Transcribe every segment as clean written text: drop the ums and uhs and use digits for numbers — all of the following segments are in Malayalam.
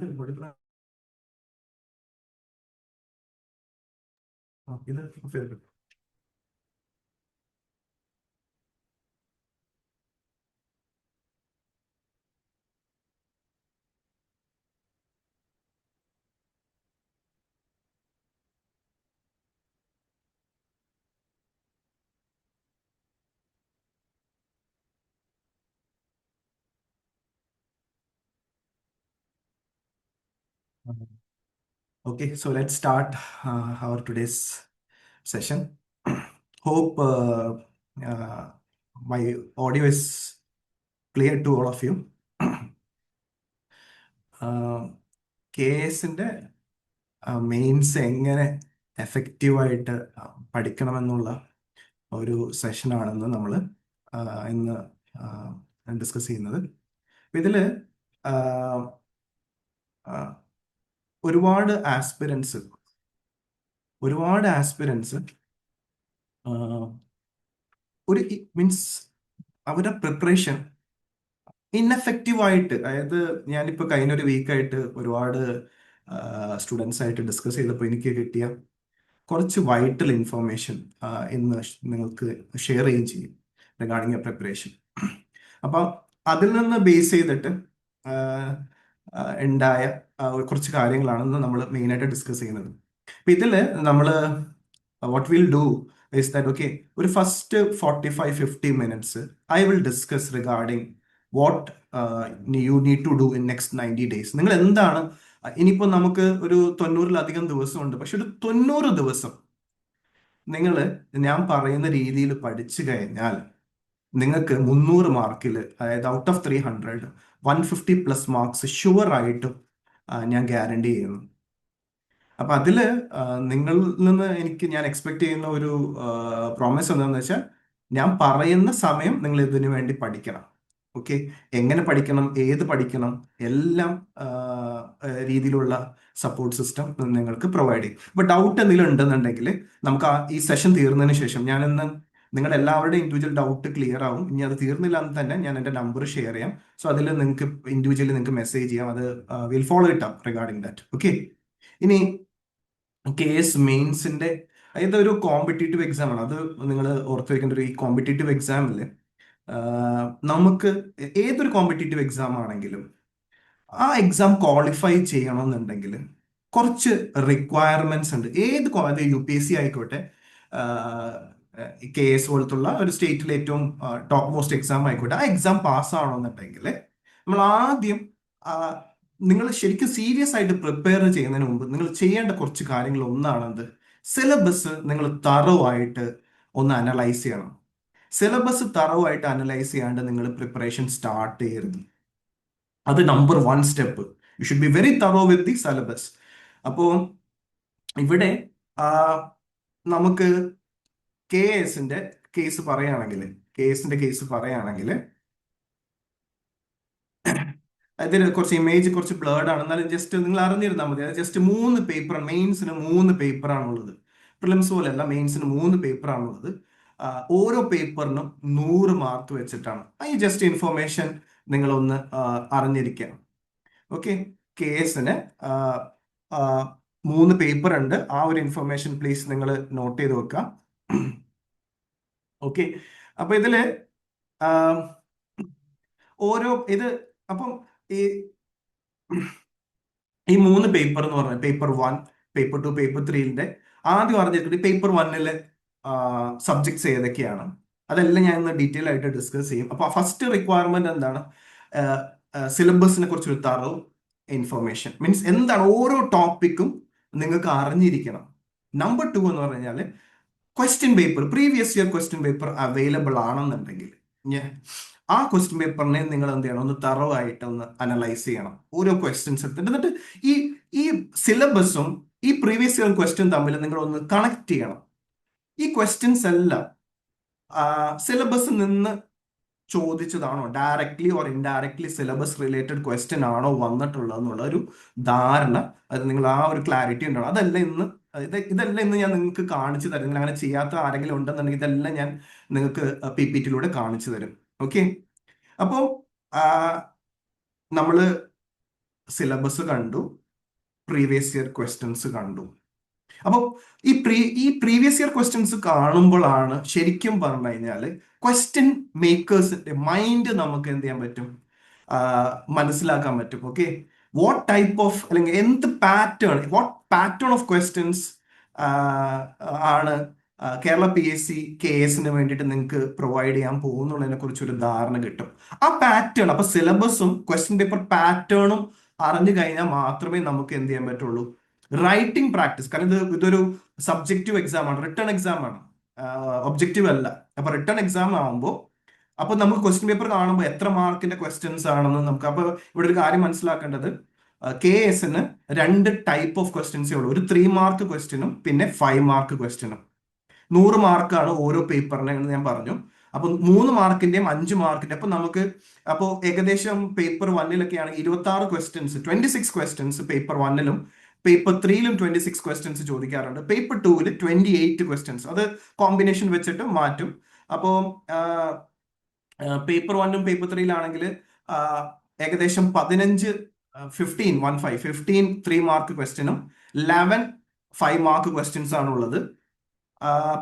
ഇത് favourite. Okay, so let's start our today's session. Hope uh, my audio is clear to all of you. K എസിൻ്റെ മെയിൻസ് എങ്ങനെ എഫക്റ്റീവായിട്ട് പഠിക്കണമെന്നുള്ള ഒരു സെഷനാണെന്ന് നമ്മൾ ഇന്ന് ഡിസ്കസ് ചെയ്യുന്നത്. ഇതിൽ ഒരുപാട് ആസ്പിരൻസ് ഒരു മീൻസ് അവരുടെ പ്രിപ്പറേഷൻ ഇൻഎഫക്റ്റീവായിട്ട്, അതായത് ഞാനിപ്പോൾ കഴിഞ്ഞൊരു വീക്കായിട്ട് ഒരുപാട് സ്റ്റുഡൻസ് ആയിട്ട് ഡിസ്കസ് ചെയ്തപ്പോൾ എനിക്ക് കിട്ടിയ കുറച്ച് വൈറ്റൽ ഇൻഫർമേഷൻ ഇന്ന് നിങ്ങൾക്ക് ഷെയർ ചെയ്യുകയും ചെയ്യും റിഗാർഡിങ് എ പ്രിപ്പറേഷൻ. അപ്പം അതിൽ നിന്ന് ബേസ് ചെയ്തിട്ട് ഉണ്ടായ കുറച്ച് കാര്യങ്ങളാണ് നമ്മൾ മെയിനായിട്ട് ഡിസ്കസ് ചെയ്യുന്നത്. അപ്പം ഇതിൽ നമ്മൾ what will do is that okay, ഒരു first 45-50 minutes I will discuss regarding what you need to do in next 90 days. നിങ്ങൾ എന്താണ്, ഇനിയിപ്പോൾ നമുക്ക് ഒരു 90-ലധികം ദിവസമുണ്ട്, പക്ഷെ ഒരു 90 ദിവസം നിങ്ങൾ ഞാൻ പറയുന്ന രീതിയിൽ പഠിച്ചു കഴിഞ്ഞാൽ നിങ്ങൾക്ക് 300 മാർക്കിൽ, അതായത് ഔട്ട് ഓഫ് 300 150+ മാർക്സ് ഷുവർ ആയിട്ടും ഞാൻ ഗ്യാരണ്ടി ചെയ്യുന്നു. അപ്പം അതിൽ നിങ്ങളിൽ നിന്ന് ഞാൻ എക്സ്പെക്ട് ചെയ്യുന്ന ഒരു പ്രോമിസ് എന്താണെന്ന് വെച്ചാൽ, ഞാൻ പറയുന്ന സമയം നിങ്ങൾ ഇതിനു വേണ്ടി പഠിക്കണം. ഓക്കെ, എങ്ങനെ പഠിക്കണം, ഏത് പഠിക്കണം, എല്ലാം രീതിയിലുള്ള സപ്പോർട്ട് സിസ്റ്റം നിങ്ങൾക്ക് പ്രൊവൈഡ് ചെയ്യും. ഇപ്പോൾ ഡൗട്ട് എന്തെങ്കിലും ഉണ്ടെന്നുണ്ടെങ്കിൽ നമുക്ക് ഈ സെഷൻ തീർന്നതിന് ശേഷം ഞാനിന്ന് നിങ്ങളുടെ എല്ലാവരുടെയും ഇൻഡിവിജ്വൽ ഡൗട്ട് ക്ലിയർ ആവും. ഇനി അത് തീർന്നില്ല എന്ന് തന്നെ ഞാൻ എൻ്റെ നമ്പർ ഷെയർ ചെയ്യാം. സോ അതിൽ നിങ്ങൾക്ക് ഇൻഡിവിജ്വലി നിങ്ങൾക്ക് മെസ്സേജ് ചെയ്യാം. അത് will follow it up regarding that. Okay, ഇനി കേസ് മെയിൻസിന്റെ, അതായത് ഒരു കോമ്പറ്റേറ്റീവ് എക്സാം ആണ്. അത് നിങ്ങൾ ഓർത്ത് വെക്കേണ്ട ഒരു, ഈ കോമ്പറ്റേറ്റീവ് എക്സാമിൽ നമുക്ക് ഏതൊരു കോമ്പറ്റേറ്റീവ് എക്സാം ആണെങ്കിലും ആ എക്സാം ക്വാളിഫൈ ചെയ്യണമെന്നുണ്ടെങ്കിൽ കുറച്ച് റിക്വയർമെന്റ്സ് ഉണ്ട്. ഏത് UPSC ആയിക്കോട്ടെ, KS പോലത്തുള്ള ഒരു സ്റ്റേറ്റിലെ ഏറ്റവും ടോപ്പ് മോസ്റ്റ് എക്സാം ആയിക്കോട്ടെ, ആ എക്സാം പാസ്സാവണമെന്നുണ്ടെങ്കിൽ നമ്മൾ ആദ്യം നിങ്ങൾ ശരിക്കും സീരിയസ് ആയിട്ട് പ്രിപ്പയർ ചെയ്യുന്നതിന് മുമ്പ് നിങ്ങൾ ചെയ്യേണ്ട കുറച്ച് കാര്യങ്ങൾ ഒന്നാണെന്ത്, സിലബസ് നിങ്ങൾ തറവായിട്ട് ഒന്ന് അനലൈസ് ചെയ്യണം. സിലബസ് തറവായിട്ട് അനലൈസ് ചെയ്യാണ്ട് നിങ്ങൾ പ്രിപ്പറേഷൻ സ്റ്റാർട്ട് ചെയ്യരുത്. അത് number 1 step. You should be very thorough with the syllabus. അപ്പോൾ ഇവിടെ നമുക്ക് KSന്റെ കേസ് പറയുകയാണെങ്കിൽ അതിൽ കുറച്ച് ഇമേജ് കുറച്ച് ബ്ലേർഡ് ആണ്, എന്നാലും ജസ്റ്റ് നിങ്ങൾ അറിഞ്ഞിരുന്നാൽ മതി. അത് ജസ്റ്റ് 3 പേപ്പർ, മെയിൻസിന് 3 പേപ്പറാണുള്ളത്. പ്രിലിംസ് പോലെയല്ല, മെയിൻസിന് 3 പേപ്പറാണുള്ളത്. ഓരോ പേപ്പറിനും 100 മാർക്ക് വെച്ചിട്ടാണ്. ഈ ജസ്റ്റ് ഇൻഫർമേഷൻ നിങ്ങളൊന്ന് അറിഞ്ഞിരിക്കണം. ഓക്കെ, KSന് 3 പേപ്പർ ഉണ്ട്. ആ ഒരു ഇൻഫർമേഷൻ പ്ലീസ് നിങ്ങൾ നോട്ട് ചെയ്ത് വെക്കുക. ഓക്കെ, അപ്പൊ ഇതില് ഓരോ അപ്പം ഈ 3 പേപ്പർ എന്ന് പറഞ്ഞാൽ പേപ്പർ 1, പേപ്പർ 2, പേപ്പർ 3ന്റെ ആദ്യം അറിഞ്ഞിട്ടുണ്ട് പേപ്പർ 1ലെ സബ്ജക്ട്സ് ഏതൊക്കെയാണ്. അതെല്ലാം ഞാൻ ഇന്ന് ഡീറ്റെയിൽ ആയിട്ട് ഡിസ്കസ് ചെയ്യും. അപ്പൊ ഫസ്റ്റ് റിക്വയർമെന്റ് എന്താണ്, സിലബസിനെ കുറിച്ചൊരു തറോ ഇൻഫർമേഷൻ. മീൻസ് എന്താണ് ഓരോ ടോപ്പിക്കും നിങ്ങൾക്ക് അറിഞ്ഞിരിക്കണം. നമ്പർ 2 എന്ന് പറഞ്ഞാൽ question paper, previous year question paper available ആണെന്നുണ്ടെങ്കിൽ ആ ക്വസ്റ്റ്യൻ പേപ്പറിനെ നിങ്ങൾ എന്ത് ചെയ്യണം, ഒന്ന് തറോ ആയിട്ട് ഒന്ന് അനലൈസ് ചെയ്യണം. ഓരോ ക്വസ്റ്റ്യൻസ് എടുത്തിട്ട് എന്നിട്ട് ഈ സിലബസും ഈ പ്രീവിയസ് ഇയർ ക്വസ്റ്റ്യൻ തമ്മിൽ നിങ്ങൾ ഒന്ന് കണക്ട് ചെയ്യണം. ഈ ക്വസ്റ്റ്യൻസ് എല്ലാം സിലബസ് നിന്ന് ചോദിച്ചതാണോ, directly or indirectly syllabus related question ആണോ വന്നിട്ടുള്ളത് എന്നുള്ള ഒരു ധാരണ, അത് നിങ്ങൾ ആ ഒരു ക്ലാരിറ്റി ഉണ്ടാവണം. ഇതെല്ലാം ഇന്ന് ഞാൻ നിങ്ങൾക്ക് കാണിച്ചു തരും. നിങ്ങൾ അങ്ങനെ ചെയ്യാത്ത ആരെങ്കിലും ഉണ്ടെന്നുണ്ടെങ്കിൽ ഇതെല്ലാം ഞാൻ നിങ്ങൾക്ക് PPTയിലൂടെ കാണിച്ചു തരും. ഓക്കെ, അപ്പോൾ നമ്മള് സിലബസ് കണ്ടു, പ്രീവിയസ് ഇയർ ക്വസ്റ്റ്യൻസ് കണ്ടു. അപ്പോൾ ഈ പ്രീവിയസ് ഇയർ ക്വസ്റ്റ്യൻസ് കാണുമ്പോഴാണ് ശരിക്കും പറഞ്ഞു കഴിഞ്ഞാൽ ക്വസ്റ്റ്യൻ മേക്കേഴ്സിന്റെ മൈൻഡ് നമുക്ക് എന്ത് ചെയ്യാൻ പറ്റും, മനസ്സിലാക്കാൻ പറ്റും. ഓക്കെ, വാട്ട് ടൈപ്പ് ഓഫ് അല്ലെങ്കിൽ എന്ത് pattern, what pattern of questions ആണ് കേരള PSC KS വേണ്ടിയിട്ട് നിങ്ങൾക്ക് പ്രൊവൈഡ് ചെയ്യാൻ പോകുന്നുള്ളതിനെ കുറിച്ച് ഒരു ധാരണ കിട്ടും. ആ പാറ്റേൺ, അപ്പൊ സിലബസും ക്വസ്റ്റ്യൻ പേപ്പർ പാറ്റേണും അറിഞ്ഞു കഴിഞ്ഞാൽ മാത്രമേ നമുക്ക് എന്ത് ചെയ്യാൻ പറ്റുള്ളൂ, റൈറ്റിംഗ് പ്രാക്ടീസ്. കാരണം ഇതൊരു സബ്ജക്റ്റീവ് എക്സാം ആണ്, റിട്ടേൺ എക്സാം ആണ്, ഒബ്ജക്റ്റീവ് അല്ല. അപ്പൊ റിട്ടേൺ എക്സാം ആകുമ്പോൾ അപ്പൊ നമുക്ക് ക്വസ്റ്റ്യൻ പേപ്പർ കാണുമ്പോൾ എത്ര മാർക്കിന്റെ ക്വസ്റ്റ്യൻസ് ആണെന്ന് നമുക്ക്, അപ്പൊ ഇവിടെ ഒരു കാര്യം മനസ്സിലാക്കേണ്ടത്, KSന് രണ്ട് ടൈപ്പ് ഓഫ് ക്വസ്റ്റ്യൻസേ ഉള്ളൂ. ഒരു 3 മാർക്ക് ക്വസ്റ്റ്യനും പിന്നെ 5 മാർക്ക് ക്വസ്റ്റ്യനും. 100 മാർക്കാണ് ഓരോ പേപ്പറിന് എന്ന് ഞാൻ പറഞ്ഞു. അപ്പൊ 3 മാർക്കിന്റെയും 5 മാർക്കിന്റെ, അപ്പൊ നമുക്ക് അപ്പോൾ ഏകദേശം പേപ്പർ 1-ലൊക്കെയാണ് 26 ക്വസ്റ്റ്യൻസ്, 26 ക്വസ്റ്റ്യൻസ് പേപ്പർ 1-ലും പേപ്പർ 3-ലും 26 ക്വസ്റ്റ്യൻസ് ചോദിക്കാറുണ്ട്. പേപ്പർ 2-ല് 28 ക്വസ്റ്റ്യൻസ്, അത് കോമ്പിനേഷൻ വെച്ചിട്ട് മാറ്റും. അപ്പോൾ പേപ്പർ 1-ഉം പേപ്പർ 3-ലാണെങ്കിൽ ഏകദേശം 15 15 3 മാർക്ക് ക്വസ്റ്റ്യനും 11 5 മാർക്ക് ക്വസ്റ്റ്യൻസ് ആണ് ഉള്ളത്.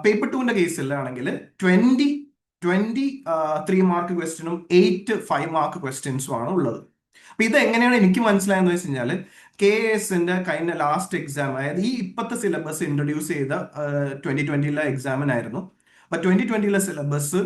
പേപ്പർ 2-ന്റെ കേസിലാണെങ്കിൽ 20 3 മാർക്ക് ക്വസ്റ്റ്യനും 8 5 മാർക്ക് ക്വസ്റ്റ്യൻസും ആണ് ഉള്ളത്. അപ്പൊ ഇത് എങ്ങനെയാണ് എനിക്ക് മനസ്സിലായെന്ന് വെച്ച് കഴിഞ്ഞാൽ, KSന്റെ കഴിഞ്ഞ ലാസ്റ്റ് എക്സാം, അതായത് ഈ ഇപ്പോഴത്തെ സിലബസ് ഇൻട്രൊഡ്യൂസ് ചെയ്ത 2020-ലെ എക്സാമിനായിരുന്നു. അപ്പൊ 2020-ലെ സിലബസ്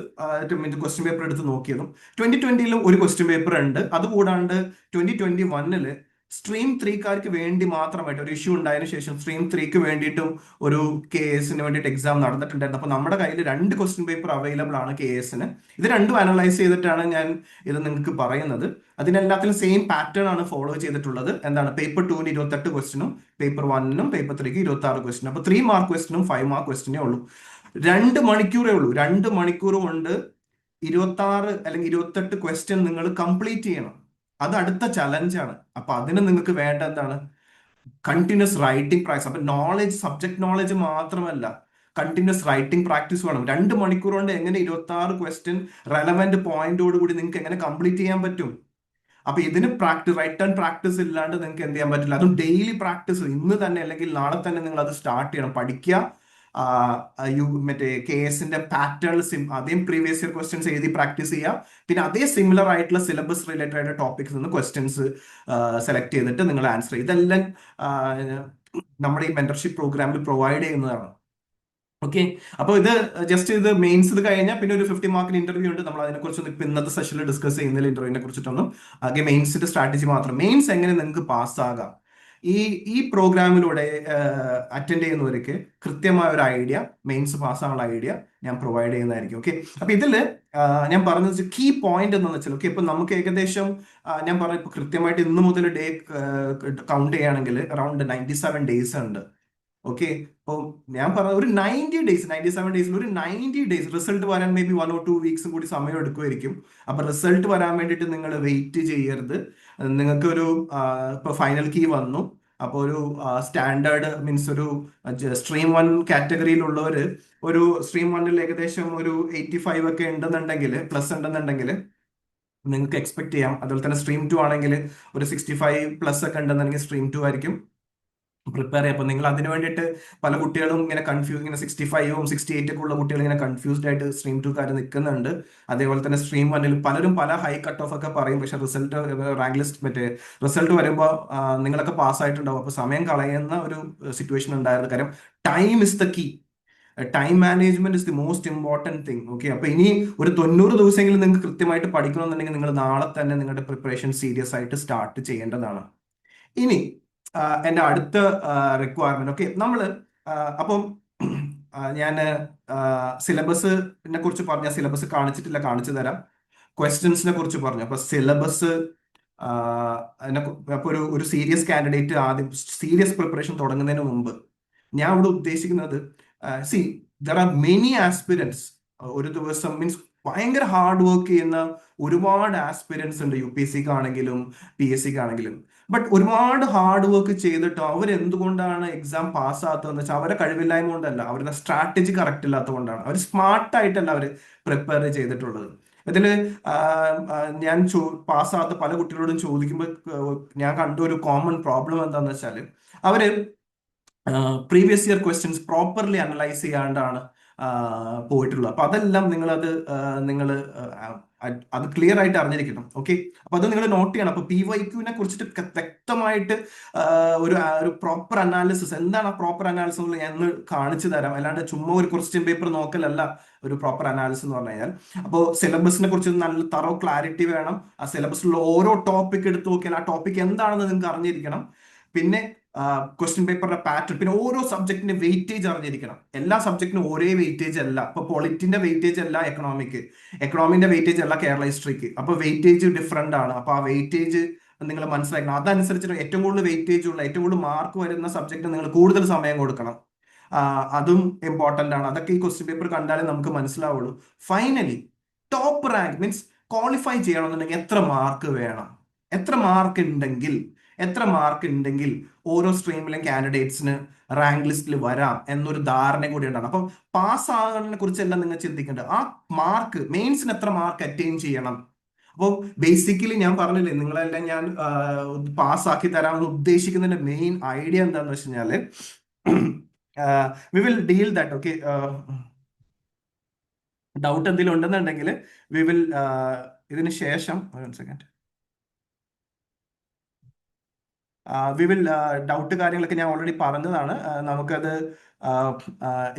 ക്വസ്റ്റ്യൻ പേപ്പർ എടുത്ത് നോക്കിയതും 2020-ലും ഒരു ക്വസ്റ്റ്യൻ പേപ്പർ ഉണ്ട്. അതുകൂടാണ്ട് 2021-ല് സ്ട്രീം 3-കാർക്ക് വേണ്ടി മാത്രമായിട്ട് ഒരു ഇഷ്യൂ ഉണ്ടായതിനു ശേഷം സ്ട്രീം 3-ക്ക് വേണ്ടിയിട്ടും ഒരു KSന് വേണ്ടിയിട്ട് എക്സാം നടന്നിട്ടുണ്ടായിരുന്നു. അപ്പൊ നമ്മുടെ കയ്യിൽ 2 ക്വസ്റ്റ്യൻ പേപ്പർ അവൈലബിൾ ആണ് KSന്. ഇത് രണ്ടും അനലൈസ് ചെയ്തിട്ടാണ് ഞാൻ ഇത് നിങ്ങൾക്ക് പറയുന്നത്. അതിനെല്ലാത്തിലും സെയിം പാറ്റേൺ ആണ് ഫോളോ ചെയ്തിട്ടുള്ളത്. എന്താണ്, പേപ്പർ 2-ന് 28 ക്വസ്റ്റ്യനും പേപ്പർ 1-നും പേപ്പർ 3-ക്ക് 26 ക്വസ്റ്റ്യനും. അപ്പൊ 3 മാർക്ക് ക്വസ്റ്റ്യനും 5 മാർക്ക് ക്വസ്റ്റ്യനേ ഉള്ളൂ. 2 മണിക്കൂറേ ഉള്ളൂ. 2 മണിക്കൂർ കൊണ്ട് 26 അല്ലെങ്കിൽ 28 ക്വസ്റ്റ്യൻ നിങ്ങൾ കംപ്ലീറ്റ് ചെയ്യണം. അത് അടുത്ത ചലഞ്ചാണ്. അപ്പൊ അതിന് നിങ്ങൾക്ക് വേണ്ട എന്താണ്, കണ്ടിന്യൂസ് റൈറ്റിംഗ് പ്രാക്ടീസ്. അപ്പൊ നോളജ്, സബ്ജക്ട് നോളജ് മാത്രമല്ല, കണ്ടിന്യൂസ് റൈറ്റിംഗ് പ്രാക്ടീസ് വേണം. 2 മണിക്കൂർ കൊണ്ട് എങ്ങനെ 26 ക്വസ്റ്റ്യൻ റെലവെന്റ് പോയിന്റോട് കൂടി നിങ്ങൾക്ക് എങ്ങനെ കംപ്ലീറ്റ് ചെയ്യാൻ പറ്റും? അപ്പൊ ഇതിന് റിട്ടേൺ പ്രാക്ടീസ് ഇല്ലാണ്ട് നിങ്ങൾക്ക് എന്ത് ചെയ്യാൻ പറ്റില്ല. അതും ഡെയിലി പ്രാക്ടീസ്, ഇന്ന് തന്നെ അല്ലെങ്കിൽ നാളെ തന്നെ നിങ്ങൾ അത് സ്റ്റാർട്ട് ചെയ്യണം, പഠിക്കുക. മറ്റേ KSന്റെ പാറ്റേൺ അതേം പ്രീവിയസ് ഇയർ ക്വസ്റ്റ്യൻസ് എഴുതി പ്രാക്ടീസ് ചെയ്യുക. പിന്നെ അതേ സിമിലർ ആയിട്ടുള്ള സിലബസ് റിലേറ്റഡ് ആയിട്ടുള്ള ടോപ്പിക്സ് നിന്ന് ക്വസ്റ്റ്യൻസ് സെലക്ട് ചെയ്തിട്ട് നിങ്ങൾ ആൻസർ ചെയ്യും. ഇതെല്ലാം നമ്മുടെ ഈ മെന്റർഷിപ്പ് പ്രോഗ്രാമിൽ പ്രൊവൈഡ് ചെയ്യുന്നതാണ്. ഓക്കെ, അപ്പോൾ ഇത് മെയിൻസ് ഇത് കഴിഞ്ഞാൽ പിന്നെ ഒരു 50 മാർക്കിന് ഇന്റർവ്യൂ ഉണ്ട്. നമ്മൾ അതിനെക്കുറിച്ചൊന്നും ഇപ്പൊ ഇന്നത്തെ സെഷനിൽ ഡിസ്കസ് ചെയ്യുന്നില്ല, ഇന്റർവ്യൂവിനെ കുറിച്ചിട്ടൊന്നും. ആകെ മെയിൻസിന്റെ സ്ട്രാറ്റജി മാത്രം. മെയിൻസ് എങ്ങനെ നിങ്ങൾക്ക് പാസ്സാകാം, ഈ പ്രോഗ്രാമിലൂടെ അറ്റൻഡ് ചെയ്യുന്നവർക്ക് കൃത്യമായ ഒരു ഐഡിയ, മെയിൻസ് പാസ്സാനുള്ള ഐഡിയ ഞാൻ പ്രൊവൈഡ് ചെയ്യുന്നതായിരിക്കും. ഓക്കെ, അപ്പൊ ഇതില് ഞാൻ പറഞ്ഞത് കീ പോയിന്റ് എന്താണെന്ന് വെച്ചാൽ, ഓക്കെ, ഇപ്പൊ നമുക്ക് ഏകദേശം ഞാൻ പറഞ്ഞ ഇപ്പൊ കൃത്യമായിട്ട് ഇന്ന് മുതൽ ഡേ കൗണ്ട് ചെയ്യുകയാണെങ്കിൽ അറൌണ്ട് 97 ഡേയ്സ് ഉണ്ട്. ഓക്കെ, അപ്പോൾ ഞാൻ പറഞ്ഞ ഒരു 97 ഡേയ്സിൽ ഒരു 90 ഡേയ്സ് റിസൾട്ട് വരാൻ മേ ബി 1 or 2 വീക്സും കൂടി സമയം എടുക്കുമായിരിക്കും. അപ്പൊ റിസൾട്ട് വരാൻ വേണ്ടിയിട്ട് നിങ്ങൾ വെയിറ്റ് ചെയ്യരുത്. നിങ്ങൾക്ക് ഇപ്പൊ ഫൈനൽ കീ വന്നു. അപ്പോൾ ഒരു സ്റ്റാൻഡേർഡ് മീൻസ് ഒരു സ്ട്രീം 1 കാറ്റഗറിയിലുള്ളവർ ഒരു സ്ട്രീം 1-ൽ ഏകദേശം ഒരു 85 ഒക്കെ ഉണ്ടെന്നുണ്ടെങ്കിൽ, പ്ലസ് ഉണ്ടെന്നുണ്ടെങ്കിൽ നിങ്ങൾക്ക് എക്സ്പെക്ട് ചെയ്യാം. അതുപോലെ തന്നെ സ്ട്രീം 2 ആണെങ്കിൽ ഒരു 65 പ്ലസ് ഒക്കെ ഉണ്ടെന്നുണ്ടെങ്കിൽ സ്ട്രീം 2 ആയിരിക്കും പ്രിപ്പയർ ചെയ്യുക. അപ്പൊ നിങ്ങൾ അതിന് വേണ്ടിയിട്ട് പല കുട്ടികളും ഇങ്ങനെ 65-ഉം 68 ഒക്കെ ഉള്ള കുട്ടികൾ ഇങ്ങനെ കൺഫ്യൂസ്ഡ് ആയിട്ട് സ്ട്രീം 2-കാർ നിൽക്കുന്നുണ്ട്. അതേപോലെ തന്നെ സ്ട്രീം 1-ൽ പലരും പല ഹൈ കട്ട് ഓഫ് ഒക്കെ പറയും. പക്ഷെ റാങ്ക് ലിസ്റ്റ് റിസൾട്ട് വരുമ്പോൾ നിങ്ങളൊക്കെ പാസ്സായിട്ടുണ്ടാവും. അപ്പൊ സമയം കളയുന്ന ഒരു സിറ്റുവേഷൻ ഉണ്ടായിരുന്നു. കാര്യം time is the key. Time management is the most important thing. Okay, അപ്പൊ ഇനി ഒരു 90 ദിവസമെങ്കിലും നിങ്ങൾക്ക് കൃത്യമായിട്ട് പഠിക്കണമെന്നുണ്ടെങ്കിൽ നിങ്ങൾ നാളെ തന്നെ നിങ്ങളുടെ പ്രിപ്പറേഷൻ സീരിയസ് ആയിട്ട് സ്റ്റാർട്ട് ചെയ്യേണ്ടതാണ്. ഇനി എൻ്റെ അടുത്ത റിക്വയർമെന്റ്, ഓക്കെ, അപ്പം ഞാൻ സിലബസിനെ കുറിച്ച് പറഞ്ഞ, സിലബസ് കാണിച്ചിട്ടില്ല, കാണിച്ചു തരാം. ക്വസ്റ്റ്യൻസിനെ കുറിച്ച് പറഞ്ഞു. അപ്പൊ സിലബസ് അപ്പൊ ഒരു സീരിയസ് കാൻഡിഡേറ്റ് ആദ്യം സീരിയസ് പ്രിപ്പറേഷൻ തുടങ്ങുന്നതിന് മുമ്പ് ഞാൻ ഇവിടെ ഉദ്ദേശിക്കുന്നത്, ദർ ആർ മെനി ആസ്പിരൻസ്. ഒരു ദിവസം മീൻസ് ഭയങ്കര ഹാർഡ് വർക്ക് ചെയ്യുന്ന ഒരുപാട് ആസ്പിരൻസ് ഉണ്ട്, UPSC-ക്ക് ആണെങ്കിലും PSC-ക്ക് ആണെങ്കിലും. ബട്ട് ഒരുപാട് ഹാർഡ് വർക്ക് ചെയ്തിട്ട് അവരെന്തുകൊണ്ടാണ് എക്സാം പാസ്സാകാത്തതെന്ന് വെച്ചാൽ അവരെ കഴിവില്ലായ്മ കൊണ്ടല്ല, അവരുടെ സ്ട്രാറ്റജി കറക്റ്റ് ഇല്ലാത്തതുകൊണ്ടാണ്. അവർ സ്മാർട്ടായിട്ടല്ല അവർ പ്രിപ്പയർ ചെയ്തിട്ടുള്ളത്. ഇതില് ആ, ആ, ഞാൻ പാസ്സാകാത്ത പല കുട്ടികളോടും ചോദിക്കുമ്പോൾ ഞാൻ കണ്ട ഒരു കോമൺ പ്രോബ്ലം എന്താന്ന് വെച്ചാല് അവര് previous year questions properly analyse ചെയ്യാണ്ടാണ് പോയിട്ടുള്ളത്. അപ്പൊ അതെല്ലാം നിങ്ങൾ അത് ക്ലിയർ ആയിട്ട് അറിഞ്ഞിരിക്കണം. ഓക്കെ, അപ്പൊ അത് നിങ്ങൾ നോട്ട് ചെയ്യണം. അപ്പൊ PYQനെ കുറിച്ചിട്ട് വ്യക്തമായിട്ട് ഒരു പ്രോപ്പർ അനാലിസിസ്, എന്താണ് ആ പ്രോപ്പർ അനാലിസിസ് എന്നുള്ളത് ഞാൻ ഒന്ന് കാണിച്ചു തരാം. അല്ലാണ്ട് ചുമ്മാ ഒരു ക്വസ്റ്റ്യൻ പേപ്പർ നോക്കലല്ല ഒരു പ്രോപ്പർ അനാലിസിസ് എന്ന് പറഞ്ഞു കഴിഞ്ഞാൽ. അപ്പോൾ സിലബസിനെ കുറിച്ച് നല്ല തറോ ക്ലാരിറ്റി വേണം. ആ സിലബസിലുള്ള ഓരോ ടോപ്പിക് എടുത്ത് നോക്കിയാൽ ആ ടോപ്പിക് എന്താണെന്ന് നിങ്ങൾക്ക് അറിഞ്ഞിരിക്കണം. പിന്നെ ക്വസ്റ്റ്യൻ പേപ്പറിന്റെ പാറ്റേൺ, പിന്നെ ഓരോ സബ്ജക്റ്റിന്റെ വെയിറ്റേജ് അറിഞ്ഞിരിക്കണം. എല്ലാ സബ്ജക്റ്റിനും ഒരേ വെയിറ്റേജ് അല്ല. ഇപ്പൊ പൊളിറ്റിന്റെ വെയിറ്റേജ് അല്ല എക്കണോമിന്റെ വെയിറ്റേജ് അല്ല കേരള ഹിസ്റ്ററിക്ക്. അപ്പൊ വെയിറ്റേജ് ഡിഫറെന്റ് ആണ്. അപ്പൊ ആ വെയിറ്റേജ് നിങ്ങൾ മനസ്സിലാക്കണം. അതനുസരിച്ച് ഏറ്റവും കൂടുതൽ വെയിറ്റേജ് ഉള്ള, ഏറ്റവും കൂടുതൽ മാർക്ക് വരുന്ന സബ്ജക്റ്റിന് നിങ്ങൾ കൂടുതൽ സമയം കൊടുക്കണം. അതും ഇമ്പോർട്ടന്റ് ആണ്. അതൊക്കെ ഈ ക്വസ്റ്റ്യൻ പേപ്പർ കണ്ടാലേ നമുക്ക് മനസ്സിലാവുള്ളൂ. Finally top rank means qualify ചെയ്യണമെന്നുണ്ടെങ്കിൽ എത്ര മാർക്ക് ഉണ്ടെങ്കിൽ ഓരോ സ്ട്രീമിലും കാൻഡിഡേറ്റ്സിന് റാങ്ക് ലിസ്റ്റിൽ വരാം എന്നൊരു ധാരണ കൂടി ഉണ്ടാണ്. അപ്പം പാസ് ആകുന്നതിനെ കുറിച്ചെല്ലാം നിങ്ങൾ ചിന്തിക്കേണ്ടത് ആ മാർക്ക്, മെയിൻസിന് എത്ര മാർക്ക് അറ്റൈൻ ചെയ്യണം. അപ്പോൾ ബേസിക്കലി ഞാൻ പറഞ്ഞില്ലേ, നിങ്ങളെല്ലാം ഞാൻ പാസ്സാക്കി തരാമെന്ന് ഉദ്ദേശിക്കുന്നതിന്റെ മെയിൻ ഐഡിയ എന്താണെന്ന് വെച്ച് കഴിഞ്ഞാല് we will deal that. Okay, doubt എന്തെങ്കിലും ഉണ്ടെന്നുണ്ടെങ്കിൽ വി വിൽ ഇതിന് ശേഷം സെക്കൻഡ് വി വിൽ ഡൗട്ട് കാര്യങ്ങളൊക്കെ ഞാൻ ഓൾറെഡി പറഞ്ഞതാണ്. നമുക്കത്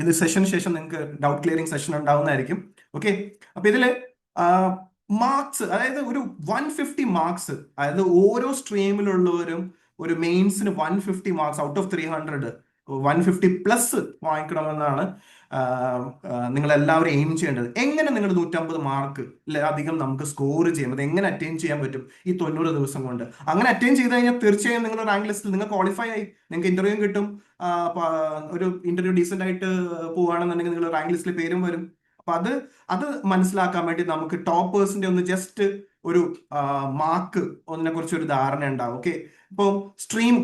ഇത് സെഷന് ശേഷം നിങ്ങൾക്ക് ഡൗട്ട് ക്ലിയറിംഗ് സെഷൻ ഉണ്ടാവുന്നതായിരിക്കും. ഓക്കെ, അപ്പൊ ഇതില് മാർക്സ്, അതായത് ഒരു 150 മാർക്സ്, അതായത് ഓരോ സ്ട്രീമിലുള്ളവരും ഒരു മെയിൻസിന് 150 മാർക്സ് ഔട്ട് ഓഫ് 300 150 പ്ലസ് വാങ്ങിക്കണമെന്നാണ് നിങ്ങൾ എല്ലാവരും എയിം ചെയ്യേണ്ടത്. എങ്ങനെ നിങ്ങൾ 150 മാർക്ക് അധികം നമുക്ക് സ്കോർ ചെയ്യാം, അത് എങ്ങനെ അറ്റൈൻ ചെയ്യാൻ പറ്റും ഈ 90 ദിവസം കൊണ്ട്? അങ്ങനെ അറ്റൈൻ ചെയ്ത് കഴിഞ്ഞാൽ തീർച്ചയായും നിങ്ങൾ റാങ്ക് ലിസ്റ്റിൽ നിങ്ങൾ ക്വാളിഫൈ ആയി, നിങ്ങൾക്ക് ഇന്റർവ്യൂ കിട്ടും. ഒരു ഇന്റർവ്യൂ ഡീസെന്റ് ആയിട്ട് പോവുകയാണെന്നുണ്ടെങ്കിൽ നിങ്ങൾ റാങ്ക് ലിസ്റ്റിൽ പേരും വരും. അപ്പൊ അത് മനസ്സിലാക്കാൻ വേണ്ടി നമുക്ക് ടോപ്പേഴ്സിന്റെ ഒന്ന് ജസ്റ്റ് ഒരു മാർക്ക് ഒന്നിനെ കുറിച്ച് ഒരു ധാരണ ഉണ്ടാവും. ഓക്കെ, ഇപ്പൊ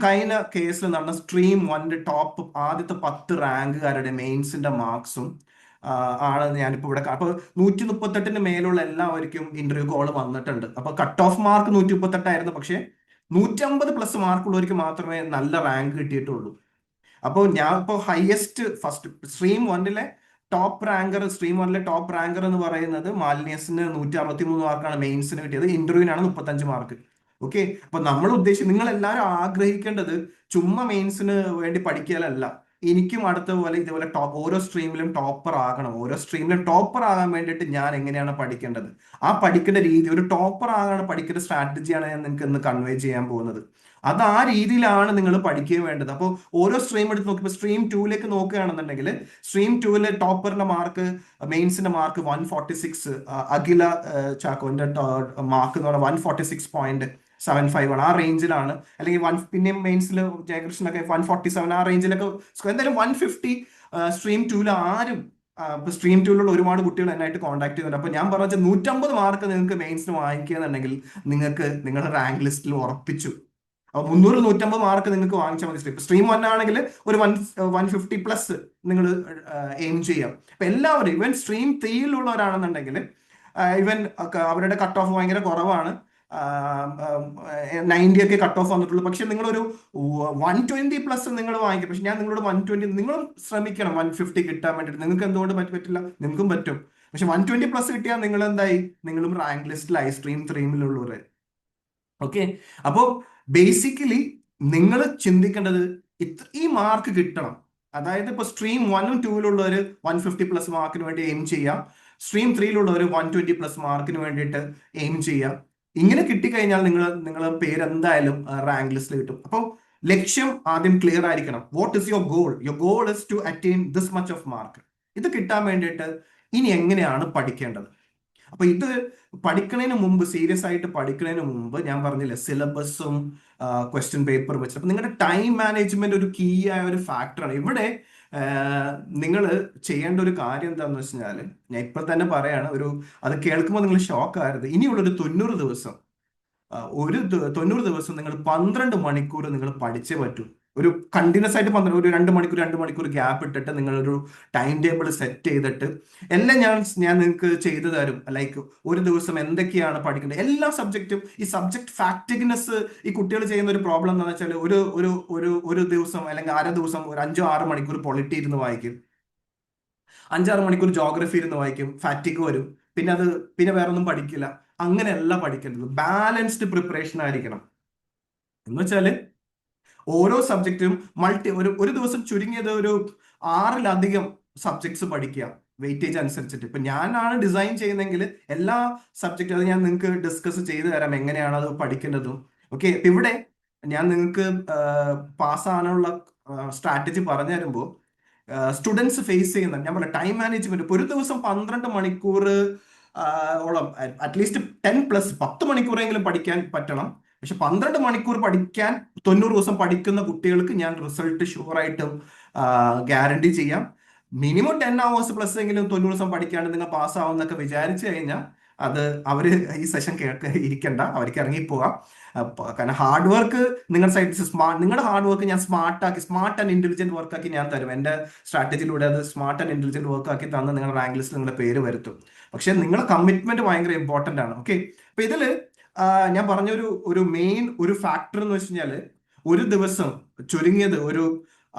കഴിഞ്ഞ കേസിൽ നടന്ന സ്ട്രീം 1 ടോപ്പ് ആദ്യത്തെ 10 റാങ്കുകാരുടെ മെയിൻസിന്റെ മാർക്സും ആണ് ഞാനിപ്പോ ഇവിടെ. അപ്പൊ 138 മേലുള്ള എല്ലാവർക്കും ഇന്റർവ്യൂ കോൾ വന്നിട്ടുണ്ട്. അപ്പൊ കട്ട് ഓഫ് മാർക്ക് 138 പക്ഷെ 150 പ്ലസ് മാർക്കുള്ളവർക്ക് മാത്രമേ നല്ല റാങ്ക് കിട്ടിയിട്ടുള്ളൂ. അപ്പോൾ ഞാൻ ഇപ്പോൾ ഹയസ്റ്റ് ഫസ്റ്റ് സ്ട്രീം വണ്ണിലെ ടോപ്പ് റാങ്കർ എന്ന് പറയുന്നത് മാലിന്യസിന് 163 മാർക്കാണ് മെയിൻസിന് കിട്ടിയത്. ഇന്റർവ്യൂവിനാണ് 35 മാർക്ക്. ഓക്കെ, അപ്പൊ നമ്മൾ നിങ്ങൾ എല്ലാവരും ആഗ്രഹിക്കേണ്ടത് ചുമ്മാ മെയിൻസിന് വേണ്ടി പഠിക്കലല്ല. എനിക്കും അടുത്ത പോലെ ഇതുപോലെ ഓരോ സ്ട്രീമിലും ടോപ്പർ ആകാൻ വേണ്ടിയിട്ട് ഞാൻ എങ്ങനെയാണ് പഠിക്കേണ്ടത്, ആ പഠിക്കേണ്ട രീതി, ഒരു ടോപ്പർ ആകാൻ പഠിക്കേണ്ട സ്ട്രാറ്റജിയാണ് ഞാൻ നിങ്ങൾക്ക് ഇന്ന് കൺവേ ചെയ്യാൻ പോകുന്നത്. അത് ആ രീതിയിലാണ് നിങ്ങൾ പഠിക്കുകയും വേണ്ടത്. അപ്പോൾ ഓരോ സ്ട്രീം എടുത്ത് നോക്കിയപ്പോൾ സ്ട്രീം 2ലേക്ക് നോക്കുകയാണെന്നുണ്ടെങ്കിൽ സ്ട്രീം 2ലെ ടോപ്പറിന്റെ മാർക്ക്, മെയിൻസിന്റെ മാർക്ക് 146, അഖില ചാക്കോന്റെ മാർക്ക് എന്ന് പറഞ്ഞാൽ 146.75 ആണ്. ആ റേഞ്ചിലാണ്. അല്ലെങ്കിൽ പിന്നെയും മെയിൻസിൽ ജയകൃഷ്ണനൊക്കെ 147, ആ റേഞ്ചിലൊക്കെ. എന്തായാലും 150 സ്ട്രീം 2ൽ ആരും ഇപ്പൊ സ്ട്രീം 2ലുള്ള ഒരുപാട് കുട്ടികൾ എന്നായിട്ട് കോൺടാക്ട് ചെയ്യുന്നുണ്ട്. അപ്പൊ ഞാൻ പറഞ്ഞ 150 മാർക്ക് നിങ്ങൾക്ക് മെയിൻസിന് വാങ്ങിക്കുക എന്നുണ്ടെങ്കിൽ നിങ്ങൾക്ക് നിങ്ങളുടെ റാങ്ക് ലിസ്റ്റിൽ ഉറപ്പിച്ചു. അപ്പൊ 300 150 മാർക്ക് നിങ്ങൾക്ക് വാങ്ങിച്ചാൽ മതി. ഇപ്പൊ സ്ട്രീം 1 ആണെങ്കിൽ ഒരു 150 പ്ലസ് നിങ്ങൾ എയിം ചെയ്യാം. അപ്പൊ എല്ലാവരും, ഇവൻ സ്ട്രീം 3യിലുള്ളവരാണെന്നുണ്ടെങ്കിൽ ഇവൻ അവരുടെ കട്ട് ഓഫ് ഭയങ്കര കുറവാണ്, 90 ഒക്കെ കട്ട് ഓഫ് വന്നിട്ടുള്ളൂ. പക്ഷെ നിങ്ങളൊരു 120 പ്ലസ് നിങ്ങൾ വാങ്ങിക്കും. പക്ഷെ ഞാൻ നിങ്ങളോട് 120 നിങ്ങളും ശ്രമിക്കണം 150 കിട്ടാൻ വേണ്ടിയിട്ട്. നിങ്ങൾക്ക് എന്തുകൊണ്ട് പറ്റില്ല? നിങ്ങൾക്കും പറ്റും. പക്ഷെ 120 പ്ലസ് കിട്ടിയാൽ നിങ്ങൾ എന്തായി? നിങ്ങളും റാങ്ക് ലിസ്റ്റിലായി സ്ട്രീം 3യിലുള്ളവരെ. ഓക്കെ, അപ്പോ ബേസിക്കലി നിങ്ങൾ ചിന്തിക്കേണ്ടത് ഈ മാർക്ക് കിട്ടണം. അതായത് ഇപ്പൊ സ്ട്രീം 1ഉം 2യിലുള്ളവർ 150 പ്ലസ് മാർക്കിന് വേണ്ടി എയിം ചെയ്യാം, സ്ട്രീം 3യിലുള്ളവർ 120 പ്ലസ് മാർക്കിന് വേണ്ടിയിട്ട് എയിം ചെയ്യാം. ഇങ്ങനെ കിട്ടിക്കഴിഞ്ഞാൽ നിങ്ങളെ പേര് എന്തായാലും റാങ്ക് ലിസ്റ്റിൽ കിട്ടും. അപ്പോൾ ലക്ഷ്യം ആദ്യം ക്ലിയർ ആയിരിക്കണം. What is your goal is to attain this much of mark. ഇത് കിട്ടാൻ വേണ്ടിയിട്ട് ഇനി എങ്ങനെയാണ് പഠിക്കേണ്ടത്? അപ്പൊ ഇത് പഠിക്കുന്നതിന് മുമ്പ്, സീരിയസ് ആയിട്ട് പഠിക്കുന്നതിന് മുമ്പ് ഞാൻ പറഞ്ഞില്ലേ, സിലബസും ക്വസ്റ്റ്യൻ പേപ്പർ വെച്ചിട്ട് അപ്പൊ നിങ്ങളുടെ ടൈം മാനേജ്മെന്റ് ഒരു കീ ആയ ഒരു ഫാക്ടറാണ്. ഇവിടെ നിങ്ങൾ ചെയ്യേണ്ട ഒരു കാര്യം എന്താണെന്ന് വെച്ച് കഴിഞ്ഞാൽ, ഞാൻ ഇപ്പൊ തന്നെ പറയാണ്, അത് കേൾക്കുമ്പോൾ നിങ്ങൾ ഷോക്ക് ആകരുത്. ഇനിയുള്ളൊരു 90 ദിവസം, 90 ദിവസം നിങ്ങൾ 12 മണിക്കൂർ നിങ്ങൾ പഠിച്ചേ പറ്റൂ. ഒരു കണ്ടിന്യൂസ് ആയിട്ട് ഒരു 2 മണിക്കൂർ ഗ്യാപ്പ് ഇട്ടിട്ട് നിങ്ങളൊരു ടൈം ടേബിൾ സെറ്റ് ചെയ്തിട്ട് എല്ലാം ഞാൻ നിങ്ങൾക്ക് ചെയ്തു തരും. ലൈക്ക് ഒരു ദിവസം എന്തൊക്കെയാണ് പഠിക്കേണ്ടത് എല്ലാ സബ്ജക്റ്റും. ഈ സബ്ജക്ട് ഫാക്ടിഗ്നെസ് ഈ കുട്ടികൾ ചെയ്യുന്ന ഒരു പ്രോബ്ലം എന്താണെന്ന് വെച്ചാൽ ഒരു ദിവസം അല്ലെങ്കിൽ അര ദിവസം ഒരു 5-6 മണിക്കൂർ പൊളിറ്റി ഇരുന്ന് വായിക്കും, 5-6 മണിക്കൂർ ജോഗ്രഫി ഇരുന്ന് വായിക്കും, ഫാറ്റിക് വരും, പിന്നെ വേറെ ഒന്നും പഠിക്കില്ല. അങ്ങനെയല്ല പഠിക്കേണ്ടത്. ബാലൻസ്ഡ് പ്രിപ്പറേഷൻ ആയിരിക്കണം. എന്ന് വെച്ചാല് ഓരോ സബ്ജക്റ്റും ഒരു ദിവസം ചുരുങ്ങിയത് ഒരു 6-ലധികം സബ്ജക്ട്സ് പഠിക്കുക വെയിറ്റേജ് അനുസരിച്ചിട്ട്. ഇപ്പൊ ഞാനാണ് ഡിസൈൻ ചെയ്യുന്നതെങ്കിൽ എല്ലാ സബ്ജക്റ്റും അത് ഞാൻ നിങ്ങൾക്ക് ഡിസ്കസ് ചെയ്തു തരാം എങ്ങനെയാണ് അത് പഠിക്കേണ്ടതും. ഓക്കെ, ഇപ്പൊ ഇവിടെ ഞാൻ നിങ്ങൾക്ക് പാസ്സാകാനുള്ള സ്ട്രാറ്റജി പറഞ്ഞു തരുമ്പോൾ സ്റ്റുഡൻസ് ഫേസ് ചെയ്യുന്ന ഞാൻ പറയാം ടൈം മാനേജ്മെന്റ്. ഇപ്പൊ ഒരു ദിവസം 12 മണിക്കൂർ ഓളം അറ്റ്ലീസ്റ്റ് 10 മണിക്കൂറെങ്കിലും പഠിക്കാൻ പറ്റണം. പക്ഷെ 12 മണിക്കൂർ പഠിക്കാൻ 90 ദിവസം പഠിക്കുന്ന കുട്ടികൾക്ക് ഞാൻ റിസൾട്ട് ഷുവറായിട്ടും ഗ്യാരണ്ടി ചെയ്യാം. മിനിമം 10 hours പ്ലസ് എങ്കിലും 90 ദിവസം പഠിക്കാണ്ട് നിങ്ങൾ പാസ്സാവുന്നൊക്കെ വിചാരിച്ചു കഴിഞ്ഞാൽ അത് അവര് ഈ സെഷൻ ഇരിക്കണ്ട, അവർക്ക് ഇറങ്ങിപ്പോവാം. കാരണം ഹാർഡ് വർക്ക് നിങ്ങളുടെ സൈഡ് നിങ്ങളുടെ ഹാർഡ് വർക്ക് ഞാൻ സ്മാർട്ട് ആൻഡ് ഇന്റലിജന്റ് വർക്കാക്കി ഞാൻ തരും. എന്റെ സ്ട്രാറ്റജിയിലൂടെ അത് സ്മാർട്ട് ആൻഡ് ഇന്റലിജന്റ് വർക്കാക്കി തന്ന് നിങ്ങളുടെ റാങ്ക് ലിസ്റ്റ് നിങ്ങളുടെ പേര് വരുത്തും. പക്ഷെ നിങ്ങളുടെ കമ്മിറ്റ്മെന്റ് ഭയങ്കര ഇമ്പോർട്ടന്റ് ആണ്. ഓക്കെ, അപ്പൊ ഇതില് ഞാൻ പറഞ്ഞൊരു മെയിൻ ഒരു ഫാക്ടർ എന്ന് വെച്ച് കഴിഞ്ഞാല് ഒരു ദിവസം ചുരുങ്ങിയത് ഒരു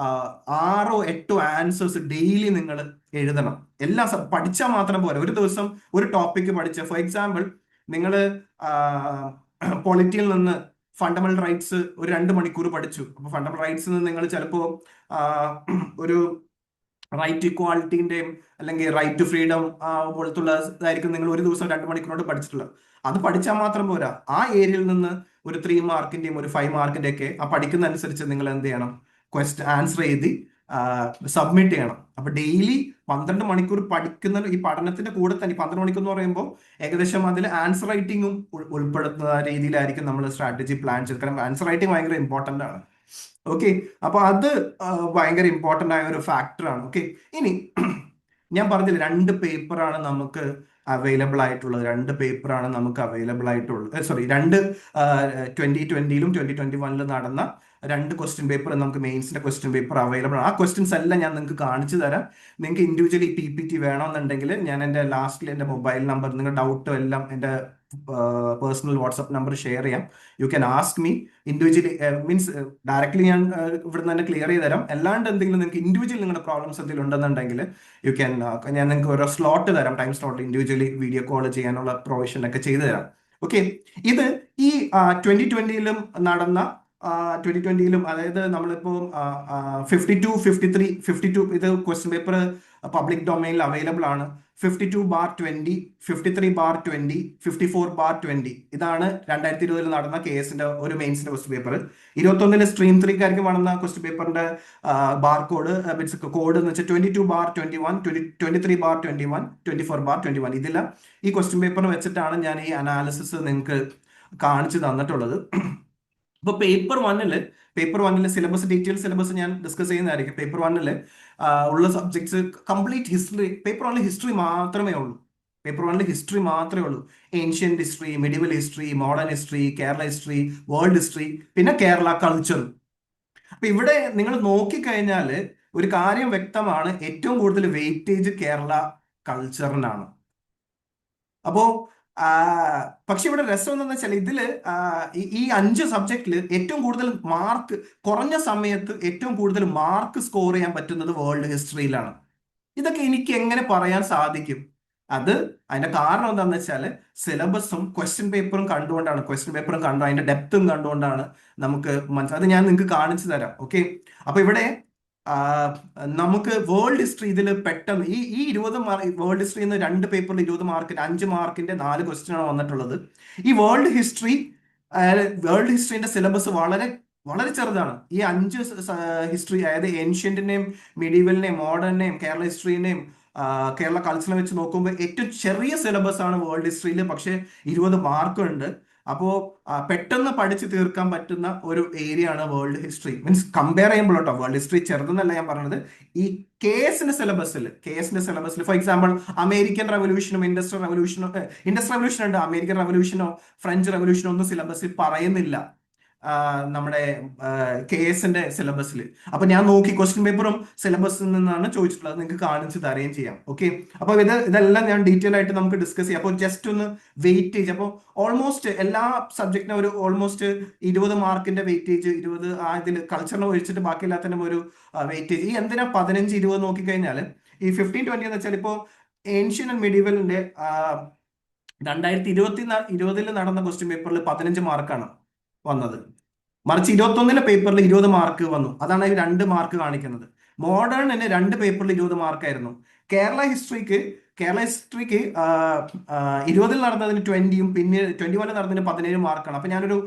6-8 ആൻസേഴ്സ് ഡെയിലി നിങ്ങൾ എഴുതണം. എല്ലാം പഠിച്ചാൽ മാത്രം പോരാ. ഒരു ദിവസം ഒരു ടോപ്പിക്ക് പഠിച്ച, ഫോർ എക്സാമ്പിൾ നിങ്ങൾ പൊളിറ്റിയിൽ നിന്ന് ഫണ്ടമെന്റൽ റൈറ്റ്സ് ഒരു 2 മണിക്കൂർ പഠിച്ചു. അപ്പൊ ഫണ്ടമെന്റൽ റൈറ്റ്സ് നിങ്ങൾ ചിലപ്പോ ഒരു റൈറ്റ് ഇക്വാളിറ്റിന്റെയും അല്ലെങ്കിൽ റൈറ്റ് ടു ഫ്രീഡം പോലത്തുള്ള ഇതായിരിക്കും നിങ്ങൾ ഒരു ദിവസം 2 മണിക്കൂറോട് പഠിച്ചിട്ടുള്ളത്. അത് പഠിച്ചാൽ മാത്രം പോരാ. ആ ഏരിയയിൽ നിന്ന് ഒരു 3 മാർക്കിന്റെയും ഒരു 5 മാർക്കിന്റെ ഒക്കെ ആ പഠിക്കുന്ന അനുസരിച്ച് നിങ്ങൾ എന്ത് ചെയ്യണം, ആൻസർ എഴുതി സബ്മിറ്റ് ചെയ്യണം. അപ്പൊ ഡെയിലി 12 മണിക്കൂർ പഠിക്കുന്ന ഈ പഠനത്തിന്റെ കൂടെ തന്നെ 12 മണിക്കൂർ എന്ന് പറയുമ്പോൾ ഏകദേശം അതിൽ ആൻസർ റൈറ്റിംഗും ഉൾപ്പെടുത്തുന്ന രീതിയിലായിരിക്കും നമ്മൾ സ്ട്രാറ്റജി പ്ലാൻ ചെയ്ത്. കാരണം ആൻസർ റൈറ്റിംഗ് ഭയങ്കര ഇമ്പോർട്ടന്റ് ആണ്. ഓക്കെ, അപ്പൊ അത് ഭയങ്കര ഇമ്പോർട്ടന്റ് ആയ ഒരു ഫാക്ടറാണ്. ഓക്കെ, ഇനി ഞാൻ പറഞ്ഞില്ല 2 പേപ്പറാണ് നമുക്ക് അവൈലബിൾ ആയിട്ടുള്ളത്. 2 പേപ്പറാണ് നമുക്ക് അവൈലബിൾ ആയിട്ടുള്ളത്. സോറി, 2020-ലും 2021-ലും നടന്ന 2 ക്വസ്റ്റ്യൻ പേപ്പർ നമുക്ക് മെയിൻസിന്റെ ക്വസ്റ്റ്യൻ പേപ്പർ അവൈലബിൾ ആണ്. ആ ക്വസ്റ്റ്യൻസ് എല്ലാം ഞാൻ നിങ്ങൾക്ക് കാണിച്ചു തരാം. നിങ്ങൾക്ക് ഇൻഡിവിജ്വലി PPT വേണമെന്നുണ്ടെങ്കിൽ ഞാൻ എൻ്റെ ലാസ്റ്റിൽ എൻ്റെ മൊബൈൽ നമ്പർ, നിങ്ങളുടെ ഡൗട്ടും എല്ലാം എൻ്റെ പേഴ്സണൽ വാട്സ്ആപ്പ് നമ്പർ ഷെയർ ചെയ്യാം. You can ask me individually, means directly ഞാൻ ഇവിടുന്ന് തന്നെ ക്ലിയർ ചെയ്ത് തരാം. അല്ലാണ്ട് എന്തെങ്കിലും നിങ്ങൾക്ക് ഇൻഡിവിജ്വൽ നിങ്ങളുടെ പ്രോബ്ലംസ് എന്തെങ്കിലും ഉണ്ടെന്നുണ്ടെങ്കിൽ യു ക്യാൻ, ഞാൻ നിങ്ങൾക്ക് ഓരോ സ്ലോട്ട് തരാം, time slot individually video call ചെയ്യാനുള്ള പ്രൊവിഷൻ ഒക്കെ ചെയ്തു തരാം. ഓക്കെ, ഇത് ഈ 2020-ലും നടന്ന 2020-ലും, അതായത് നമ്മളിപ്പോൾ 52, 53, 52 ഇത് ക്വസ്റ്റ്യൻ പേപ്പർ പബ്ലിക് ഡൊമൈനിൽ അവൈലബിൾ ആണ്. 52/20, 53/20, 54/20 ഇതാണ് 2020-ൽ നടന്ന KS-ന്റെ ഒരു മെയിൻസിന്റെ ക്വസ്റ്റ്യൻ പേപ്പർ. 21-ല് സ്ട്രീം 3-ക്കാർക്ക് വന്ന ക്വസ്റ്റ്യൻ പേപ്പറിന്റെ ബാർ കോഡ് കോഡ് എന്ന് വെച്ചാൽ 22/21, 23/21, 24/21. ഇതില്ല ഈ ക്വസ്റ്റ്യൻ പേപ്പർ വെച്ചിട്ടാണ് ഞാൻ ഈ അനാലിസിസ് നിങ്ങൾക്ക് കാണിച്ചു തന്നിട്ടുള്ളത്. ഇപ്പൊ പേപ്പർ വണ്ണില് സിലബസ്, ഡീറ്റെയിൽ സിലബസ് ഞാൻ ഡിസ്കസ് ചെയ്യുന്നതായിരിക്കും. പേപ്പർ വണ്ണില് ഉള്ള സബ്ജക്ട്സ് കംപ്ലീറ്റ് ഹിസ്റ്ററി. പേപ്പർ വണ്ണിൽ ഹിസ്റ്ററി മാത്രമേ ഉള്ളൂ. Ancient history, medieval history, modern history, Kerala history, world history, പിന്നെ കേരള കൾച്ചർ. അപ്പൊ ഇവിടെ നിങ്ങൾ നോക്കിക്കഴിഞ്ഞാൽ ഒരു കാര്യം വ്യക്തമാണ്, ഏറ്റവും കൂടുതൽ വെയിറ്റേജ് കേരള കൾച്ചറിനാണ്. അപ്പോ പക്ഷെ ഇവിടെ രസം എന്താണെന്ന് വെച്ചാൽ ഇതില് ഈ 5 സബ്ജക്റ്റിൽ ഏറ്റവും കൂടുതൽ മാർക്ക്, കുറഞ്ഞ സമയത്ത് ഏറ്റവും കൂടുതൽ മാർക്ക് സ്കോർ ചെയ്യാൻ പറ്റുന്നത് വേൾഡ് ഹിസ്റ്ററിയിലാണ്. ഇതൊക്കെ എനിക്ക് എങ്ങനെ പറയാൻ സാധിക്കും? അതിന്റെ കാരണം എന്താണെന്ന് വെച്ചാൽ സിലബസും ക്വസ്റ്റ്യൻ പേപ്പറും കണ്ടു അതിന്റെ ഡെപ്തും കണ്ടുകൊണ്ടാണ് നമുക്ക് അത് ഞാൻ നിങ്ങൾക്ക് കാണിച്ചു തരാം. ഓക്കെ, അപ്പൊ ഇവിടെ നമുക്ക് വേൾഡ് ഹിസ്റ്ററി ഇതിൽ പെട്ടെന്ന് ഈ 20 മാർക്ക് വേൾഡ് ഹിസ്റ്ററി 2 പേപ്പറിൽ 20 മാർക്കിന്റെ 5 മാർക്കിന്റെ 4 ക്വസ്റ്റ്യൻ ആണ് വന്നിട്ടുള്ളത്. ഈ വേൾഡ് ഹിസ്റ്ററിന്റെ സിലബസ് വളരെ വളരെ ചെറുതാണ്. ഈ 5 ഹിസ്റ്ററി, അതായത് ഏൻഷ്യന്റിനെയും മിഡീവലിനെയും മോഡേണിനെയും കേരള ഹിസ്റ്ററിനെയും കേരള കൾച്ചറിനെ വെച്ച് നോക്കുമ്പോൾ ഏറ്റവും ചെറിയ സിലബസ് ആണ് വേൾഡ് ഹിസ്റ്ററിയിൽ. പക്ഷെ 20 മാർക്കുണ്ട്. അപ്പോ പെട്ടെന്ന് പഠിച്ചു തീർക്കാൻ പറ്റുന്ന ഒരു ഏരിയ ആണ് വേൾഡ് ഹിസ്റ്ററി. മീൻസ് കമ്പയർ ചെയ്യുമ്പോൾ കേട്ടോ, വേൾഡ് ഹിസ്റ്ററി ചെറുതെന്നല്ല ഞാൻ പറഞ്ഞത്. ഈ KS-ന്റെ സിലബസിൽ ഫോർ എക്സാമ്പിൾ അമേരിക്കൻ റവല്യൂഷനും ഇൻഡസ്ട്രിയൽ റവല്യൂഷൻ ഉണ്ട്, അമേരിക്കൻ റവല്യൂഷനോ ഫ്രഞ്ച് റവല്യൂഷനോ ഒന്നും സിലബസിൽ പറയുന്നില്ല. നമ്മുടെ KS-ന്റെ സിലബസിൽ. അപ്പൊ ഞാൻ നോക്കി ക്വസ്റ്റ്യൻ പേപ്പറും സിലബസിൽ നിന്നാണ് ചോദിച്ചിട്ടുള്ളത്, നിങ്ങൾക്ക് കാണിച്ച് തരുകയും ചെയ്യാം. ഓക്കെ, അപ്പൊ ഇതെല്ലാം ഞാൻ ഡീറ്റെയിൽ ആയിട്ട് നമുക്ക് ഡിസ്കസ് ചെയ്യാം. അപ്പോൾ ജസ്റ്റ് ഒന്ന് വെയിറ്റേജ്, അപ്പോൾ ഓൾമോസ്റ്റ് എല്ലാ സബ്ജക്റ്റിനും ഒരു ഓൾമോസ്റ്റ് 20 മാർക്കിന്റെ വെയിറ്റേജ്, 20 ഇതിൽ കൾച്ചറിനെ ഒഴിച്ചിട്ട് ബാക്കി എല്ലാത്തിനും ഒരു വെയിറ്റേജ്. ഈ എന്തിനാ 15, 20 നോക്കിക്കഴിഞ്ഞാൽ ഈ 15-20 എന്ന് വെച്ചാൽ ഇപ്പോൾ ഏൻഷ്യൻ ആൻഡ് മെഡീവലിന്റെ 2020 നടന്ന ക്വസ്റ്റ്യൻ പേപ്പറിൽ 15 മാർക്കാണ് വന്നത്. മറിച്ച് 21 പേപ്പറിൽ 20 മാർക്ക് വന്നു. അതാണ് ഈ 2 മാർക്ക് കാണിക്കുന്നത്. മോഡേണിന് 2 പേപ്പറിൽ 20 മാർക്കായിരുന്നു. കേരള ഹിസ്റ്ററിക്ക് 20 നടന്നതിന് 20യും പിന്നെ 21 നടന്നതിന് 17 മാർക്കാണ്. അപ്പൊ ഞാനൊരു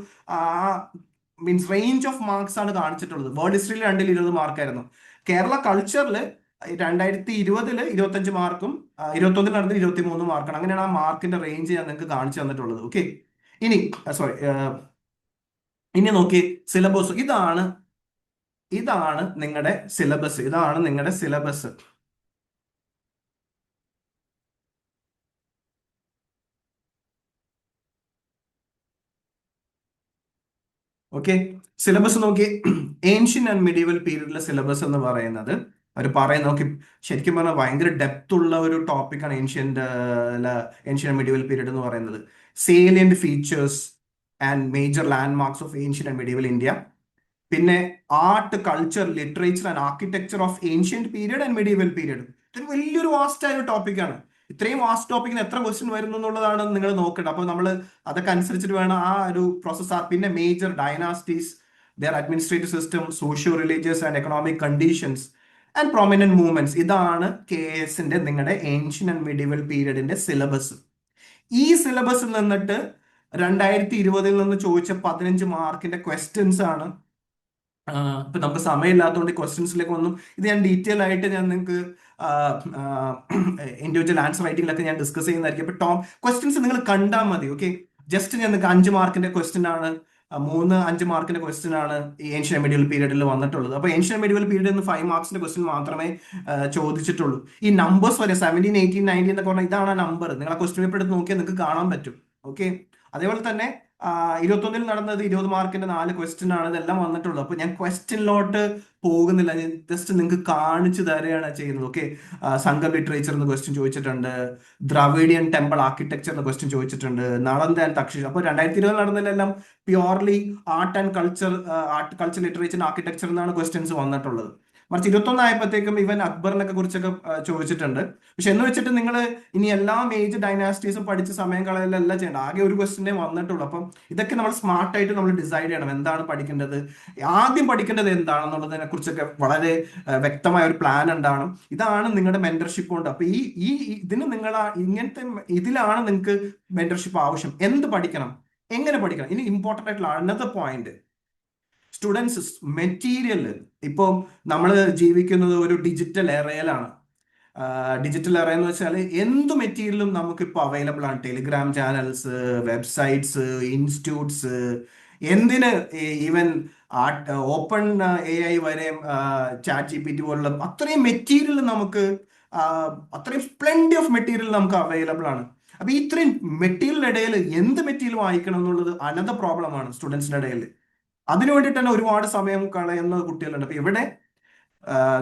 മീൻസ് റേഞ്ച് ഓഫ് മാർക്സ് ആണ് കാണിച്ചിട്ടുള്ളത്. വേൾഡ് ഹിസ്റ്ററിയിൽ 2-ൽ 20 മാർക്കായിരുന്നു. കേരള കൾച്ചറിൽ 2020 25 മാർക്കും 21 നടന്നത് 23 മാർക്കാണ്. അങ്ങനെയാണ് ആ മാർക്കിന്റെ റേഞ്ച് ഞാൻ നിങ്ങൾക്ക് കാണിച്ചു തന്നിട്ടുള്ളത്. ഓക്കെ, ഇനി സോറി ഇനി നോക്കി സിലബസ്. ഇതാണ് നിങ്ങളുടെ സിലബസ്. ഓക്കെ, സിലബസ് നോക്കി. ഏൻഷ്യൻ ആൻഡ് മിഡീവൽ പീരീഡിലെ സിലബസ് എന്ന് പറയുന്നത് അവർ പറയുന്ന നോക്കി, ശരിക്കും പറഞ്ഞാൽ ഭയങ്കര ഡെപ്ത് ഉള്ള ഒരു ടോപ്പിക്കാണ് ഏൻഷ്യൻ ആൻഡ് മിഡീവൽ പീരീഡ് എന്ന് പറയുന്നത്. Salient features and major landmarks of ancient and medieval India. പിന്നെ art, culture, literature and architecture of ancient period and medieval period. ഇതൊരു വലിയൊരു വാസ്റ്റ് ആയ ഒരു ടോപ്പിക്കാണ്. ഇത്രയും വാസ്റ്റ് ടോപ്പിക്കിന് എത്ര ക്വസ്റ്റ്യൻ വരുന്നു എന്നുള്ളതാണ് നിങ്ങൾ നോക്കേണ്ടത്. അപ്പൊ നമ്മൾ അതൊക്കെ അനുസരിച്ചിട്ട് വേണം ആ ഒരു പ്രോസസ്. പിന്നെ major dynasties, their administrative system, socio-religious and economic conditions and prominent movements. ഇതാണ് KS-ന്റെ നിങ്ങളുടെ ഏൻഷ്യൻ ആൻഡ് മിഡീവൽ പീരീഡിന്റെ സിലബസ്. ഈ സിലബസിൽ നിന്നിട്ട് 2020 നിന്ന് ചോദിച്ച 15 മാർക്കിന്റെ ക്വസ്റ്റ്യൻസ് ആണ്. ഇപ്പൊ നമുക്ക് സമയമില്ലാത്തതുകൊണ്ട് ക്വസ്റ്റ്യൻസിലേക്ക് ഒന്നും ഇത് ഞാൻ ഡീറ്റെയിൽ ആയിട്ട് ഞാൻ നിങ്ങൾക്ക് ഇൻഡിവിജ്വൽ ആൻസർ റൈറ്റിംഗിലൊക്കെ ഞാൻ ഡിസ്കസ് ചെയ്യുന്നതായിരിക്കും. ഇപ്പൊ ക്വസ്റ്റ്യൻസ് നിങ്ങൾ കണ്ടാൽ മതി. ഓക്കെ, ജസ്റ്റ് ഞാൻ നിങ്ങൾക്ക് 5 മാർക്കിന്റെ ക്വസ്റ്റ്യൻ ആണ്, 3-5 മാർക്കിന്റെ ക്വസ്റ്റ്യൻ ആണ് ഈ ഏൻഷ്യൻ മിഡീവൽ പീരീഡിൽ വന്നിട്ടുള്ളത്. അപ്പൊ ഏൻഷ്യൻ മിഡീവൽ പീരീഡിൽ നിന്ന് 5 മാർക്സിന്റെ ക്വസ്റ്റ്യൻ മാത്രമേ ചോദിച്ചിട്ടുള്ളൂ. ഈ നമ്പേഴ്സ് വരെ 17, 18, 19 എന്നൊക്കെ പറഞ്ഞാൽ ഇതാണ് ആ നമ്പർ. നിങ്ങൾ ആ ക്വസ്റ്റ്യൻ പേപ്പർ എടുത്ത് നോക്കിയാൽ നിങ്ങൾക്ക് കാണാൻ പറ്റും. ഓക്കെ, അതേപോലെ തന്നെ 21 നടന്നത് 20 മാർക്കിന്റെ 4 ക്വസ്റ്റ്യൻ ആണ് ഇതെല്ലാം വന്നിട്ടുള്ളത്. അപ്പൊ ഞാൻ ക്വസ്റ്റ്യനിലോട്ട് പോകുന്നില്ല, ഞാൻ ജസ്റ്റ് നിങ്ങൾക്ക് കാണിച്ചു തരികയാണ് ചെയ്യുന്നത്. ഓക്കെ, സംഘം ലിറ്ററേച്ചർ എന്ന ക്വസ്റ്റ്യൻ ചോദിച്ചിട്ടുണ്ട്, ദ്രാവിഡിയൻ ടെമ്പിൾ ആർക്കിടെക്ചർ എന്ന ക്വസ്റ്റ്യൻ ചോദിച്ചിട്ടുണ്ട്, നളന്ദ ആൻഡ് തക്ഷശില. അപ്പൊ 2020 നടന്നതിലെല്ലാം purely art, culture, literature, architecture എന്നാണ് ക്വസ്റ്റ്യൻസ് വന്നിട്ടുള്ളത്. മറിച്ച് 21 ആയപ്പോഴത്തേക്കും ഇവൻ അക്ബറിനൊക്കെ കുറിച്ചൊക്കെ ചോദിച്ചിട്ടുണ്ട്. പക്ഷെ എന്ന് വെച്ചിട്ട് നിങ്ങൾ ഇനി എല്ലാ മേജർ ഡൈനാസ്റ്റീസും പഠിച്ച് സമയം കളയലല്ല ചെയ്യേണ്ട. ആകെ ഒരു ക്വസ്റ്റ്യനെ വന്നിട്ടുള്ളൂ. അപ്പം ഇതൊക്കെ നമ്മൾ സ്മാർട്ടായിട്ട് നമ്മൾ ഡിസൈഡ് ചെയ്യണം, എന്താണ് പഠിക്കേണ്ടത്, ആദ്യം പഠിക്കേണ്ടത് എന്താണെന്നുള്ളതിനെ കുറിച്ചൊക്കെ വളരെ വ്യക്തമായ ഒരു പ്ലാൻ ഉണ്ടാവണം. ഇതാണ് നിങ്ങളുടെ മെന്റർഷിപ്പ് കൊണ്ട്. അപ്പൊ ഇതിന് നിങ്ങൾ ഇങ്ങനത്തെ ഇതിലാണ് നിങ്ങൾക്ക് മെന്റർഷിപ്പ് ആവശ്യം. എന്ത് പഠിക്കണം, എങ്ങനെ പഠിക്കണം. ഇനി ഇമ്പോർട്ടൻ്റ് ആയിട്ടുള്ള അനദർ പോയിന്റ്, സ്റ്റുഡൻസ് മെറ്റീരിയൽ. ഇപ്പം നമ്മൾ ജീവിക്കുന്നത് ഒരു ഡിജിറ്റൽ എറയിലാണ്. ഡിജിറ്റൽ എറ എന്ന് വെച്ചാൽ എന്ത് മെറ്റീരിയലും നമുക്കിപ്പോൾ അവൈലബിൾ ആണ്. ടെലിഗ്രാം ചാനൽസ്, വെബ്സൈറ്റ്സ്, ഇൻസ്റ്റിറ്റ്യൂട്ട്സ്, എന്തിന് ഈവൻ ഓപ്പൺ AI വരെ, ChatGPT പോലുള്ള അത്രയും മെറ്റീരിയൽ നമുക്ക്, അത്രയും പ്ലെൻറ്റി ഓഫ് മെറ്റീരിയൽ നമുക്ക് അവൈലബിൾ ആണ്. അപ്പൊ ഇത്രയും മെറ്റീരിയൽ ഇടയിൽ എന്ത് മെറ്റീരിയൽ വായിക്കണം എന്നുള്ളത് അനദർ പ്രോബ്ലമാണ് സ്റ്റുഡൻസിന്റെ ഇടയിൽ. അതിനു വേണ്ടിയിട്ട് തന്നെ ഒരുപാട് സമയം കളയുന്ന കുട്ടികളുണ്ട്. അപ്പൊ ഇവിടെ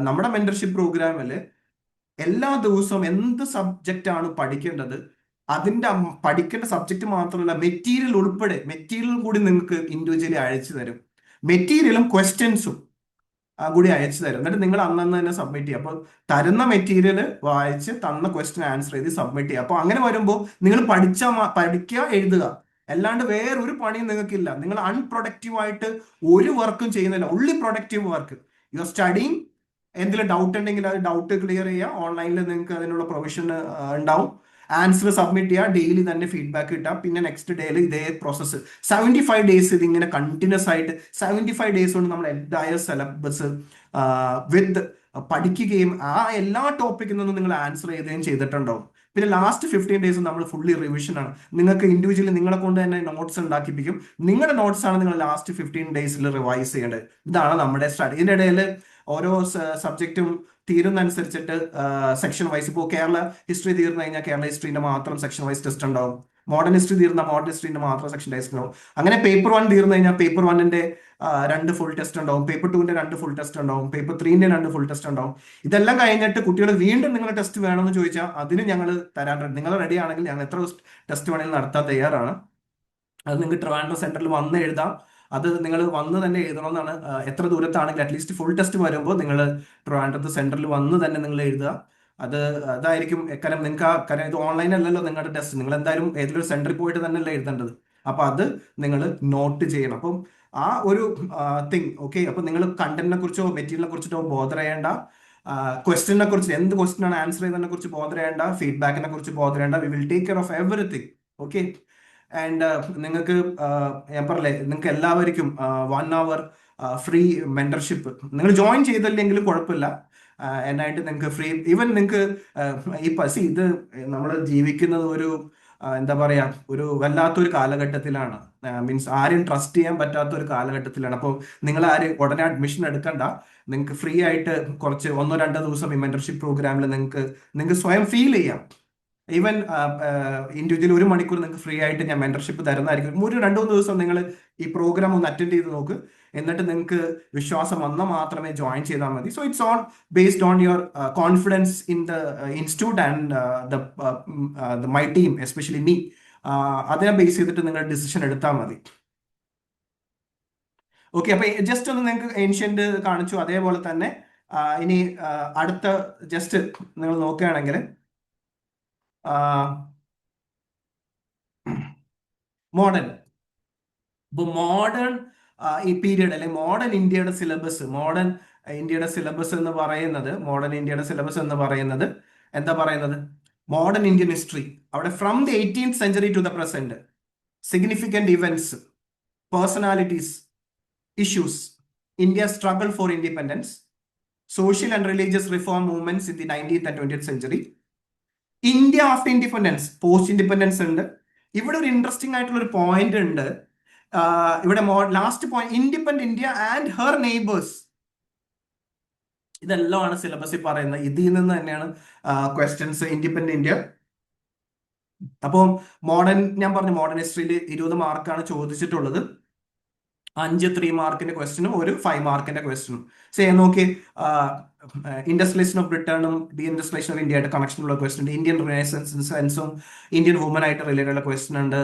നമ്മുടെ മെന്റർഷിപ്പ് പ്രോഗ്രാമിൽ എല്ലാ ദിവസവും എന്ത് സബ്ജക്റ്റ് ആണ് പഠിക്കേണ്ടത്, അതിന്റെ പഠിക്കേണ്ട സബ്ജക്റ്റ് മാത്രമല്ല മെറ്റീരിയൽ ഉൾപ്പെടെ, മെറ്റീരിയൽ കൂടി നിങ്ങൾക്ക് ഇൻഡിവിജ്വലി അയച്ചു തരും. മെറ്റീരിയലും ക്വസ്റ്റ്യൻസും കൂടി അയച്ചു തരും. എന്നിട്ട് നിങ്ങൾ അന്നന്ന് തന്നെ സബ്മിറ്റ് ചെയ്യുക. അപ്പോൾ തരുന്ന മെറ്റീരിയൽ വായിച്ച് തന്ന ക്വസ്റ്റ്യൻ ആൻസർ ചെയ്ത് സബ്മിറ്റ് ചെയ്യുക. അപ്പോൾ അങ്ങനെ വരുമ്പോൾ നിങ്ങൾ പഠിക്കുക, എഴുതുക, അല്ലാണ്ട് വേറൊരു പണിയും നിങ്ങൾക്കില്ല. നിങ്ങൾ അൺപ്രൊഡക്റ്റീവ് ആയിട്ട് ഒരു വർക്കും ചെയ്യുന്നില്ല. ഉള്ളി productive work. You are studying. എന്തെങ്കിലും ഡൗട്ട് ഉണ്ടെങ്കിൽ അത് ഡൗട്ട് ക്ലിയർ ചെയ്യുക. ഓൺലൈനിൽ നിങ്ങൾക്ക് അതിനുള്ള പ്രൊവിഷൻ ഉണ്ടാവും. ആൻസർ സബ്മിറ്റ് ചെയ്യുക, ഡെയിലി തന്നെ ഫീഡ്ബാക്ക് കിട്ടാം. പിന്നെ നെക്സ്റ്റ് ഡേയിൽ ഇതേ പ്രോസസ്സ് 75 ഡേയ്സ് ഇതിങ്ങനെ കണ്ടിന്യൂസ് ആയിട്ട് 75 ഡേയ്സ് കൊണ്ട് നമ്മൾ എൻറ്റയർ സിലബസ് വിത്ത് പഠിക്കുകയും ആ എല്ലാ ടോപ്പിക്കിൽ നിന്നും നിങ്ങൾ ആൻസർ ചെയ്യുകയും ചെയ്തിട്ടുണ്ടാവും. പിന്നെ ലാസ്റ്റ് 15 ഡേയ്സ് നമ്മൾ ഫുള്ളി റിവിഷൻ ആണ്. നിങ്ങൾക്ക് ഇൻഡിവിജ്വലി നിങ്ങളെ കൊണ്ട് തന്നെ നോട്ട്സ് ഉണ്ടാക്കിപ്പിക്കും. നിങ്ങളുടെ നോട്ട്സ് ആണ് നിങ്ങൾ ലാസ്റ്റ് 15 ഡേയ്സിൽ റിവൈസ് ചെയ്യേണ്ടത്. ഇതാണ് നമ്മുടെ സ്റ്റഡി. ഇതിൻ്റെ ഇടയിൽ ഓരോ സബ്ജക്റ്റും തീരുന്നതനുസരിച്ചിട്ട് സെക്ഷൻ വൈസ്, ഇപ്പോൾ കേരള ഹിസ്റ്ററി തീർന്നു കഴിഞ്ഞാൽ കേരള ഹിസ്റ്ററിന്റെ മാത്രം സെക്ഷൻ വൈസ് ടെസ്റ്റ് ഉണ്ടാവും. മോഡേൺ ഹിസ്റ്ററി തീർന്ന മോഡേൺ ഹിസ്റ്ററിന്റെ മാത്രം സെക്ഷൻ ടെസ്റ്റ് ഉണ്ടാവും. അങ്ങനെ പേപ്പർ 1 തീർന്നു കഴിഞ്ഞാൽ പേപ്പർ 1ന്റെ 2 ഫുൾ ടെസ്റ്റ് ഉണ്ടാവും, പേപ്പർ 2ന്റെ 2 ഫുൾ ടെസ്റ്റ് ഉണ്ടാവും, പേപ്പർ 3ന്റെ 2 ഫുൾ ടെസ്റ്റ് ഉണ്ടാവും. ഇതെല്ലാം കഴിഞ്ഞിട്ട് കുട്ടികൾ വീണ്ടും നിങ്ങൾ ടെസ്റ്റ് വേണമെന്ന് ചോദിച്ചാൽ അതിന് ഞങ്ങൾ തരാൻ നിങ്ങൾ റെഡി ആണെങ്കിൽ ഞങ്ങൾ എത്ര ടെസ്റ്റ് വേണമെങ്കിലും നടത്താൻ തയ്യാറാണ്. അത് നിങ്ങൾക്ക് ട്രിവാൻഡ്രം സെന്ററിൽ വന്ന് എഴുതാം. അത് നിങ്ങൾ വന്ന് തന്നെ എഴുതണമെന്നാണ്. എത്ര ദൂരത്താണെങ്കിൽ അറ്റ്ലീസ്റ്റ് ഫുൾ ടെസ്റ്റ് വരുമ്പോൾ നിങ്ങൾ ട്രിവാൻഡ്രത്ത് സെന്ററിൽ വന്ന് തന്നെ നിങ്ങൾ എഴുതുക. അതായിരിക്കും. കാരണം നിങ്ങൾക്ക് കാരണം ഇത് ഓൺലൈൻ അല്ലല്ലോ നിങ്ങളുടെ ടെസ്റ്റ്. നിങ്ങൾ എന്തായാലും ഏതൊരു സെന്ററിൽ പോയിട്ട് തന്നെയല്ലേ എഴുതേണ്ടത്. അപ്പൊ അത് നിങ്ങൾ നോട്ട് ചെയ്യണം. അപ്പം ആ ഒരു തിങ് ഓക്കെ. അപ്പൊ നിങ്ങൾ കണ്ടന്റിനെ കുറിച്ചോ മെറ്റീരിയലിനെ കുറിച്ചിട്ടോ ബോധർ ചെയ്യേണ്ട. ക്വസ്റ്റിനെ കുറിച്ച് എന്ത് ക്വസ്റ്റൻ ആണ് ആൻസർ ചെയ്തതിനെ കുറിച്ച് ബോധർ ചെയ്യേണ്ട. ഫീഡ്ബാക്കിനെ കുറിച്ച് ബോധർ ചെയ്യേണ്ട. We will take care of everything. Okay. And നിങ്ങൾക്ക് ഞാൻ പറഞ്ഞില്ലേ, നിങ്ങൾക്ക് എല്ലാവർക്കും 1 hour ഫ്രീ മെന്റർഷിപ്പ്. നിങ്ങൾ ജോയിൻ ചെയ്തില്ലെങ്കിലും കുഴപ്പമില്ല. എന്നായിട്ട് നിങ്ങൾക്ക് ഫ്രീ ഈവൻ നിങ്ങൾക്ക് ഈ പസി ഇത് നമ്മൾ ജീവിക്കുന്നത് ഒരു എന്താ പറയാ ഒരു വല്ലാത്തൊരു കാലഘട്ടത്തിലാണ്. മീൻസ് ആരും ട്രസ്റ്റ് ചെയ്യാൻ പറ്റാത്ത ഒരു കാലഘട്ടത്തിലാണ്. അപ്പോൾ നിങ്ങൾ ആരും ഉടനെ അഡ്മിഷൻ എടുക്കണ്ട. നിങ്ങൾക്ക് ഫ്രീ ആയിട്ട് കുറച്ച് 1-2 ദിവസം ഈ മെന്റർഷിപ്പ് പ്രോഗ്രാമിൽ നിങ്ങൾക്ക് സ്വയം ഫീൽ ചെയ്യാം. ഈവൻ ഇൻഡിവിജ്വൽ 1 മണിക്കൂർ നിങ്ങൾക്ക് ഫ്രീ ആയിട്ട് ഞാൻ മെന്റർഷിപ്പ് തരുന്നതായിരിക്കും. 2-3 ദിവസം നിങ്ങൾ ഈ പ്രോഗ്രാം ഒന്ന് അറ്റൻഡ് ചെയ്ത് നോക്ക്. എന്നിട്ട് നിങ്ങൾക്ക് വിശ്വാസം വന്നാൽ മാത്രമേ ജോയിൻ ചെയ്താൽ മതി. So it's on based on your confidence in the institute and my team especially me. അതിനെ ബേസ് ചെയ്തിട്ട് നിങ്ങൾ ഡിസിഷൻ എടുത്താൽ മതി. ഓക്കെ. അപ്പൊ ജസ്റ്റ് ഒന്ന് നിങ്ങൾക്ക് ഏൻഷ്യന്റ് കാണിച്ചു. അതേപോലെ തന്നെ ഇനി അടുത്ത ജസ്റ്റ് നിങ്ങൾ നോക്കുകയാണെങ്കിൽ മോഡേൺ. ഇപ്പൊ മോഡേൺ ഈ പീരീഡ് അല്ലെ മോഡേൺ ഇന്ത്യയുടെ സിലബസ് മോഡേൺ ഇന്ത്യയുടെ സിലബസ് എന്ന് പറയുന്നത് എന്താ പറയുന്നത്? Modern Indian history. അവിടെ from the 18th century to the present significant events, personalities, issues, India struggle for independence, social and religious reform movements in the 19th and 20th century, India after independence, post independence ഉണ്ട്. ഇവിടെ ഒരു ഇൻട്രസ്റ്റിംഗ് ആയിട്ടുള്ള ഒരു പോയിന്റ് ഉണ്ട്. ഇവിടെ last point independent India and her neighbours. ഇതെല്ലാമാണ് സിലബസിൽ പറയുന്നത്. ഇതിൽ നിന്ന് തന്നെയാണ് ക്വസ്റ്റ്യൻസ്. Independent India. അപ്പോൾ ഞാൻ പറഞ്ഞു മോഡേൺ ഹിസ്റ്ററിയിൽ 20 മാർക്കാണ് ചോദിച്ചിട്ടുള്ളത്. 5 3 മാർക്കിന്റെ ക്വസ്റ്റ്യനും ഒരു 5 മാർക്കിന്റെ ക്വസ്റ്റ്യനും. നോക്കി ഇൻഡസ്ട്രിയലൈസേഷൻ ഓഫ് ബ്രിട്ടനും ഡി ഇൻഡസ്ട്രിയലൈസേഷൻ ഓഫ് ഇന്ത്യ ആയിട്ട് കണക്ഷൻ ഉള്ള ക്വസ്റ്റ്യൻ ഉണ്ട്. ഇന്ത്യൻ റിനൈസൻസും ഇന്ത്യൻ വുമൻ ആയിട്ട് റിലേറ്റഡ് ഉള്ള ക്വസ്റ്റ്യൻ ഉണ്ട്.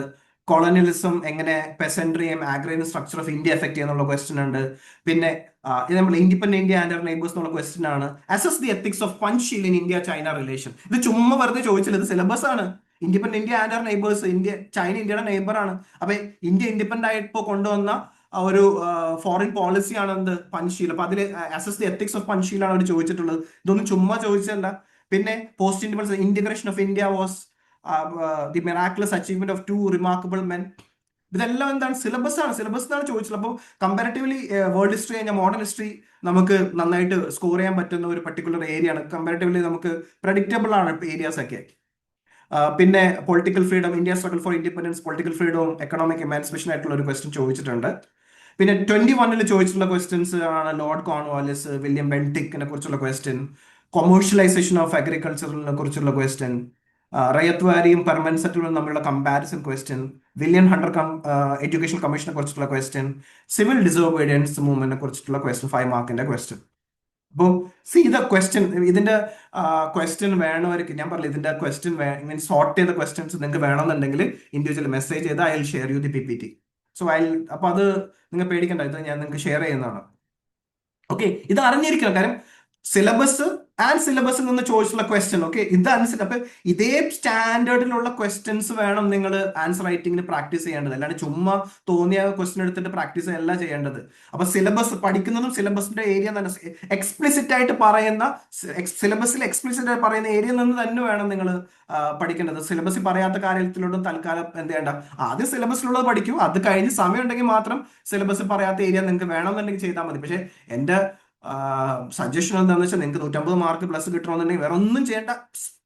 കൊളോണിയലിസം എങ്ങനെ പെസൻട്രിയും agrarian structure of India effect ചെയ്യുന്നുള്ള ക്വസ്റ്റ്യൻ ഉണ്ട്. പിന്നെ ഇത് നമ്മൾ ഇൻഡിപെൻഡന്റ് ഇന്ത്യ ആൻഡ് നെയ്ബേഴ്സ് എന്നുള്ള ക്വസ്റ്റ്യൻ ആണ്. Assess the ethics of Panchsheel in India China relation. ഇത് ചുമ്മാ വെറുതെ ചോദിച്ചില്ല, ഇത് സിലബസ് ആണ്. Independent India and neighbours, China ഇന്ത്യയുടെ നെയ്ബർ ആണ്. അപ്പൊ ഇന്ത്യ ഇൻഡിപെൻഡന്റ് ആയിപ്പോ കൊണ്ടുവന്ന ഒരു ഫോറിൻ പോളിസിയാണ് എന്ത് പഞ്ച്ഷീൽ. അപ്പൊ അതിൽ assess the ethics of Panchsheel ആണ് അവർ ചോദിച്ചിട്ടുള്ളത്. ഇതൊന്നും ചുമ്മാ ചോദിച്ചല്ല. പിന്നെ post independence integration of India was the miraculous achievement of 2 remarkable men. ഇതെല്ലാം എന്താണ്? സിലബസ് ആണ്. സിലബസ് എന്നാണ് ചോദിച്ചത്. അപ്പോൾ കമ്പാരിറ്റീവ്ലി വേൾഡ് ഹിസ്റ്ററി കഴിഞ്ഞാൽ മോഡേൺ ഹിസ്റ്ററി നമുക്ക് നന്നായിട്ട് സ്കോർ ചെയ്യാൻ പറ്റുന്ന ഒരു പർട്ടിക്കുലർ ഏരിയ ആണ്. കമ്പാരിറ്റീവ്ലി നമുക്ക് പ്രഡിക്റ്റബിൾ ആണ് ഏരിയാസ് ഒക്കെ. പിന്നെ political freedom, India struggle for independence, political ഫ്രീഡവും എക്കണോമിക് എമാൻസിപ്പേഷൻ ആയിട്ടുള്ള ഒരു ക്വസ്റ്റ്യൻ ചോദിച്ചിട്ടുണ്ട്. പിന്നെ 21 ചോദിച്ചിട്ടുള്ള ക്വസ്റ്റ്യൻസ് ആണ് ലോർഡ് കോൺവാലിസ്, വില്യം ബെന്റിക്കിനെ കുറിച്ചുള്ള ക്വസ്റ്റ്യൻ, കൊമേഴ്ഷ്യലൈസേഷൻ ഓഫ് അഗ്രികൾച്ചറിനെ കുറിച്ചുള്ള ക്വസ്റ്റ്യൻ, റയത്വാരിയും പെർമനന്റ് സെറ്റിൽമെന്റ് തമ്മിലുള്ള comparison question, William Hunter education കമ്മീഷനെ കുറിച്ചിട്ടുള്ള ക്വസ്റ്റ്യൻ, സിവിൽ ഡിസോബീഡിയൻസ് മൂവ്മെന്റിനെ കുറിച്ചിട്ടുള്ള ക്വസ്റ്റ്യൻ 5 മാർക്കിന്റെ ക്വസ്റ്റ്യൻ. അപ്പോൾ ഇത് ക്വസ്റ്റ്യൻ, ഇതിന്റെ ക്വസ്റ്റ്യൻ വേണവർക്ക് ഞാൻ പറഞ്ഞില്ല, ഇതിന്റെ ക്വസ്റ്റ്യൻ മീൻസ് സോർട്ട് ചെയ്ത ക്വസ്റ്റ്യൻസ് നിങ്ങൾക്ക് വേണമെന്നുണ്ടെങ്കിൽ ഇൻഡിവിജ്വൽ മെസ്സേജ് ചെയ്ത് I will share you the PPT. അപ്പൊ അത് നിങ്ങൾ പേടിക്കണ്ട, ഇത് ഞാൻ നിങ്ങൾക്ക് ഷെയർ ചെയ്യുന്നതാണ്. ഓക്കെ, ഇത് അറിഞ്ഞിരിക്കണം. കാരണം സിലബസിൽ നിന്ന് ചോദിച്ചുള്ള ക്വസ്റ്റ്യൻ. ഓക്കെ, ഇതനുസരിച്ച് അപ്പൊ ഇതേ സ്റ്റാൻഡേർഡിലുള്ള ക്വസ്റ്റ്യൻസ് വേണം നിങ്ങൾ ആൻസർ റൈറ്റിംഗിന് പ്രാക്ടീസ് ചെയ്യേണ്ടത്. അല്ലാണ്ട് ചുമ്മാ തോന്നിയ ക്വസ്റ്റ്യൻ എടുത്തിട്ട് പ്രാക്ടീസ് അല്ല ചെയ്യേണ്ടത്. അപ്പൊ സിലബസ് പഠിക്കുന്നതും സിലബസിന്റെ ഏരിയ തന്നെ എക്സ്പ്ലിസിറ്റ് ആയിട്ട് പറയുന്ന സിലബസിൽ എക്സ്പ്ലിസിറ്റ് ആയിട്ട് പറയുന്ന ഏരിയയിൽ നിന്ന് തന്നെ വേണം നിങ്ങൾ പഠിക്കേണ്ടത്. സിലബസിൽ പറയാത്ത കാര്യത്തിലോട്ടും തൽക്കാലം എന്ത് ചെയ്യണ്ട, ആദ്യം സിലബസിലുള്ളത് പഠിക്കൂ. അത് കഴിഞ്ഞ് സമയം ഉണ്ടെങ്കിൽ മാത്രം സിലബസ് പറയാത്ത ഏരിയ നിങ്ങൾക്ക് വേണമെന്നുണ്ടെങ്കിൽ ചെയ്താൽ മതി. പക്ഷെ എന്റെ സജഷൻ എന്താണെന്ന് വെച്ചാൽ നിങ്ങൾക്ക് 150 മാർക്ക് പ്ലസ് കിട്ടണമെന്നുണ്ടെങ്കിൽ വേറെ ഒന്നും ചെയ്യേണ്ട.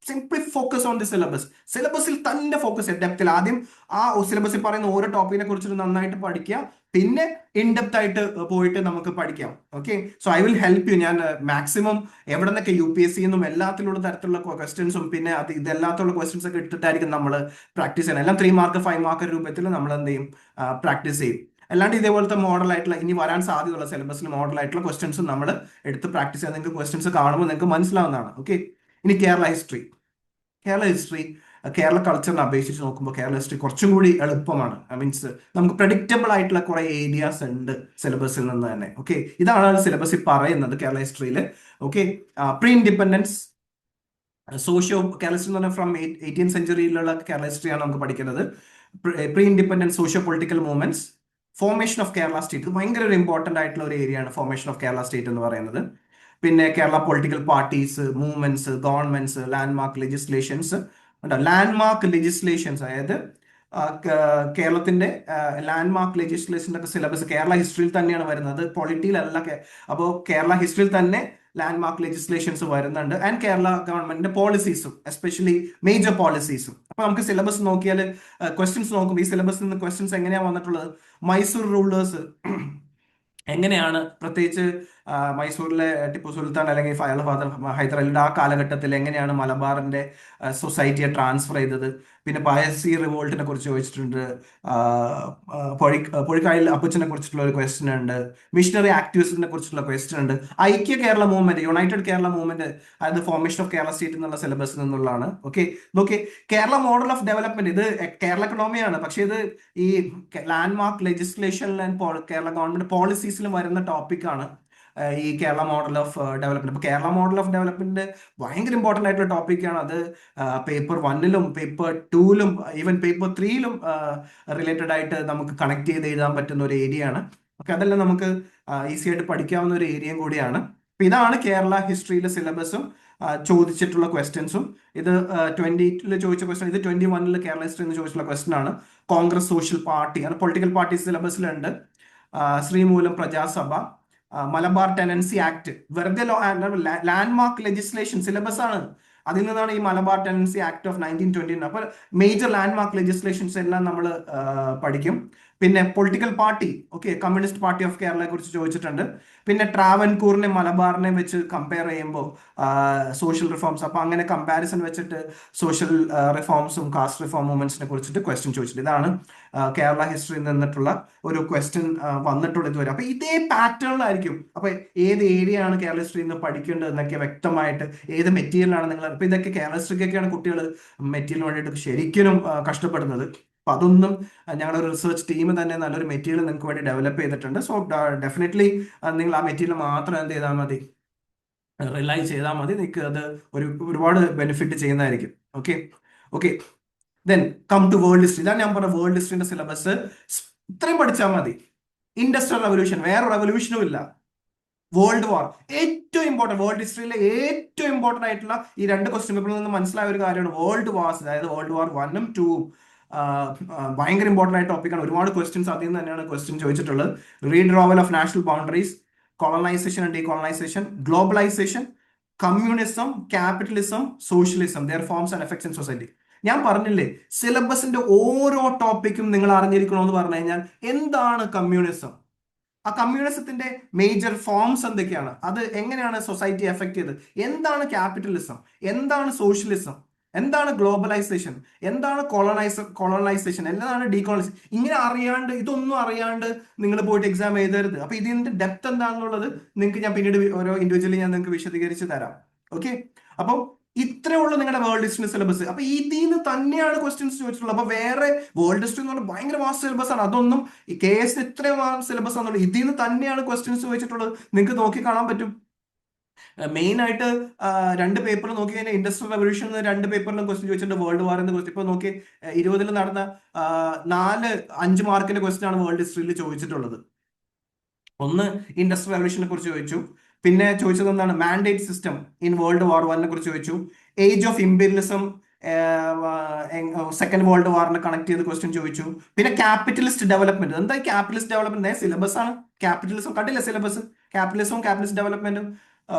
Simply focus on the syllabus. സിലബസിൽ തന്നെ ഫോക്കസ് ചെയ്യുക. ഡെപ്തിൽ ആദ്യം ആ സിലബസിൽ പറയുന്ന ഓരോ ടോപ്പിക്കിനെ കുറിച്ചിട്ട് നന്നായിട്ട് പഠിക്കുക. പിന്നെ ഇൻഡെപ്ത് ആയിട്ട് പോയിട്ട് നമുക്ക് പഠിക്കാം. Okay, so I will help you. ഞാൻ മാക്സിമം എവിടെ നിന്നൊക്കെ UPSC നിന്നും എല്ലാത്തിലുള്ള തരത്തിലുള്ള ക്വസ്റ്റ്യൻസും പിന്നെ ഇതെല്ലാത്തുള്ള ക്വസ്റ്റ്യൻസ് ഒക്കെ എടുത്തിട്ടായിരിക്കും നമ്മൾ പ്രാക്ടീസ് ചെയ്യണം. എല്ലാം 3 മാർക്ക് 5 മാർക്ക് രൂപത്തിൽ നമ്മൾ എന്ത് ചെയ്യും, പ്രാക്ടീസ് ചെയ്യും. അല്ലാണ്ട് ഇതേപോലത്തെ മോഡൽ ആയിട്ടുള്ള ഇനി വരാൻ സാധ്യതയുള്ള സിലബസിൽ മോഡൽ ആയിട്ടുള്ള ക്വസ്റ്റ്യൻസ് നമ്മൾ എടുത്ത് പ്രാക്ടീസ് ചെയ്യാൻ നിങ്ങൾക്ക് ക്വസ്റ്റ്യൻസ് കാണുമ്പോൾ നിങ്ങൾക്ക് മനസ്സിലാവുന്നതാണ്. ഓക്കെ, ഇനി കേരള ഹിസ്റ്ററി. കേരള ഹിസ്റ്ററി കേരള കൾച്ചറിനെ അപേക്ഷിച്ച് നോക്കുമ്പോൾ കേരള ഹിസ്റ്ററി കുറച്ചും കൂടി എളുപ്പമാണ്. മീൻസ് നമുക്ക് പ്രഡിക്റ്റബിൾ ആയിട്ടുള്ള കുറെ ഏരിയാസ് ഉണ്ട് സിലബസിൽ നിന്ന് തന്നെ. ഓക്കെ, ഇതാണ് സിലബസിൽ പറയുന്നത് കേരള ഹിസ്റ്ററിയിൽ. Okay, pre independence socio Kerala history എന്ന് പറഞ്ഞാൽ ഫ്രം 18th സെഞ്ചുറിയിലുള്ള കേരള ഹിസ്റ്ററിയാണ് നമുക്ക് പഠിക്കുന്നത്. Pre independence socio political movements, formation of Kerala state. ഇത് ഭയങ്കര ഒരു ഇമ്പോർട്ടന്റ് ആയിട്ടുള്ള ഒരു ഏരിയ ആണ് ഫോർമേഷൻ ഓഫ് കേരള സ്റ്റേറ്റ് എന്ന് പറയുന്നത്. പിന്നെ Kerala political parties, movements, governments, landmark legislations. Landmark legislations അതായത് കേരളത്തിന്റെ ലാൻഡ്മാർക്ക് ലെജിസ്ലേഷൻ്റെ ഒക്കെ സിലബസ് കേരള ഹിസ്റ്ററിയിൽ തന്നെയാണ് വരുന്നത്, പൊളിറ്റിയിലല്ല. അപ്പോൾ കേരള ഹിസ്റ്ററിയിൽ തന്നെ ലാൻഡ്മാർക്ക് ലെജിസ്ലേഷൻസ് വരുന്നുണ്ട്. ആൻഡ് കേരള ഗവൺമെന്റിന്റെ പോളിസീസും എസ്പെഷ്യലി മേജർ പോളിസീസും. അപ്പൊ നമുക്ക് സിലബസ് നോക്കിയാൽ ക്വസ്റ്റ്യൻസ് നോക്കുമ്പോൾ ഈ സിലബസിൽ നിന്ന് ക്വസ്റ്റ്യൻസ് എങ്ങനെയാണ് വന്നിട്ടുള്ളത്? മൈസൂർ റൂളേഴ്സ് എങ്ങനെയാണ്, പ്രത്യേകിച്ച് മൈസൂരിലെ ടിപ്പു സുൽത്താൻ അല്ലെങ്കിൽ ഫയൽ ഫാദർ ഹൈദർ അലിയുടെ ആ കാലഘട്ടത്തിൽ എങ്ങനെയാണ് മലബാറിന്റെ സൊസൈറ്റിയെ ട്രാൻസ്ഫർ ചെയ്തത്? പിന്നെ പായസി റിവോൾട്ടിനെ കുറിച്ച് ചോദിച്ചിട്ടുണ്ട്. പൊഴിക്കായൽ അപ്പച്ചനെ കുറിച്ചിട്ടുള്ള ഒരു ക്വസ്റ്റ്യൻ ഉണ്ട്. മിഷണറി ആക്ടിവിസ്റ്റിനെ കുറിച്ചുള്ള ക്വസ്റ്റ്യൻ ഉണ്ട്. ഐക്യ Kerala movement, United Kerala movement, അതായത് ഫോർമേഷൻ ഓഫ് കേരള സ്റ്റേറ്റ് എന്നുള്ള സിലബസിൽ നിന്നുള്ളതാണ്. ഓക്കെ, നോക്കി കേരള മോഡൽ ഓഫ് ഡെവലപ്മെന്റ്, ഇത് കേരള എക്കണോമിയാണ്, പക്ഷേ ഇത് ഈ landmark legislation and Kerala government പോളിസീസിലും വരുന്ന ടോപ്പിക്കാണ് ഈ കേരള മോഡൽ ഓഫ് ഡെവലപ്മെന്റ്. അപ്പൊ കേരള മോഡൽ ഓഫ് ഡെവലപ്മെന്റ് ഭയങ്കര ഇമ്പോർട്ടന്റ് ആയിട്ടുള്ള ടോപ്പിക്കാണ്. അത് പേപ്പർ 1-ലും പേപ്പർ 2-ലും ഈവൻ പേപ്പർ 3-ലും റിലേറ്റഡ് ആയിട്ട് നമുക്ക് കണക്ട് ചെയ്ത് എഴുതാൻ പറ്റുന്ന ഒരു ഏരിയ ആണ്. ഓക്കെ, അതെല്ലാം നമുക്ക് ഈസി ആയിട്ട് പഠിക്കാവുന്ന ഒരു ഏരിയയും കൂടിയാണ്. അപ്പൊ ഇതാണ് കേരള ഹിസ്റ്ററിയിലെ സിലബസും ചോദിച്ചിട്ടുള്ള ക്വസ്റ്റ്യൻസും. ഇത് 20-ൽ ചോദിച്ച ക്വസ്റ്റ്യൻ, ഇത് 21-ൽ കേരള ഹിസ്റ്ററി എന്ന് ചോദിച്ചിട്ടുള്ള ക്വസ്റ്റ്യൻ ആണ്. കോൺഗ്രസ് സോഷ്യൽ പാർട്ടി, അത് പൊളിറ്റിക്കൽ പാർട്ടി സിലബസിലുണ്ട്. ശ്രീമൂലം പ്രജാസഭ, മലബാർ ടെനൻസി ആക്ട്, വെറുതെ ലാൻഡ്മാർക്ക് ലെജിസ്ലേഷൻ സിലബസ് ആണ്. അതിൽ നിന്നാണ് ഈ മലബാർ ടെനൻസി ആക്ട് ഓഫ് 1920. അപ്പൊ മേജർ ലാൻഡ്മാർക്ക് ലെജിസ്ലേഷൻസ് എല്ലാം നമ്മൾ പഠിക്കും. പിന്നെ political party, okay, communist party of കേരളയെ കുറിച്ച് ചോദിച്ചിട്ടുണ്ട്. പിന്നെ ട്രാവൻകൂറിനെ മലബാറിനെ വെച്ച് കമ്പയർ ചെയ്യുമ്പോൾ സോഷ്യൽ റിഫോംസ്, അപ്പൊ അങ്ങനെ കമ്പാരിസൺ വെച്ചിട്ട് സോഷ്യൽ റിഫോംസും കാസ്റ്റ് റിഫോം മൂവ്മെന്റ്സിനെ കുറിച്ചിട്ട് ക്വസ്റ്റ്യൻ ചോദിച്ചിട്ടുണ്ട്. ഇതാണ് കേരള ഹിസ്റ്ററിയിൽ നിന്നിട്ടുള്ള ഒരു ക്വസ്റ്റ്യൻ വന്നിട്ടുള്ള ഇതുവരെ. അപ്പൊ ഇതേ പാറ്റേണിലായിരിക്കും. അപ്പൊ ഏത് ഏരിയ ആണ് കേരള ഹിസ്റ്ററിയിൽ നിന്ന് പഠിക്കേണ്ടത് എന്നൊക്കെ വ്യക്തമായിട്ട്, ഏത് മെറ്റീരിയലാണ് നിങ്ങൾ, ഇപ്പൊ ഇതൊക്കെ കേരള ഹിസ്റ്ററിക്കൊക്കെയാണ് കുട്ടികൾ മെറ്റീരിയൽ വേണ്ടിയിട്ട് ശരിക്കും കഷ്ടപ്പെടുന്നത്. അപ്പൊ അതൊന്നും ഞങ്ങളുടെ റിസർച്ച് ടീം തന്നെ നല്ലൊരു മെറ്റീരിയൽ നിങ്ങൾക്ക് വേണ്ടി ഡെവലപ്പ് ചെയ്തിട്ടുണ്ട്. സോ ഡെഫിനറ്റ്ലി നിങ്ങൾ ആ മെറ്റീരിയൽ മാത്രം എന്ത് ചെയ്താൽ മതി, റിലൈ ചെയ്താൽ മതി. നിങ്ങൾക്ക് അത് ഒരുപാട് ബെനിഫിറ്റ് ചെയ്യുന്നതായിരിക്കും. Okay okay then come to world history. ഇതാണ് ഞാൻ പറഞ്ഞ വേൾഡ് ഹിസ്റ്ററിന്റെ സിലബസ്. ഇത്രയും പഠിച്ചാൽ മതി. ഇൻഡസ്ട്രിയൽ റവല്യൂഷൻ, വേറെ റവല്യൂഷനും ഇല്ല. വേൾഡ് വാർ ഏറ്റവും ഇമ്പോർട്ടൻറ്റ്, വേൾഡ് ഹിസ്റ്ററിയിലെ ഏറ്റവും ഇമ്പോർട്ടൻ്റ് ആയിട്ടുള്ള ഈ 2 ക്വസ്റ്റ്യൻ പേപ്പറിൽ നിന്ന് മനസ്സിലായ ഒരു കാര്യമാണ് വേൾഡ് വാർസ്. അതായത് വേൾഡ് വാർ 1-ഉം 2-ഉം ഭയങ്കര ഇമ്പോർട്ടൻ്റ് ആയ ടോപ്പിക്കാണ്. ഒരുപാട് ക്വസ്റ്റ്യൻസ് അതിൽ നിന്ന് തന്നെയാണ് ക്വസ്റ്റ്യൻ ചോദിച്ചിട്ടുള്ളത്. Redrawal of national boundaries, colonization and decolonization, globalization, communism, capitalism, socialism, their forms and effects in society. ഞാൻ പറഞ്ഞില്ലേ, സിലബസിന്റെ ഓരോ ടോപ്പിക്കും നിങ്ങൾ അറിഞ്ഞിരിക്കണമെന്ന് പറഞ്ഞു കഴിഞ്ഞാൽ എന്താണ് കമ്മ്യൂണിസം, ആ കമ്മ്യൂണിസത്തിന്റെ മേജർ ഫോംസ് എന്തൊക്കെയാണ്, അത് എങ്ങനെയാണ് സൊസൈറ്റി എഫക്ട് ചെയ്തത്, എന്താണ് ക്യാപിറ്റലിസം, എന്താണ് സോഷ്യലിസം, എന്താണ് ഗ്ലോബലൈസേഷൻ, എന്താണ് കൊളോണൈസേഷൻ, എന്താണ് ഡീകോളൈസേഷൻ. ഇങ്ങനെ അറിയാണ്ട്, ഇതൊന്നും അറിയാണ്ട് നിങ്ങൾ പോയിട്ട് എക്സാം എഴുതരുത്. അപ്പൊ ഇതിന്റെ ഡെപ്ത് എന്താണെന്നുള്ളത് നിങ്ങൾക്ക് ഞാൻ പിന്നീട് ഓരോ ഇൻഡിവിജ്വലി ഞാൻ നിങ്ങൾക്ക് വിശദീകരിച്ച് തരാം. ഓക്കെ, അപ്പോൾ ഇത്രേ ഉള്ളൂ നിങ്ങളുടെ വേൾഡ് ഹിസ്റ്ററി സിലബസ്. അപ്പൊ ഇതിൽ നിന്ന് തന്നെയാണ് ക്വസ്റ്റ്യൻസ് ചോദിച്ചിട്ടുള്ളത്. അപ്പൊ വേറെ വേൾഡ് ഹിസ്റ്ററി എന്ന് പറഞ്ഞാൽ ഭയങ്കര വാസ്റ്റ് സിലബസ് ആണ്. അതൊന്നും ഈ KS ഇത്രയും സിലബസ് ആണെന്നുള്ളത്, ഇതിൽ നിന്ന് തന്നെയാണ് ക്വസ്റ്റ്യൻസ് ചോദിച്ചിട്ടുള്ളത്. നിങ്ങൾക്ക് നോക്കി കാണാൻ പറ്റും. മെയിൻ ആയിട്ട് 2 പേപ്പർ നോക്കി കഴിഞ്ഞാൽ ഇൻഡസ്ട്രിയൽ റവല്യൂഷൻ 2 പേപ്പറിലും ക്വസ്റ്റ്യൻ ചോദിച്ചിട്ടുണ്ട്. വേൾഡ് വാർ എന്ന് ക്വസ്റ്റ്യൻ ഇപ്പൊ നോക്കി 20-ൽ നടന്ന 4-5 മാർക്കിന്റെ ക്വസ്റ്റ്യൻ ആണ് വേൾഡ് ഹിസ്റ്ററിയിൽ ചോദിച്ചിട്ടുള്ളത്. ഒന്ന് ഇൻഡസ്ട്രിയൽ റവല്യൂഷനെ കുറിച്ച് ചോദിച്ചു. പിന്നെ ചോദിച്ചത് എന്താണ്, mandate system in world war 1-നെ കുറിച്ച് ചോദിച്ചു. Age of imperialism second world വാറിനെ കണക്ട് ചെയ്ത് ക്വസ്റ്റ്യൻ ചോദിച്ചു. പിന്നെ ക്യാപിറ്റലിസ്റ്റ് ഡെവലപ്മെന്റ്, എന്താ ക്യാപിറ്റലിസ്റ്റ് ഡെവലപ്മെന്റ്, സിലബസ് ആണ്. ക്യാപിറ്റലിസം കണ്ടില്ല സിലബസ്, ക്യാപിറ്റലിസവും ക്യാപിറ്റലിസ്റ്റ് ഡെവലപ്മെന്റും.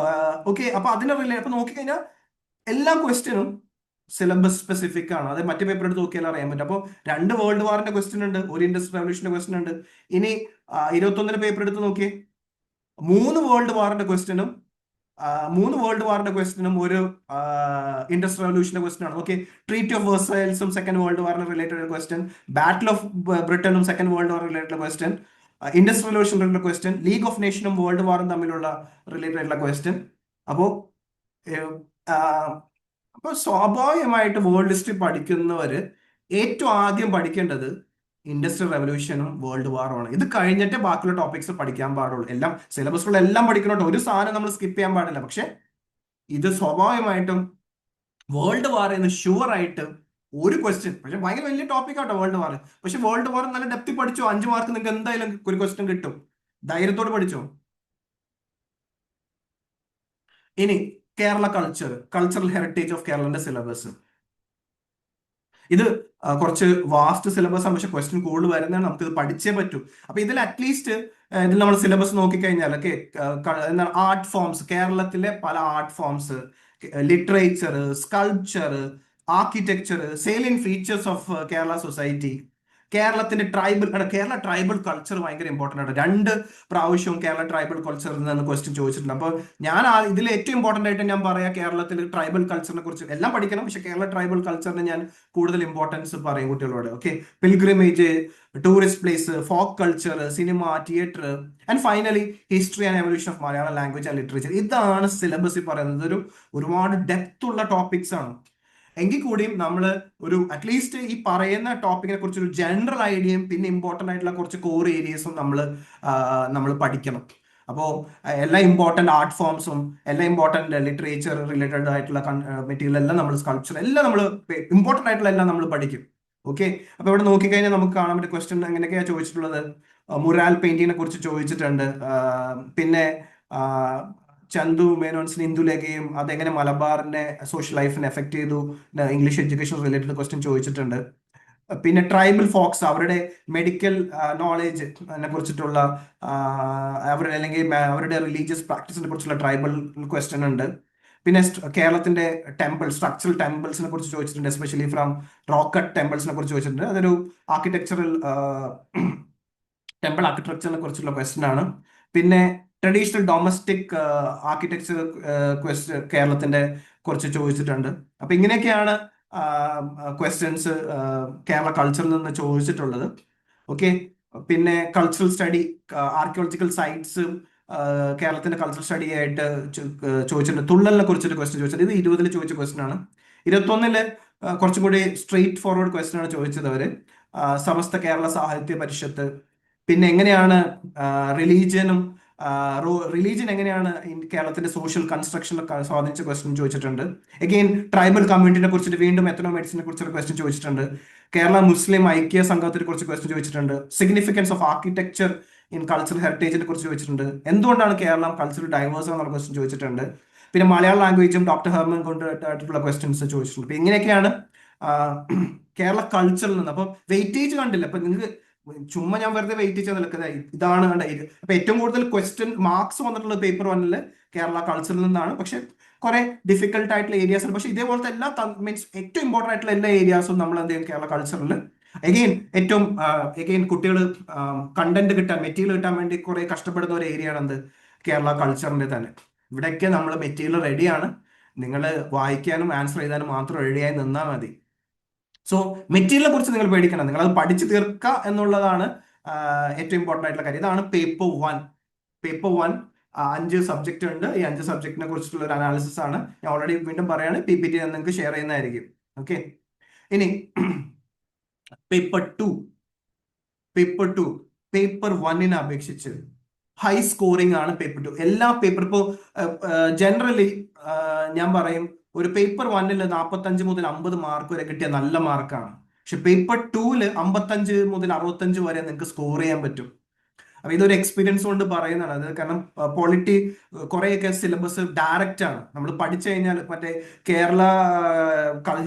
ഓക്കെ, അപ്പൊ അതിനെ റിലേറ്റ്, അപ്പൊ നോക്കിക്കഴിഞ്ഞാൽ എല്ലാ ക്വസ്റ്റ്യനും സിലബസ് സ്പെസിഫിക് ആണ്. അത് മറ്റേ പേപ്പർ എടുത്ത് നോക്കിയാൽ അറിയാൻ പറ്റും. അപ്പോൾ 2 വേൾഡ് വാറിന്റെ ക്വസ്റ്റ്യൻ ഉണ്ട്, ഒരു ഇൻഡസ്ട്രിയൽ റവല്യൂഷന്റെ ക്വസ്റ്റ്യൻ ഉണ്ട്. ഇനി 21 പേപ്പർ എടുത്ത് നോക്കിയേ, 3 വേൾഡ് വാറിന്റെ ക്വസ്റ്റ്യനും 3 വേൾഡ് വാറിന്റെ ക്വസ്റ്റ്യനും ഒരു ഇൻഡസ്ട്രിയൽ റവല്യൂഷന്റെ ക്വസ്റ്റ്യൻ ആണ്. ഓക്കെ, ട്രീറ്റി ഓഫ് വേഴ്സൈൽസും സെക്കൻഡ് വേൾഡ് വാറിന് റിലേറ്റഡ് ക്വസ്റ്റ്യൻ, ബാറ്റിൽ ഓഫ് ബ്രിട്ടനും second world war related question, industrial revolution related question, league of നേഷനും വേൾഡ് വാറും തമ്മിലുള്ള റിലേറ്റഡ് ആയിട്ടുള്ള ക്വസ്റ്റ്യൻ. അപ്പോൾ അപ്പൊ സ്വാഭാവികമായിട്ട് വേൾഡ് ഹിസ്റ്ററി പഠിക്കുന്നവര് ഏറ്റവും ആദ്യം പഠിക്കേണ്ടത് ഇൻഡസ്ട്രിയൽ റവല്യൂഷനും വേൾഡ് വാറുമാണ്. ഇത് കഴിഞ്ഞിട്ട് ബാക്കിയുള്ള ടോപ്പിക്സ് പഠിക്കാൻ പാടുള്ളൂ. എല്ലാം സിലബസിലുള്ള എല്ലാം പഠിക്കണോട്ടോ, ഒരു സാധനം നമ്മൾ സ്കിപ്പ് ചെയ്യാൻ പാടില്ല. പക്ഷെ ഇത് സ്വാഭാവികമായിട്ടും വേൾഡ് വാർ എന്ന് ഷുവർ ആയിട്ട് ഒരു ക്വസ്റ്റ്യൻ, പക്ഷെ ഭയങ്കര വലിയ ടോപ്പിക് ആട്ടോ വേൾഡ് വാർ. പക്ഷെ വേൾഡ് വാർ നല്ല ഡെപ്തി പഠിച്ചോ, 5 മാർക്ക് നിങ്ങൾക്ക് എന്തായാലും ഒരു ക്വസ്റ്റ്യൻ കിട്ടും. ധൈര്യത്തോട് പഠിച്ചോ. ഇനി കേരള കൾച്ചറൽ ഹെറിറ്റേജ് ഓഫ് കേരളന്റെ സിലബസ്. ഇത് കുറച്ച് വാസ്റ്റ് സിലബസ് ആണ്, പക്ഷെ ക്വസ്റ്റ്യൻ കൂടുതൽ വരുന്നതാണ്, നമുക്ക് ഇത് പഠിച്ചേ പറ്റൂ. അപ്പൊ ഇതിൽ അറ്റ്ലീസ്റ്റ് ഇതിൽ നമ്മൾ സിലബസ് നോക്കിക്കഴിഞ്ഞാൽ ഒക്കെ എന്താണ് ആർട്ട് ഫോംസ്, കേരളത്തിലെ പല art forms, literature, sculpture, architecture, salient features of Kerala society, Kerala tribal culture ഭയങ്കര ഇമ്പോർട്ടൻ്റ് ആണ്. 2 പ്രാവശ്യവും കേരള ട്രൈബൽ കൾച്ചറിൽ നിന്ന് ക്വസ്റ്റ്യൻ ചോദിച്ചിട്ടുണ്ട്. അപ്പോൾ ഞാൻ ഇതിൽ ഏറ്റവും ഇമ്പോർട്ടൻ്റ് ആയിട്ട് ഞാൻ പറയാം, കേരളത്തിൽ ട്രൈബൽ കൾച്ചറിനെ കുറിച്ച് എല്ലാം പഠിക്കണം, പക്ഷെ കേരള ട്രൈബൽ കൾച്ചറിന് ഞാൻ കൂടുതൽ ഇമ്പോർട്ടൻസ് പറയും കുട്ടികളോട്. Okay, pilgrimage, tourist place, folk culture, cinema, theatre, and finally history and evolution of Malayalam language and literature. ഇതാണ് സിലബസിൽ പറയുന്നത്. ഒരുപാട് ഡെപ്ത് ഉള്ള ടോപ്പിക്സ് ആണ്. എങ്കിൽ കൂടിയും നമ്മൾ ഒരു അറ്റ്ലീസ്റ്റ് ഈ പറയുന്ന ടോപ്പിക്കിനെ കുറിച്ച് ഒരു ജനറൽ ഐഡിയയും പിന്നെ ഇമ്പോർട്ടൻ്റ് ആയിട്ടുള്ള കുറച്ച് കോർ ഏരിയസും നമ്മൾ പഠിക്കണം. അപ്പോൾ എല്ലാ ഇമ്പോർട്ടൻ്റ് ആർട്ട് ഫോംസും എല്ലാ ഇമ്പോർട്ടൻ്റ് ലിറ്ററേച്ചർ റിലേറ്റഡ് ആയിട്ടുള്ള മെറ്റീരിയൽ എല്ലാം നമ്മൾ, സ്കൾപ്ചർ എല്ലാം നമ്മൾ ഇമ്പോർട്ടൻ്റ് ആയിട്ടുള്ള എല്ലാം നമ്മൾ പഠിക്കും. ഓക്കെ, അപ്പൊ ഇവിടെ നോക്കിക്കഴിഞ്ഞാൽ നമുക്ക് കാണാൻ പറ്റിയ ക്വസ്റ്റ്യൻ എങ്ങനെയൊക്കെയാണ് ചോദിച്ചിട്ടുള്ളത്. മുറാൽ പെയിന്റിങ്ങിനെ കുറിച്ച് ചോദിച്ചിട്ടുണ്ട്. പിന്നെ ചന്തു മേനോൻസിന് ഇന്ദുലേഖയും അതെങ്ങനെ മലബാറിന്റെ സോഷ്യൽ ലൈഫിനെ എഫക്ട് ചെയ്തു, ഇംഗ്ലീഷ് എഡ്യൂക്കേഷൻ റിലേറ്റഡ് ക്വസ്റ്റ്യൻ ചോദിച്ചിട്ടുണ്ട്. പിന്നെ ട്രൈബൽ ഫോക്സ്, അവരുടെ മെഡിക്കൽ നോളേജ് കുറിച്ചിട്ടുള്ള അവരുടെ അല്ലെങ്കിൽ അവരുടെ റിലീജിയസ് പ്രാക്ടീസിനെ കുറിച്ചുള്ള ട്രൈബൽ ക്വസ്റ്റ്യൻ ഉണ്ട്. പിന്നെ കേരളത്തിന്റെ സ്ട്രക്ചറൽ ടെമ്പിൾസിനെ കുറിച്ച് ചോദിച്ചിട്ടുണ്ട്, എസ്പെഷ്യലി ഫ്രം റോക്ക് കട്ട് ടെമ്പിൾസിനെ കുറിച്ച് ചോദിച്ചിട്ടുണ്ട്. അതൊരു ആർക്കിടെക്ചറൽ ടെമ്പിൾ ആർക്കിടെക്ചറിനെ കുറിച്ചുള്ള ക്വസ്റ്റ്യൻ ആണ്. പിന്നെ ട്രഡീഷണൽ ഡൊമസ്റ്റിക് ആർക്കിടെക്ചർ ക്വസ്റ്റ്യൻ കേരളത്തിന്റെ കുറച്ച് ചോദിച്ചിട്ടുണ്ട്. അപ്പൊ ഇങ്ങനെയൊക്കെയാണ് ക്വസ്റ്റ്യൻസ് കേരള കൾച്ചറിൽ നിന്ന് ചോദിച്ചിട്ടുള്ളത്. ഓക്കെ, പിന്നെ കൾച്ചറൽ സ്റ്റഡി, ആർക്കിയോളജിക്കൽ സൈറ്റ്സ് കേരളത്തിന്റെ കൾച്ചറൽ സ്റ്റഡി ആയിട്ട് ചോദിച്ചിട്ടുണ്ട്. തുള്ളലിനെ കുറിച്ചൊരു ക്വസ്റ്റ്യൻ ചോദിച്ചിട്ടുണ്ട്. ഇത് 20 ചോദിച്ച ക്വസ്റ്റ്യൻ ആണ്. 21 കുറച്ചും കൂടി സ്ട്രെയിറ്റ് ഫോർവേഡ് ക്വസ്റ്റ്യൻ ആണ് ചോദിച്ചത് അവര്. സമസ്ത കേരള സാഹിത്യ പരിഷത്ത്, പിന്നെ എങ്ങനെയാണ് റിലീജിയൻ എങ്ങനെയാണ് കേരളത്തിന്റെ സോഷ്യൽ കൺസ്ട്രക്ഷനിൽ സ്വാധീനിച്ച ക്വസ്റ്റ്യൻ ചോദിച്ചിട്ടുണ്ട്. അഗെയിൻ ട്രൈബൽ കമ്മ്യൂണിറ്റിനെ കുറിച്ചിട്ട് വീണ്ടും എത്തനോമെഡിസിനെ കുറിച്ചൊരു ക്വസ്റ്റ്യൻ ചോദിച്ചിട്ടുണ്ട്. കേരള മുസ്ലിം ഐക്യ സംഘത്തിനെ കുറിച്ച് ക്വസ്റ്റ്യൻ ചോദിച്ചിട്ടുണ്ട്. Significance of architecture in cultural ഹെറിറ്റേജിനെ കുറിച്ച് ചോദിച്ചിട്ടുണ്ട്. എന്തുകൊണ്ടാണ് കേരളം കൾച്ചറൽ ഡൈവേഴ്സ് എന്നുള്ള ക്വസ്റ്റ്യൻ ചോദിച്ചിട്ടുണ്ട്. പിന്നെ മലയാളം ലാംഗ്വേജും ഡോക്ടർ ഹെർമൻ കൊണ്ടായിട്ടുള്ള ക്വസ്റ്റ്യൻസ് ചോദിച്ചിട്ടുണ്ട്. അപ്പൊ ഇങ്ങനെയൊക്കെയാണ് കേരള കൾച്ചറിൽ നിന്ന്. അപ്പം വെയിറ്റേജ് കണ്ടില്ല, അപ്പൊ നിങ്ങൾക്ക് ചുമ്മാ ഞാൻ വെറുതെ വെയിറ്റ് ചെയ്ത് നിൽക്കുന്നത് ഇതാണ് കണ്ടത്. അപ്പൊ ഏറ്റവും കൂടുതൽ ക്വസ്റ്റ്യൻ മാർക്സ് വന്നിട്ടുള്ള പേപ്പർ 1 കേരള കൾച്ചറിൽ നിന്നാണ്. പക്ഷെ കുറെ ഡിഫിക്കൽട്ട് ആയിട്ടുള്ള ഏരിയാസ് ഉണ്ട്. പക്ഷെ ഇതേപോലത്തെ എല്ലാ മീൻസ് ഏറ്റവും ഇമ്പോർട്ടൻ്റ് ആയിട്ടുള്ള എല്ലാ ഏരിയാസും നമ്മൾ എന്ത് ചെയ്യും കേരള കൾച്ചറിൽ. എഗെയിൻ കുട്ടികൾ കണ്ടന്റ് കിട്ടാൻ, മെറ്റീരിയൽ കിട്ടാൻ വേണ്ടി കുറെ കഷ്ടപ്പെടുന്ന ഒരു ഏരിയ ആണ് എന്ത് കേരള കൾച്ചറിന്റെ തന്നെ. ഇവിടെയൊക്കെ നമ്മൾ മെറ്റീരിയൽ റെഡിയാണ്, നിങ്ങൾ വായിക്കാനും ആൻസർ ചെയ്താനും മാത്രം റെഡിയായി നിന്നാൽ മതി. സോ മെറ്റീരിയലിനെ കുറിച്ച് നിങ്ങൾ പേടിക്കണം, നിങ്ങൾ അത് പഠിച്ചു തീർക്കുക എന്നുള്ളതാണ് ഏറ്റവും ഇമ്പോർട്ടൻ്റ് ആയിട്ടുള്ള കാര്യം. ഇതാണ് പേപ്പർ 1. 5 സബ്ജക്റ്റ് ഉണ്ട്. ഈ 5 സബ്ജക്റ്റിനെ കുറിച്ചിട്ടുള്ള ഒരു അനാലിസിസ് ആണ്. ഞാൻ ഓൾറെഡി വീണ്ടും പറയാണ്, PPT നിങ്ങൾക്ക് ഷെയർ ചെയ്യുന്നതായിരിക്കും. ഓക്കെ, ഇനി പേപ്പർ 2 പേപ്പർ 1 അപേക്ഷിച്ച് ഹൈ സ്കോറിംഗ് ആണ് പേപ്പർ 2. എല്ലാ പേപ്പർ ഇപ്പോൾ ജനറലി ഞാൻ പറയും ഒരു പേപ്പർ 1 45 മുതൽ 50 മാർക്ക് വരെ കിട്ടിയ നല്ല മാർക്കാണ്. പക്ഷെ പേപ്പർ 2 55 മുതൽ 65 വരെ നിങ്ങൾക്ക് സ്കോർ ചെയ്യാൻ പറ്റും. അപ്പൊ ഇതൊരു എക്സ്പീരിയൻസ് കൊണ്ട് പറയുന്നതാണ് അത്. കാരണം പോളിറ്റി കുറെയൊക്കെ സിലബസ് ഡയറക്റ്റ് ആണ്. നമ്മൾ പഠിച്ചു കഴിഞ്ഞാൽ മറ്റേ കേരള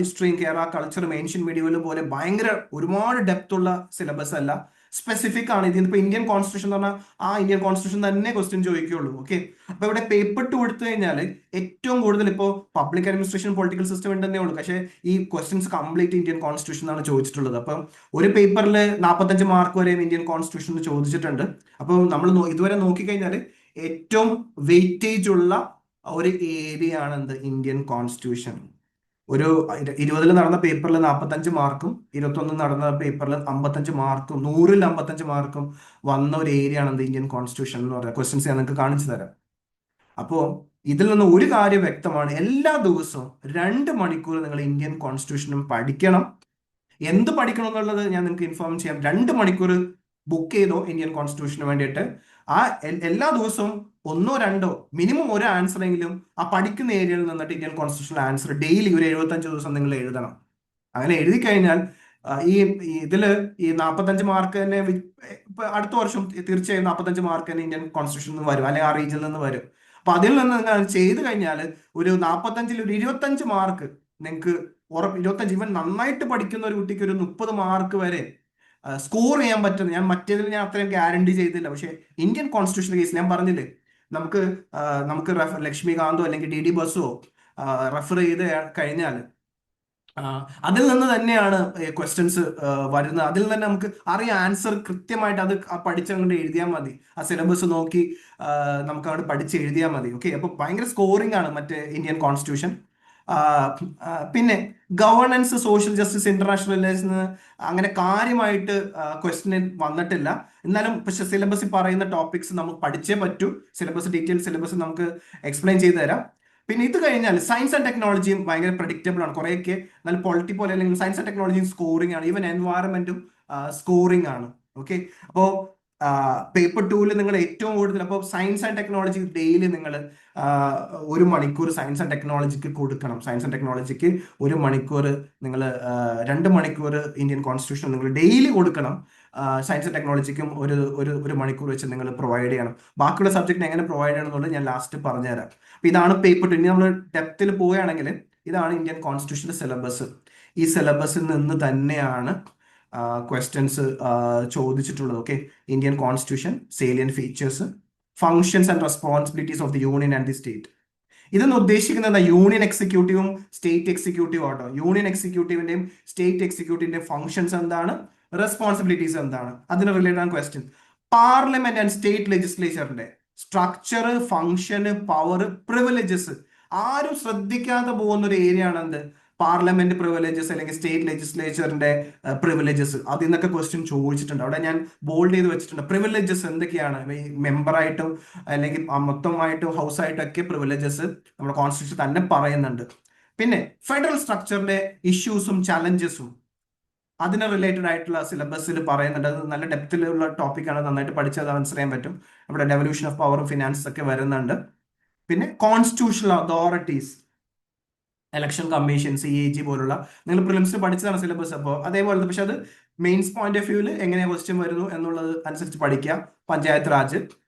ഹിസ്റ്ററിയും കേരള കൾച്ചറും ഏൻഷ്യൻ മീഡിയയിലും പോലെ ഭയങ്കര ഒരുപാട് ഡെപ്ത് ഉള്ള സിലബസ് അല്ല. സ്പെസിഫിക് ആണ്. ഇതിപ്പോ ഇന്ത്യൻ കോൺസ്റ്റിറ്റ്യൂഷൻ എന്ന് പറഞ്ഞാൽ ആ ഇന്ത്യൻ കോൺസ്റ്റിറ്റ്യൂഷൻ തന്നെ ക്വസ്റ്റ്യൻ ചോദിക്കുള്ളൂ. ഓക്കെ, അപ്പൊ ഇവിടെ പേപ്പർ ടു എടുത്തു കഴിഞ്ഞാൽ ഏറ്റവും കൂടുതൽ ഇപ്പോൾ പബ്ലിക് അഡ്മിനിസ്ട്രേഷൻ പൊളിറ്റിക്കൽ സിസ്റ്റം ഉണ്ടെന്നേ ഉള്ളൂ, പക്ഷേ ഈ ക്വസ്റ്റ്യൻസ് കംപ്ലീറ്റ് ഇന്ത്യൻ കോൺസ്റ്റിറ്റ്യൂഷൻ ആണ് ചോദിച്ചിട്ടുള്ളത്. അപ്പം ഒരു പേപ്പറിൽ 45 മാർക്ക് വരെയും ഇന്ത്യൻ കോൺസ്റ്റിറ്റ്യൂഷൻ ചോദിച്ചിട്ടുണ്ട്. അപ്പോൾ നമ്മൾ ഇതുവരെ നോക്കിക്കഴിഞ്ഞാൽ ഏറ്റവും വെയിറ്റേജ് ഉള്ള ഒരു ഏരിയ ആണ് എന്ത്, ഇന്ത്യൻ കോൺസ്റ്റിറ്റ്യൂഷൻ. ഒരു 20 നടന്ന പേപ്പറിൽ 45 മാർക്കും 21 നടന്ന പേപ്പറിൽ 55 മാർക്കും 100-ൽ 55 മാർക്കും വന്ന ഒരു ഏരിയ ആണ് എന്ത്, ഇന്ത്യൻ കോൺസ്റ്റിറ്റ്യൂഷൻ എന്ന് പറയുന്നത്. ക്വസ്റ്റ്യൻസ് ഞാൻ നിങ്ങൾക്ക് കാണിച്ചു തരാം. അപ്പോൾ ഇതിൽ നിന്ന് ഒരു കാര്യം വ്യക്തമാണ്, എല്ലാ ദിവസവും 2 മണിക്കൂർ നിങ്ങൾ ഇന്ത്യൻ കോൺസ്റ്റിറ്റ്യൂഷനും പഠിക്കണം. എന്ത് പഠിക്കണം എന്നുള്ളത് ഞാൻ നിങ്ങൾക്ക് ഇൻഫോം ചെയ്യാം. 2 മണിക്കൂർ ബുക്ക് ചെയ്തോ ഇന്ത്യൻ കോൺസ്റ്റിറ്റ്യൂഷന് വേണ്ടിയിട്ട്. ആ എല്ലാ ദിവസവും 1-2 മിനിമം ഒരു ആൻസർ എങ്കിലും ആ പഠിക്കുന്ന ഏരിയയിൽ നിന്നിട്ട് ഇന്ത്യൻ കോൺസ്റ്റിറ്റ്യൂഷണൽ ആൻസർ ഡെയിലി ഒരു 75 ദിവസം നിങ്ങൾ എഴുതണം. അങ്ങനെ എഴുതി കഴിഞ്ഞാൽ ഈ ഇതില് ഈ 45 മാർക്ക് തന്നെ ഇപ്പൊ അടുത്ത വർഷം തീർച്ചയായും 45 മാർക്ക് തന്നെ ഇന്ത്യൻ കോൺസ്റ്റിറ്റ്യൂഷനിൽ നിന്ന് വരും, അല്ലെങ്കിൽ ആ റീജിയനിൽ നിന്ന് വരും. അപ്പൊ അതിൽ നിന്ന് നിങ്ങൾ ചെയ്ത് കഴിഞ്ഞാൽ ഒരു 45-ൽ ഒരു 25 മാർക്ക് നിങ്ങൾക്ക് 25, ഇവൻ നന്നായിട്ട് പഠിക്കുന്ന ഒരു കുട്ടിക്ക് ഒരു 30 മാർക്ക് വരെ സ്കോർ ചെയ്യാൻ പറ്റും. മറ്റേതിൽ ഞാൻ അത്രയും ഗ്യാരണ്ടി ചെയ്തില്ല, പക്ഷേ ഇന്ത്യൻ കോൺസ്റ്റിറ്റ്യൂഷൻ കേസ് ഞാൻ പറഞ്ഞില്ലേ, നമുക്ക് നമുക്ക് ലക്ഷ്മികാന്തോ അല്ലെങ്കിൽ ഡി ബസോ റെഫർ ചെയ്ത് കഴിഞ്ഞാൽ അതിൽ നിന്ന് തന്നെയാണ് ക്വസ്റ്റ്യൻസ് വരുന്നത്. അതിൽ തന്നെ നമുക്ക് അറിയാം ആൻസർ കൃത്യമായിട്ട്. അത് പഠിച്ചങ്ങോട്ട് എഴുതിയാൽ മതി, ആ സിലബസ് നോക്കി നമുക്ക് അങ്ങോട്ട് പഠിച്ച് എഴുതിയാൽ മതി. ഓക്കെ, അപ്പൊ ഭയങ്കര സ്കോറിംഗ് ആണ് മറ്റേ ഇന്ത്യൻ കോൺസ്റ്റിറ്റ്യൂഷൻ. പിന്നെ governance, social justice, international relations അങ്ങനെ കാര്യമായിട്ട് ക്വസ്റ്റ്യൻ വന്നിട്ടില്ല. എന്നാലും പക്ഷെ സിലബസിൽ പറയുന്ന ടോപ്പിക്സ് നമുക്ക് പഠിച്ചേ പറ്റൂ. സിലബസ് ഡീറ്റെയിൽ സിലബസ് നമുക്ക് എക്സ്പ്ലെയിൻ ചെയ്തു തരാം. പിന്നെ ഇത് കഴിഞ്ഞാൽ സയൻസ് ആൻഡ് ടെക്നോളജിയും ഭയങ്കര പ്രഡിക്റ്റബിൾ ആണ്. കുറേയൊക്കെ നല്ല പൊളിറ്റി പോലെ അല്ലെങ്കിൽ സയൻസ് ആൻഡ് ടെക്നോളജിയും സ്കോറിംഗ് ആണ്. ഈവൻ എൻവയറമെന്റും സ്കോറിംഗ് ആണ്. ഓക്കെ, അപ്പോൾ പേപ്പർ 2-ൽ നിങ്ങൾ ഏറ്റവും കൂടുതൽ, അപ്പോൾ സയൻസ് ആൻഡ് ടെക്നോളജി ഡെയിലി നിങ്ങൾ 1 മണിക്കൂർ സയൻസ് ആൻഡ് ടെക്നോളജിക്ക് കൊടുക്കണം. സയൻസ് ആൻഡ് ടെക്നോളജിക്ക് 1 മണിക്കൂർ നിങ്ങൾ 2 മണിക്കൂർ ഇന്ത്യൻ കോൺസ്റ്റിറ്റ്യൂഷൻ നിങ്ങൾ ഡെയിലി കൊടുക്കണം. സയൻസ് ആൻഡ് ടെക്നോളജിക്കും ഒരു മണിക്കൂർ വെച്ച് നിങ്ങൾ പ്രൊവൈഡ് ചെയ്യണം. ബാക്കിയുള്ള സബ്ജക്റ്റിന് എങ്ങനെ പ്രൊവൈഡ് ചെയ്യണം എന്നുള്ളത് ഞാൻ ലാസ്റ്റ് പറഞ്ഞുതരാം. അപ്പൊ ഇതാണ് പേപ്പർ 2. ഇനി നമ്മൾ ഡെപ്തിൽ പോവുകയാണെങ്കിൽ ഇതാണ് ഇന്ത്യൻ കോൺസ്റ്റിറ്റ്യൂഷന്റെ സിലബസ്. ഈ സിലബസിൽ നിന്ന് തന്നെയാണ് ക്വസ്റ്റ്യൻസ് ചോദിച്ചിട്ടുള്ളത്. Okay, Indian constitution, salient features, functions and responsibilities of the union and the state. ഇതെന്ന് ഉദ്ദേശിക്കുന്നത് യൂണിയൻ എക്സിക്യൂട്ടീവും സ്റ്റേറ്റ് എക്സിക്യൂട്ടീവും ആട്ടോ. യൂണിയൻ എക്സിക്യൂട്ടീവിന്റെയും സ്റ്റേറ്റ് എക്സിക്യൂട്ടീവിന്റെയും ഫങ്ഷൻസ് എന്താണ്, റെസ്പോൺസിബിലിറ്റീസ് എന്താണ്, അതിന് റിലേറ്റഡ് ആണ് ക്വസ്റ്റ്യൻ. പാർലമെന്റ് ആൻഡ് സ്റ്റേറ്റ് ലെജിസ്ലേച്ചറിന്റെ സ്ട്രക്ചർ, ഫങ്ഷന്, പവർ, പ്രിവിലേജസ് ആരും ശ്രദ്ധിക്കാതെ പോകുന്ന ഒരു ഏരിയ ആണ് എന്ത്, പാർലമെന്റ് പ്രിവിലേജസ് അല്ലെങ്കിൽ സ്റ്റേറ്റ് ലെജിസ്ലേച്ചറിന്റെ പ്രിവിലേജസ്. അതിൽ നിന്നൊക്കെ ക്വസ്റ്റ്യൻ ചോദിച്ചിട്ടുണ്ട്. അവിടെ ഞാൻ ബോൾഡ് ചെയ്ത് വെച്ചിട്ടുണ്ട്. പ്രിവിലേജസ് എന്തൊക്കെയാണ്, മെമ്പറായിട്ടും അല്ലെങ്കിൽ മൊത്തമായിട്ടും ഹൗസ് ആയിട്ടൊക്കെ പ്രിവിലേജസ് നമ്മുടെ കോൺസ്റ്റിറ്റ്യൂഷൻ തന്നെ പറയുന്നുണ്ട്. പിന്നെ ഫെഡറൽ സ്ട്രക്ചറിന്റെ ഇഷ്യൂസും ചലഞ്ചസും അതിന് റിലേറ്റഡ് ആയിട്ടുള്ള സിലബസിൽ പറയുന്നുണ്ട്. അത് നല്ല ഡെപ്തിലുള്ള ടോപ്പിക്കാണ്, നന്നായിട്ട് പഠിച്ചത് ആൻസർ ചെയ്യാൻ പറ്റും. അവിടെ ഡെവല്യൂഷൻ ഓഫ് പവറും ഫിനാൻസ് ഒക്കെ വരുന്നുണ്ട്. പിന്നെ constitutional authorities, election commission, CAG പോലുള്ള നിങ്ങൾ പ്രിലിംസിൽ പഠിച്ചതാണ് സിലബസ്. അപ്പോൾ അതേപോലത്തെ, പക്ഷെ അത് മെയിൻസ് പോയിന്റ് ഓഫ് വ്യൂവിൽ എങ്ങനെ ക്വസ്റ്റ്യൻ വരുന്നു എന്നുള്ളത് അനുസരിച്ച് പഠിക്കുക. Panchayat Raj,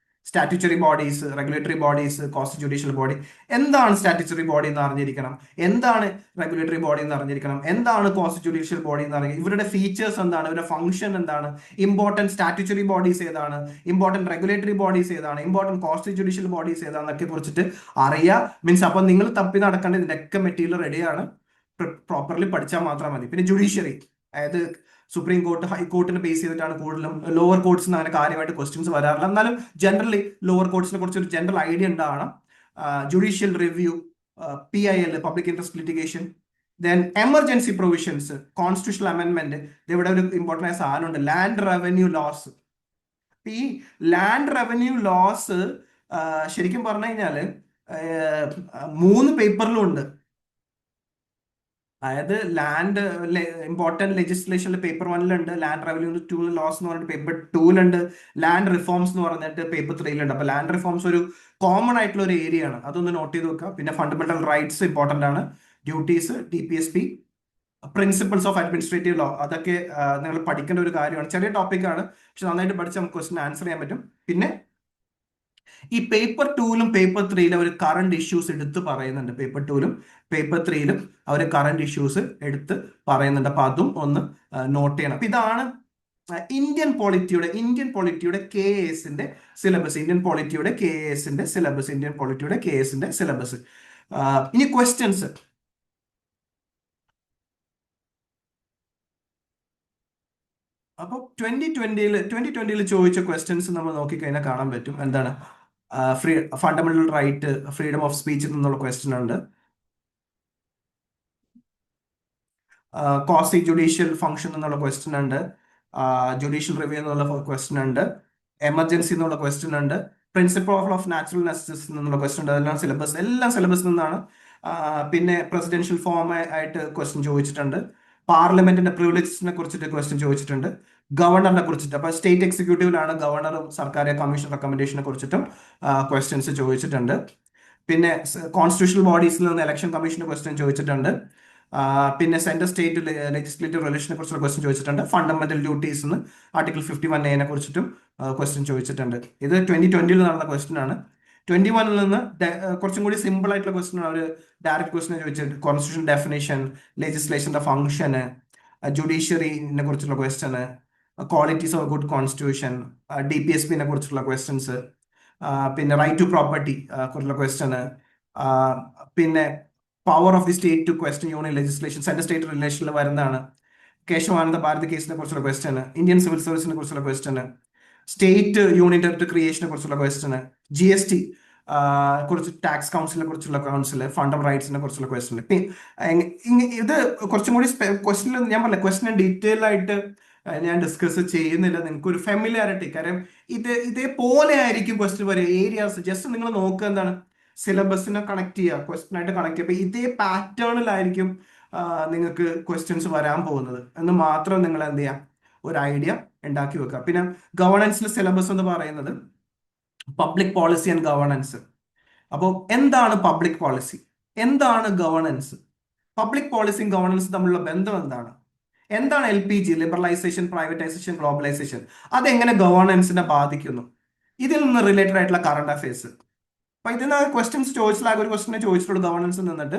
statutory bodies, regulatory bodies, cost judicial body. എന്താണ് സ്റ്റാറ്റ്യൂട്ടറി ബോഡി എന്ന് അറിഞ്ഞിരിക്കണം, എന്താണ് റെഗുലേറ്ററി ബോഡി എന്ന് അറിഞ്ഞിരിക്കണം, എന്താണ് കോസ്റ്റ് ജുഡീഷ്യൽ ബോഡി എന്ന് അറിഞ്ഞിരിക്കണം, ഇവരുടെ ഫീച്ചേഴ്സ് എന്താണ്, ഇവരുടെ ഫംഗ്ഷൻ എന്താണ്, ഇമ്പോർട്ടൻറ്റ് സ്റ്റാറ്റ്യൂട്ടറി ബോഡീസ് ഏതാണ്, ഇമ്പോർട്ടൻറ്റ് റെഗുലേറ്ററി ബോഡീസ് ഏതാണ്, ഇമ്പോർട്ടൻറ്റ് കോസ്റ്റ് ജുഡീഷ്യൽ ബോഡീസ് ഏതാണെന്നൊക്കെ കുറിച്ചിട്ട് അറിയാം. മീൻസ് അപ്പോൾ നിങ്ങൾ തപ്പി നടക്കേണ്ട ഇതിൻ്റെയൊക്കെ മെറ്റീരിയൽ റെഡിയാണ്, പ്രോപ്പർലി പഠിച്ചാൽ മാത്രം മതി. പിന്നെ ജുഡീഷ്യറി, അതായത് സുപ്രീം കോർട്ട്, ഹൈക്കോർട്ടിനെ ബേസ് ചെയ്തിട്ടാണ് കൂടുതലും. ലോവർ കോർട്സിന് അങ്ങനെ കാര്യമായിട്ട് ക്വസ്റ്റ്യൻസ് വരാറില്ല. എന്നാലും ജനറലി ലോവർ കോർട്സിനെ കുറിച്ച് ഒരു ജനറൽ ഐഡിയ ഉണ്ടാവണം. Judicial review, PIL, public interest litigation, then emergency provisions, constitutional അമെൻമെന്റ്. ഇവിടെ ഒരു ഇമ്പോർട്ടൻ്റ് ആയ സാധനമുണ്ട്, ലാൻഡ് റവന്യൂ ലോസ്. ഈ ലാൻഡ് റവന്യൂ ലോസ് ശരിക്കും പറഞ്ഞു കഴിഞ്ഞാൽ 3 പേപ്പറിലും ഉണ്ട്. അതായത് ലാൻഡ് ഇമ്പോർട്ടൻറ്റ് ലെജിസ്ലേഷനിൽ പേപ്പർ 1-ലുണ്ട്, ലാൻഡ് റവന്യൂ 2 ലോസ് എന്ന് പറഞ്ഞിട്ട് പേപ്പർ 2-ലുണ്ട്, ലാൻഡ് റിഫോംസ് എന്ന് പറഞ്ഞിട്ട് പേപ്പർ 3-ലുണ്ട്. അപ്പൊ ലാൻഡ് റിഫോംസ് ഒരു കോമൺ ആയിട്ടുള്ള ഒരു ഏരിയ ആണ്, അതൊന്ന് നോട്ട് ചെയ്ത് വെക്കുക. പിന്നെ ഫണ്ടമെന്റൽ റൈറ്റ്സ് ഇമ്പോർട്ടൻ്റ് ആണ്, duties, TPSP, principles of administrative law, അതൊക്കെ നിങ്ങൾ പഠിക്കേണ്ട ഒരു കാര്യമാണ്. ചെറിയ ടോപ്പിക്കാണ്, പക്ഷെ നന്നായിട്ട് പഠിച്ച് നമുക്ക് ക്വസ്റ്റ്യൻ ആൻസർ ചെയ്യാൻ പറ്റും. പിന്നെ ഈ പേപ്പർ 2-ലും പേപ്പർ 3-ലും അവർ കറണ്ട് ഇഷ്യൂസ് എടുത്ത് പറയുന്നുണ്ട്. പേപ്പർ 2-ലും പേപ്പർ 3-ലും അവർ കറണ്ട് ഇഷ്യൂസ് എടുത്ത് പറയുന്നുണ്ട്. അപ്പൊ അതും ഒന്ന് നോട്ട് ചെയ്യണം. അപ്പൊ ഇതാണ് ഇന്ത്യൻ പോളിറ്റിയുടെ കെ എസിന്റെ സിലബസ്, ഇനി ക്വസ്റ്റ്യൻസ്. അപ്പോൾ 2020 ചോദിച്ച ക്വസ്റ്റ്യൻസ് നമ്മൾ നോക്കിക്കഴിഞ്ഞാൽ കാണാൻ പറ്റും. എന്താണ്? Fundamental right, freedom of speech എന്നുള്ള ക്വസ്റ്റ്യൻ ഉണ്ട്. കോസി ജുഡീഷ്യൽ ഫംഗ്ഷൻ എന്നുള്ള ക്വസ്റ്റ്യൻ ഉണ്ട്. ജുഡീഷ്യൽ റിവ്യൂ എന്നുള്ള ക്വസ്റ്റ്യൻ ഉണ്ട്. എമർജൻസി എന്നുള്ള ക്വസ്റ്റ്യൻ ഉണ്ട്. പ്രിൻസിപ്പിൾ ഓഫ് നാച്ചുറൽ ജസ്റ്റിസ് എന്നുള്ള ക്വസ്റ്റ്യൻ ഉണ്ട്. എല്ലാം സിലബസ് നിന്നാണ്. പിന്നെ പ്രസിഡൻഷ്യൽ ഫോം ആയിട്ട് ക്വസ്റ്റ്യൻ ചോദിച്ചിട്ടുണ്ട്. പാർലമെന്റിന്റെ പ്രിവിലേജസിനെ കുറിച്ചിട്ട് ക്വസ്റ്റ്യൻ ചോദിച്ചിട്ടുണ്ട്. ഗവർണറിനെ കുറിച്ചിട്ട്, അപ്പൊ സ്റ്റേറ്റ് എക്സിക്യൂട്ടീവിലാണ് ഗവർണറും സർക്കാർ കമ്മീഷൻ റെക്കമെൻഡേഷനെ കുറിച്ചിട്ടും ക്വസ്റ്റ്യൻസ് ചോദിച്ചിട്ടുണ്ട്. പിന്നെ കോൺസ്റ്റിറ്റ്യൂഷണൽ ബോഡീസിൽ നിന്ന് ഇലക്ഷൻ കമ്മീഷന്റെ ക്വസ്റ്റ്യൻ ചോദിച്ചിട്ടുണ്ട്. പിന്നെ സെൻട്രൽ സ്റ്റേറ്റ് ലെജിസ്ലേറ്റീവ് റിലേഷനെ കുറിച്ചുള്ള ക്വസ്റ്റ്യൻ ചോദിച്ചിട്ടുണ്ട്. ഫണ്ടമെന്റൽ ഡ്യൂട്ടീസ് എന്ന് ആർട്ടിക്കിൾ 51A കുറിച്ചിട്ടും ക്വസ്റ്റ്യൻ ചോദിച്ചിട്ടുണ്ട്. ഇത് 2020 നടന്ന ക്വസ്റ്റ്യൻ ആണ്. 2021 നിന്ന് കുറച്ചും കൂടി സിമ്പിൾ ആയിട്ടുള്ള ക്വസ്റ്റ്യൻ ആണ്. ഒരു ഡയറക്റ്റ് ക്വസ്റ്റ്യൻ ചോദിച്ചിട്ട് കോൺസ്റ്റിറ്റ്യൂഷൻ ഡെഫിനേഷൻ, ലെജിസ്ലേഷന്റെ ഫംഗ്ഷന്, ജുഡീഷ്യറിനെ കുറിച്ചുള്ള question, qualities of good constitution, DPSPനെ കുറിച്ചുള്ള ക്വസ്റ്റ്യൻസ്, പിന്നെ റൈറ്റ് ടു പ്രോപ്പർട്ടി കുറിച്ചുള്ള ക്വസ്റ്റ്യന്, പിന്നെ power of the state to question union legislation, central state റിലേഷനിൽ വരുന്നതാണ്. കേശവാനന്ദ ഭാരതി കേസിനെ കുറിച്ചുള്ള ക്വസ്റ്റ്യന്, ഇന്ത്യൻ സിവിൽ സർവീസിനെ കുറിച്ചുള്ള ക്വസ്റ്റ്യന്, സ്റ്റേറ്റ് യൂണിയൻ ടെറിട്ടറി ക്രിയേഷനെ കുറിച്ചുള്ള ക്വസ്റ്റ്യന്, GST കുറിച്ച്, ടാക്സ് കൗൺസിലിനെ കുറിച്ചുള്ള ഫണ്ടം റൈറ്റ്സിനെ കുറിച്ചുള്ള ക്വസ്റ്റ്യൻ. ഇത് കുറച്ചും കൂടി ക്വസ്റ്റ്യൻ, ഞാൻ പറഞ്ഞ ക്വസ്റ്റ്യൻ ഡീറ്റെയിൽ ആയിട്ട് ഞാൻ ഡിസ്കസ് ചെയ്യുന്നില്ല. നിങ്ങൾക്ക് ഒരു ഫെമിലിയാരിറ്റി, കാര്യം ഇതേപോലെ ആയിരിക്കും ക്വസ്റ്റ്യൻ വരിക. ഏരിയാസ് ജസ്റ്റ് നിങ്ങൾ നോക്കുക, എന്താണ് സിലബസിനെ കണക്ട് ചെയ്യുക, ക്വസ്റ്റ്യൻ ആയിട്ട് കണക്ട് ചെയ്യുക. അപ്പൊ ഇതേ പാറ്റേണിലായിരിക്കും നിങ്ങൾക്ക് ക്വസ്റ്റ്യൻസ് വരാൻ പോകുന്നത് എന്ന് മാത്രം നിങ്ങൾ എന്ത് ചെയ്യാം, ഒരു ഐഡിയ ഉണ്ടാക്കി വെക്കുക. പിന്നെ ഗവേണൻസിലെ സിലബസ് എന്ന് പറയുന്നത് പബ്ലിക് പോളിസി ആൻഡ് ഗവേണൻസ്. അപ്പോൾ എന്താണ് പബ്ലിക് പോളിസി, എന്താണ് ഗവേണൻസ്? പബ്ലിക് പോളിസിയും ഗവേണൻസും തമ്മിലുള്ള ബന്ധം എന്താണ്? എന്താണ് LPG, ലിബറലൈസേഷൻ, പ്രൈവറ്റൈസേഷൻ, ഗ്ലോബലൈസേഷൻ? അതെങ്ങനെ ഗവേണൻസിനെ ബാധിക്കുന്നു? ഇതിൽ നിന്ന് റിലേറ്റഡ് ആയിട്ടുള്ള കറണ്ട് അഫയേഴ്സ്. അപ്പൊ ഇതിന് ക്വസ്റ്റ്യൻസ് ചോദിച്ചിട്ടുള്ള ഒരു ക്വസ്റ്റിനെ ചോദിച്ചിട്ടുള്ളൂ ഗവേണൻസിൽ നിന്നിട്ട്.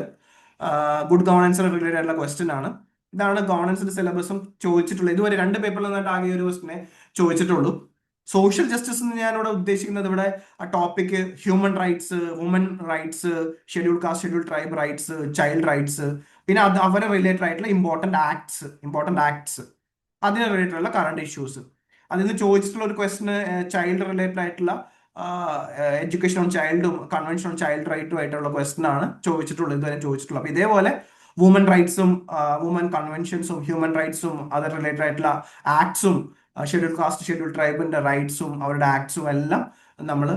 ഗുഡ് ഗവേണൻസിന് റിലേറ്റഡ് ആയിട്ടുള്ള ക്വസ്റ്റ്യൻ ആണ്. ഇതാണ് ഗവേണൻസിന്റെ സിലബസും ചോദിച്ചിട്ടുള്ളത്. ഇതുവരെ 2 പേപ്പറിൽ നിന്നിട്ട് ആകെ ഒരു ക്വസ്റ്റിനെ ചോദിച്ചിട്ടുള്ളൂ. സോഷ്യൽ ജസ്റ്റിസ് എന്ന് ഞാനിവിടെ ഉദ്ദേശിക്കുന്നത്, ഇവിടെ ആ topic human rights, woman rights, schedule caste, schedule tribe rights, child rights, പിന്നെ അവരെ റിലേറ്റഡ് ആയിട്ടുള്ള ഇമ്പോർട്ടന്റ് ആക്ട്സ്, അതിന് റിലേറ്റഡ് ആയിട്ടുള്ള കറണ്ട് ഇഷ്യൂസ്. അതിൽ നിന്ന് ചോദിച്ചിട്ടുള്ള ഒരു ക്വസ്റ്റിന് ചൈൽഡ് റിലേറ്റഡ് ആയിട്ടുള്ള എഡ്യൂക്കേഷൻ ഓൺ ചൈൽഡും കൺവെൻഷൻ ഓൺ ചൈൽഡ് റൈറ്റും ആയിട്ടുള്ള ക്വസ്റ്റൻ ആണ് ചോദിച്ചിട്ടുള്ളത്, ഇതുവരെ ചോദിച്ചിട്ടുള്ളത്. അപ്പൊ ഇതേപോലെ വുമൻ റൈറ്റ്സും, വുമൻ കൺവെൻഷൻസും, ഹ്യൂമൻ റൈറ്റ്സും, അതർ റിലേറ്റഡ് ആയിട്ടുള്ള ആക്ട്സും, ഷെഡ്യൂൾ കാസ്റ്റ്, ഷെഡ്യൂൾ ട്രൈബിന്റെ റൈറ്റ്സും അവരുടെ ആക്ട്സും എല്ലാം നമ്മൾ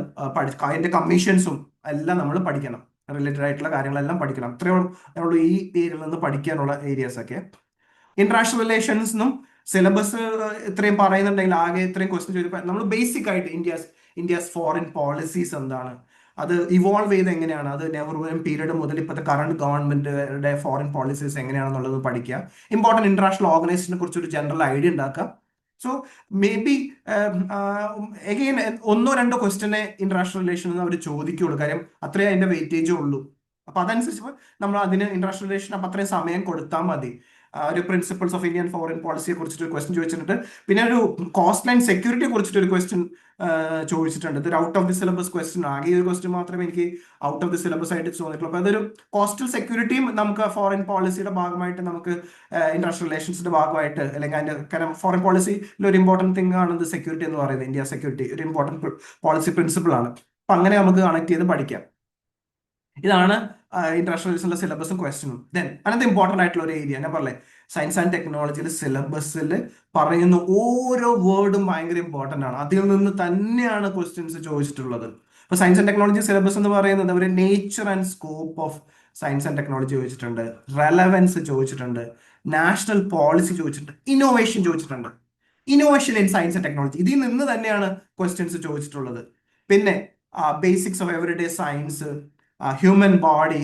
അതിന്റെ കമ്മീഷൻസും എല്ലാം നമ്മൾ പഠിക്കണം. റിലേറ്റഡ് ആയിട്ടുള്ള കാര്യങ്ങളെല്ലാം പഠിക്കണം. അത്രയേ ഉള്ളൂ ഈ ഏരിയയിൽ നിന്ന് പഠിക്കാനുള്ള ഏരിയാസ് ഒക്കെ. ഇന്റർനാഷണൽ റിലേഷൻസിനും സിലബസ് ഇത്രയും പറയുന്നുണ്ടെങ്കിൽ, ആകെ ഇത്രയും ക്വസ്റ്റ്യൻ ചോദിച്ചപ്പോൾ നമ്മൾ ബേസിക് ആയിട്ട് ഇന്ത്യസ് ഫോറിൻ പോളിസീസ് എന്താണ്, അത് ഇവോൾവ് ചെയ്ത് എങ്ങനെയാണ്, അത് നെഹ്റുവിൻ പീരീഡ് മുതൽ ഇപ്പോഴത്തെ കറണ്ട് ഗവൺമെന്റിന്റെ ഫോറിൻ പോളിസീസ് എങ്ങനെയാണെന്നുള്ളത് പഠിക്കുക. ഇമ്പോർട്ടൻറ്റ് ഇന്റർനാഷണൽ ഓർഗനൈസേഷനെ കുറിച്ച് ഒരു ജനറൽ ഐഡിയ ഉണ്ടാക്കുക. സോ മേ ബി എഗെയിൻ 1-2 ക്വസ്റ്റ്യനെ ഇന്റർനാഷണൽ റിലേഷൻ അവർ ചോദിക്കുള്ളൂ, കാര്യം അത്രേ അതിന്റെ വെയിറ്റേജ് ഉള്ളൂ. അപ്പൊ അതനുസരിച്ച് നമ്മൾ അതിന് ഇന്റർനാഷണൽ റിലേഷൻ അപ്പൊ അത്രയും സമയം കൊടുത്താൽ മതി. ഒരു പ്രിൻസിപ്പിൾസ് ഓഫ് ഇന്ത്യൻ ഫോറിൻ പോളിസിയെ കുറിച്ചിട്ട് ഒരു ക്വസ്റ്റ്യൻ ചോദിച്ചിട്ടുണ്ട്. പിന്നെ ഒരു കോസ്റ്റ് ലൈൻ സെക്യൂരിറ്റിയെ കുറിച്ചിട്ട് ഒരു ക്വസ്റ്റ്യൻ ചോദിച്ചിട്ടുണ്ട്. ഇതൊരു out of the syllabus question. ആകെ ഒരു ക്വസ്റ്റ്യൻ മാത്രമേ എനിക്ക് ഔട്ട് ഓഫ് ദി സിലബസ് ആയിട്ട് തോന്നിയിട്ടുള്ളൂ. അപ്പൊ അതൊരു കോസ്റ്റൽ സെക്യൂരിറ്റിയും നമുക്ക് ഫോറിൻ പോളിസിയുടെ ഭാഗമായിട്ട്, നമുക്ക് ഇന്റർനാഷണൽ റിലേഷൻസിന്റെ ഭാഗമായിട്ട്, അല്ലെങ്കിൽ അതിന്റെ കാരണം ഫോറിൻ പോളിസിയിൽ ഒരു ഇമ്പോർട്ടന്റ് തിങ് ആണ് ഇത് സെക്യൂരിറ്റി എന്ന് പറയുന്നത്. ഇന്ത്യ സെക്യൂരിറ്റി ഒരു ഇമ്പോർട്ടന്റ് പോളിസി പ്രിൻസിപ്പിൾ ആണ്. അപ്പൊ അങ്ങനെ നമുക്ക് കണക്ട് ചെയ്ത് പഠിക്കാം. ഇതാണ് ഇന്റർനാഷണൽ റിലേഷനിലെ സിലബസും ക്വസ്റ്റ്യനും. ദെൻ അങ്ങനത്തെ ഇമ്പോർട്ടന്റ് ആയിട്ടുള്ള ഒരു ഏരിയ ഞാൻ പറഞ്ഞേ, സയൻസ് ആൻഡ് ടെക്നോളജിയിൽ സിലബസിൽ പറയുന്ന ഓരോ വേർഡും ഭയങ്കര ഇമ്പോർട്ടന്റ് ആണ്. അതിൽ നിന്ന് തന്നെയാണ് ക്വസ്റ്റ്യൻസ് ചോദിച്ചിട്ടുള്ളത്. ഇപ്പൊ സയൻസ് ആൻഡ് ടെക്നോളജി സിലബസ് എന്ന് പറയുന്നത് ഒരു nature and scope of science and technology ചോദിച്ചിട്ടുണ്ട്, റെലവൻസ് ചോദിച്ചിട്ടുണ്ട്, നാഷണൽ പോളിസി ചോദിച്ചിട്ടുണ്ട്, ഇന്നോവേഷൻ ചോദിച്ചിട്ടുണ്ട്. Innovation in science and technology, ഇതിൽ നിന്ന് തന്നെയാണ് ക്വസ്റ്റ്യൻസ് ചോദിച്ചിട്ടുള്ളത്. പിന്നെ basics of everyday science, human body,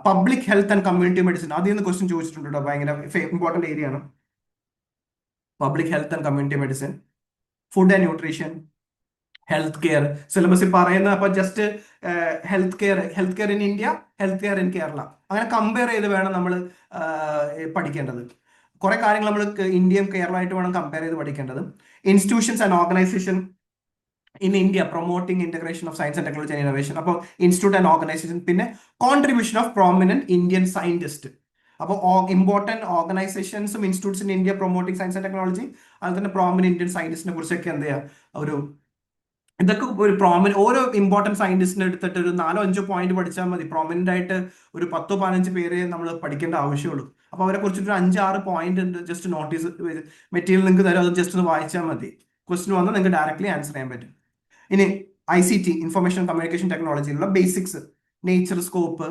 public health and community medicine, അതിൽ നിന്ന് ക്വസ്റ്റ്യൻ ചോദിച്ചിട്ടുണ്ട് കേട്ടോ. ഭയങ്കര ഇമ്പോർട്ടന്റ് ഏരിയ ആണ് public health and community medicine. Food and nutrition, health care സിലബസിൽ പറയുന്ന, അപ്പൊ just health care in India, health care in Kerala, അങ്ങനെ കമ്പയർ ചെയ്ത് വേണം നമ്മൾ പഠിക്കേണ്ടത്. കുറെ കാര്യങ്ങൾ നമ്മൾ ഇന്ത്യയും കേരളമായിട്ട് വേണം കമ്പയർ ചെയ്ത് പഠിക്കേണ്ടത്. Institutions and organisation in India promoting integration of science and technology and innovation. അപ്പോൾ ഇൻസ്റ്റിറ്റ്യൂട്ട് ആൻഡ് ഓർഗനൈസേഷൻ, പിന്നെ contribution of prominent Indian scientist. അപ്പോൾ ഇമ്പോർട്ടന്റ് ഓർഗനൈസേഷൻസും institutes in India promoting science and technology, അതുപോലെ തന്നെ പ്രോമിനന്റ് ഇന്ത്യൻ സയന്റിസ്റ്റിനെ കുറിച്ചൊക്കെ എന്ത് ചെയ്യുക, ഒരു ഇതൊക്കെ ഒരു ഓരോ ഇമ്പോർട്ടൻറ്റ് സയന്റിസ്റ്റിനെ എടുത്തിട്ട് ഒരു 4-5 പോയിന്റ് പഠിച്ചാൽ മതി. പ്രോമിനന്റ് ആയിട്ട് ഒരു 10-15 പേരെ നമ്മൾ പഠിക്കേണ്ട ആവശ്യമുള്ളൂ. അപ്പോൾ അവരെ കുറിച്ചിട്ട് 5-6 പോയിന്റ് ഉണ്ട്, ജസ്റ്റ് നോട്ടീസ് മെറ്റീരിയൽ നിങ്ങൾക്ക് തരും, അത് ജസ്റ്റ് ഒന്ന് വായിച്ചാൽ മതി. ക്വസ്റ്റ്യൻ വന്നാൽ നിങ്ങൾക്ക് ഡയറക്റ്റ്ലി ആൻസർ ചെയ്യാൻ പറ്റും. ഇനി ICT, ഇൻഫർമേഷൻ കമ്മ്യൂണിക്കേഷൻ ടെക്നോളജിയിലുള്ള basics, nature, scope,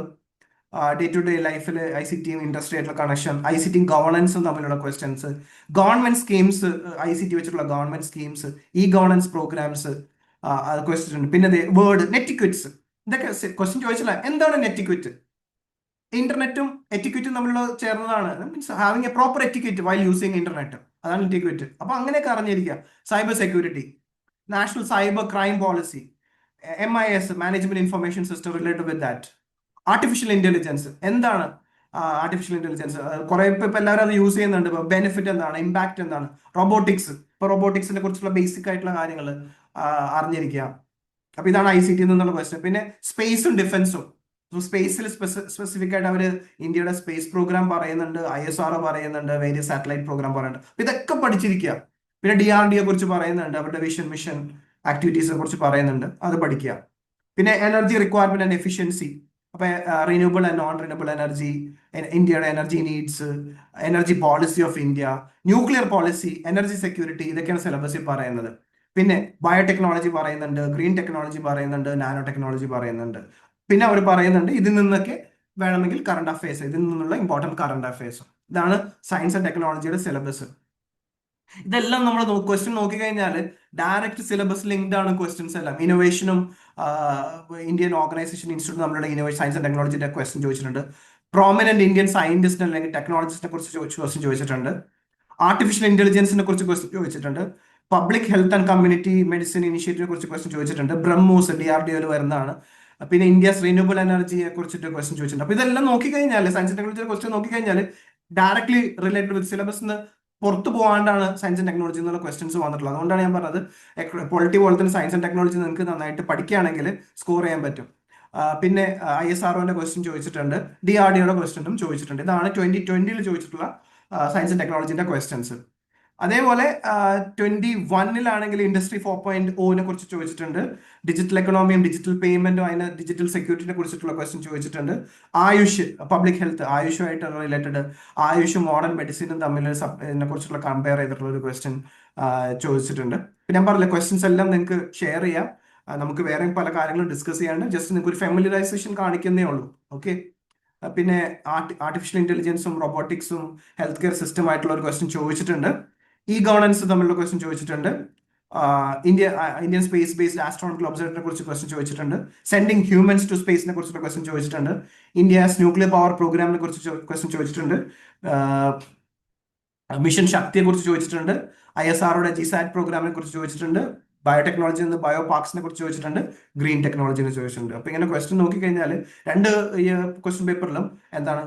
day to day ലൈഫിൽ ICT ഇൻഡസ്ട്രി ആയിട്ടുള്ള കണക്ഷൻ, ICT ഗവർണൻസും തമ്മിലുള്ള ക്വസ്റ്റ്യൻസ്, ഗവൺമെന്റ് സ്കീംസ്, ICT വെച്ചിട്ടുള്ള government schemes, governance programmes question ഉണ്ട്. പിന്നെ വേർഡ്, നെറ്റിക്വിറ്റ്സ്, ഇതൊക്കെ ക്വസ്റ്റ്യൻ ചോദിച്ചില്ല. എന്താണ് നെറ്റിക്വിറ്റ്? ഇന്റർനെറ്റും എറ്റിക്വിറ്റും തമ്മിലുള്ള ചേർന്നതാണ്. Means having a proper etiquette while using internet, അതാണ് നെറ്റിക്വിറ്റ്. അപ്പൊ അങ്ങനെയൊക്കെ അറിഞ്ഞിരിക്കുക. Cyber security, national cyber crime policy, MIS, management information system related with that. Artificial intelligence എന്താണ്? ആർട്ടിഫിഷ്യൽ ഇന്റലിജൻസ് കുറെ ഇപ്പൊ എല്ലാവരും അത് യൂസ് ചെയ്യുന്നുണ്ട്. ഇപ്പൊ ബെനിഫിറ്റ് എന്താണ്, ഇമ്പാക്ട് എന്താണ്? റോബോട്ടിക്സ്, ഇപ്പൊ റോബോട്ടിക്സിനെ കുറിച്ചുള്ള ബേസിക് ആയിട്ടുള്ള കാര്യങ്ങൾ അറിഞ്ഞിരിക്കുക. അപ്പൊ ഇതാണ് ICT എന്നുള്ള ക്വസ്റ്റ്യൻ. പിന്നെ സ്പേസും ഡിഫൻസും. സ്പേസിൽ സ്പെസിഫിക് ആയിട്ട് അവര് ഇന്ത്യയുടെ സ്പേസ് പ്രോഗ്രാം പറയുന്നുണ്ട്, ISRO പറയുന്നുണ്ട്, വേരിയസ് സാറ്റലൈറ്റ് പ്രോഗ്രാം പറയുന്നുണ്ട്. ഇതൊക്കെ പഠിച്ചിരിക്കുക. പിന്നെ DRDO കുറിച്ച് പറയുന്നുണ്ട്, അവരുടെ വിഷൻ മിഷൻ ആക്ടിവിറ്റീസിനെ കുറിച്ച് പറയുന്നുണ്ട്, അത് പഠിക്കുക. പിന്നെ എനർജി റിക്വയർമെന്റ് ആൻഡ് എഫിഷ്യൻസി, അപ്പൊ renewable and non renewable energy, ഇന്ത്യയുടെ energy needs, energy policy of India, nuclear policy, energy security, ഇതൊക്കെയാണ് സിലബസിൽ പറയുന്നത്. പിന്നെ ബയോടെക്നോളജി പറയുന്നുണ്ട്, ഗ്രീൻ ടെക്നോളജി പറയുന്നുണ്ട്, നാനോ ടെക്നോളജി പറയുന്നുണ്ട്. പിന്നെ അവർ പറയുന്നുണ്ട് ഇതിൽ നിന്നൊക്കെ വേണമെങ്കിൽ കറണ്ട് അഫയേഴ്സ്, ഇതിൽ നിന്നുള്ള ഇമ്പോർട്ടൻറ്റ് കറണ്ട് അഫയേഴ്സ്. ഇതാണ് സയൻസ് ആൻഡ് ടെക്നോളജിയുടെ സിലബസ്. ഇതെല്ലാം നമ്മൾ ക്വസ്റ്റ്യൻ നോക്കിക്കഴിഞ്ഞാൽ ഡയറക്റ്റ് സിലബസ് ലിങ്ക്ഡ് ആണ് ക്വസ്റ്റ്യൻസ് എല്ലാം. ഇന്നോവേഷനും ഇന്ത്യൻ ഓർഗനൈസേഷൻ ഇൻസ്റ്റിറ്റ്യൂട്ട് നമ്മളുടെ ഇന്നോവേഷൻ സയൻസ് ആൻഡ് ടെക്നോളജിയുടെ ക്വസ്റ്റ്യൻ ചോദിച്ചിട്ടുണ്ട്. പ്രോമിനന്റ് ഇന്ത്യൻ സയന്റിസ്റ്റ് അല്ലെങ്കിൽ ടെക്നോളജിസ്റ്റിനെ കുറിച്ച് ക്വസ്റ്റ്യൻ ചോദിച്ചിട്ടുണ്ട്. ആർട്ടിഫിഷ്യൽ ഇന്റലിജൻസിനെ കുറിച്ച് ക്വസ്റ്റ്യൻ ചോദിച്ചിട്ടുണ്ട്. Public health and community medicine ഇനിഷ്യേറ്റീവിനെ കുറിച്ച് ക്വസ്റ്റ്യൻ ചോദിച്ചിട്ടുണ്ട്. ബ്രഹ്മോസ് DRDO വരുന്നതാണ്. പിന്നെ ഇന്ത്യസ് റിന്യൂവബിൾ എനർജിയെ കുറിച്ചിട്ട് ക്വസ്റ്റ്യൻ ചോദിച്ചിട്ടുണ്ട്. അപ്പൊ ഇതെല്ലാം നോക്കിക്കഴിഞ്ഞാൽ സയൻസ് ആൻഡ് ടെക്നോളജിയുടെ ക്വസ്റ്റ്യൻ നോക്കിക്കഴിഞ്ഞാൽ ഡയറക്ട്ലി റിലേറ്റഡ് വിത്ത് സിലബസ് പുറത്തു പോകാണ്ടാണ് സയൻസ് ആൻഡ് ടെക്നോളജി എന്നുള്ള ക്വസ്റ്റ്യൻസ് വന്നിട്ടുള്ളത്. അതുകൊണ്ടാണ് ഞാൻ പറഞ്ഞത് പൊളിറ്റി പോലെ തന്നെ സയൻസ് ആൻഡ് ടെക്നോളജി നിങ്ങൾക്ക് നന്നായിട്ട് പഠിക്കുകയാണെങ്കിൽ സ്കോർ ചെയ്യാൻ പറ്റും. പിന്നെ ISROന്റെ ക്വസ്റ്റ്യൻ ചോദിച്ചിട്ടുണ്ട്, DRDOയുടെ ക്വസ്റ്റ്യനും ചോദിച്ചിട്ടുണ്ട്. ഇതാണ് 2020 ചോദിച്ചിട്ടുള്ള സയൻസ് ആൻഡ് ടെക്നോളജിന്റെ ക്വസ്റ്റ്യൻസ്. അതേപോലെ 21 ഇൻഡസ്ട്രി 4.0 കുറിച്ച് ചോദിച്ചിട്ടുണ്ട്. ഡിജിറ്റൽ എക്കണോമിയും ഡിജിറ്റൽ പേയ്മെന്റും അതിന് ഡിജിറ്റൽ സെക്യൂരിറ്റിനെ കുറിച്ചിട്ടുള്ള ക്വസ്റ്റ്യൻ ചോദിച്ചിട്ടുണ്ട്. ആയുഷ്, പബ്ലിക് ഹെൽത്ത്, ആയുഷുമായിട്ട് റിലേറ്റഡ്, ആയുഷും മോഡേൺ മെഡിസിനും തമ്മിൽ ഇതിനെ കുറിച്ചുള്ള കമ്പയർ ചെയ്തിട്ടുള്ള ഒരു ക്വസ്റ്റ്യൻ ചോദിച്ചിട്ടുണ്ട്. ഞാൻ പറഞ്ഞില്ല, ക്വസ്റ്റ്യൻസ് എല്ലാം നിങ്ങൾക്ക് ഷെയർ ചെയ്യാം. നമുക്ക് വേറെ പല കാര്യങ്ങളും ഡിസ്കസ് ചെയ്യാണ്ട് ജസ്റ്റ് നിങ്ങൾക്ക് ഒരു ഫെമിലറൈസേഷൻ കാണിക്കുന്നേ ഉള്ളൂ. ഓക്കെ. പിന്നെ ആർട്ടിഫിഷ്യൽ ഇന്റലിജൻസും റോബോട്ടിക്സും ഹെൽത്ത് കെയർ സിസ്റ്റം ആയിട്ടുള്ള ഒരു ക്വസ്റ്റ്യൻ ചോദിച്ചിട്ടുണ്ട്. ഗവർണൻസ് തമ്മിലുള്ള ക്വസ്റ്റ്യൻ ചോദിച്ചിട്ടുണ്ട്. ഇന്ത്യൻ സ്പേസ് ബേസ്ഡ് ആസ്ട്രോണമിക്കൽ ഒബ്സർവേറ്ററിനെ കുറിച്ച് ക്വസ്റ്റ്യൻ ചോദിച്ചിട്ടുണ്ട്. സെൻഡിങ് ഹ്യൂമൻസ് ടു സ്പേസിനെ കുറിച്ചുള്ള ക്വസ്റ്റ്യൻ ചോദിച്ചിട്ടുണ്ട്. ഇന്ത്യസ് ന്യൂക്ലിയർ പവർ പ്രോഗ്രാമിനെ കുറിച്ച് ക്വസ്റ്റ്യൻ ചോദിച്ചിട്ടുണ്ട്. മിഷൻ ശക്തിയെ കുറിച്ച് ചോദിച്ചിട്ടുണ്ട്. ISROയുടെ GSAT പ്രോഗ്രാമിനെ കുറിച്ച് ചോദിച്ചിട്ടുണ്ട്. ബയോടെക്നോളജി എന്ന് ബയോ പാർക്സിനെ കുറിച്ച് ചോദിച്ചിട്ടുണ്ട്. ഗ്രീൻ ടെക്നോളജിനെ ചോദിച്ചിട്ടുണ്ട്. അപ്പൊ ഇങ്ങനെ ക്വസ്റ്റ്യൻ നോക്കിക്കഴിഞ്ഞാൽ രണ്ട് ക്വസ്റ്റ്യൻ പേപ്പറിലും എന്താണ്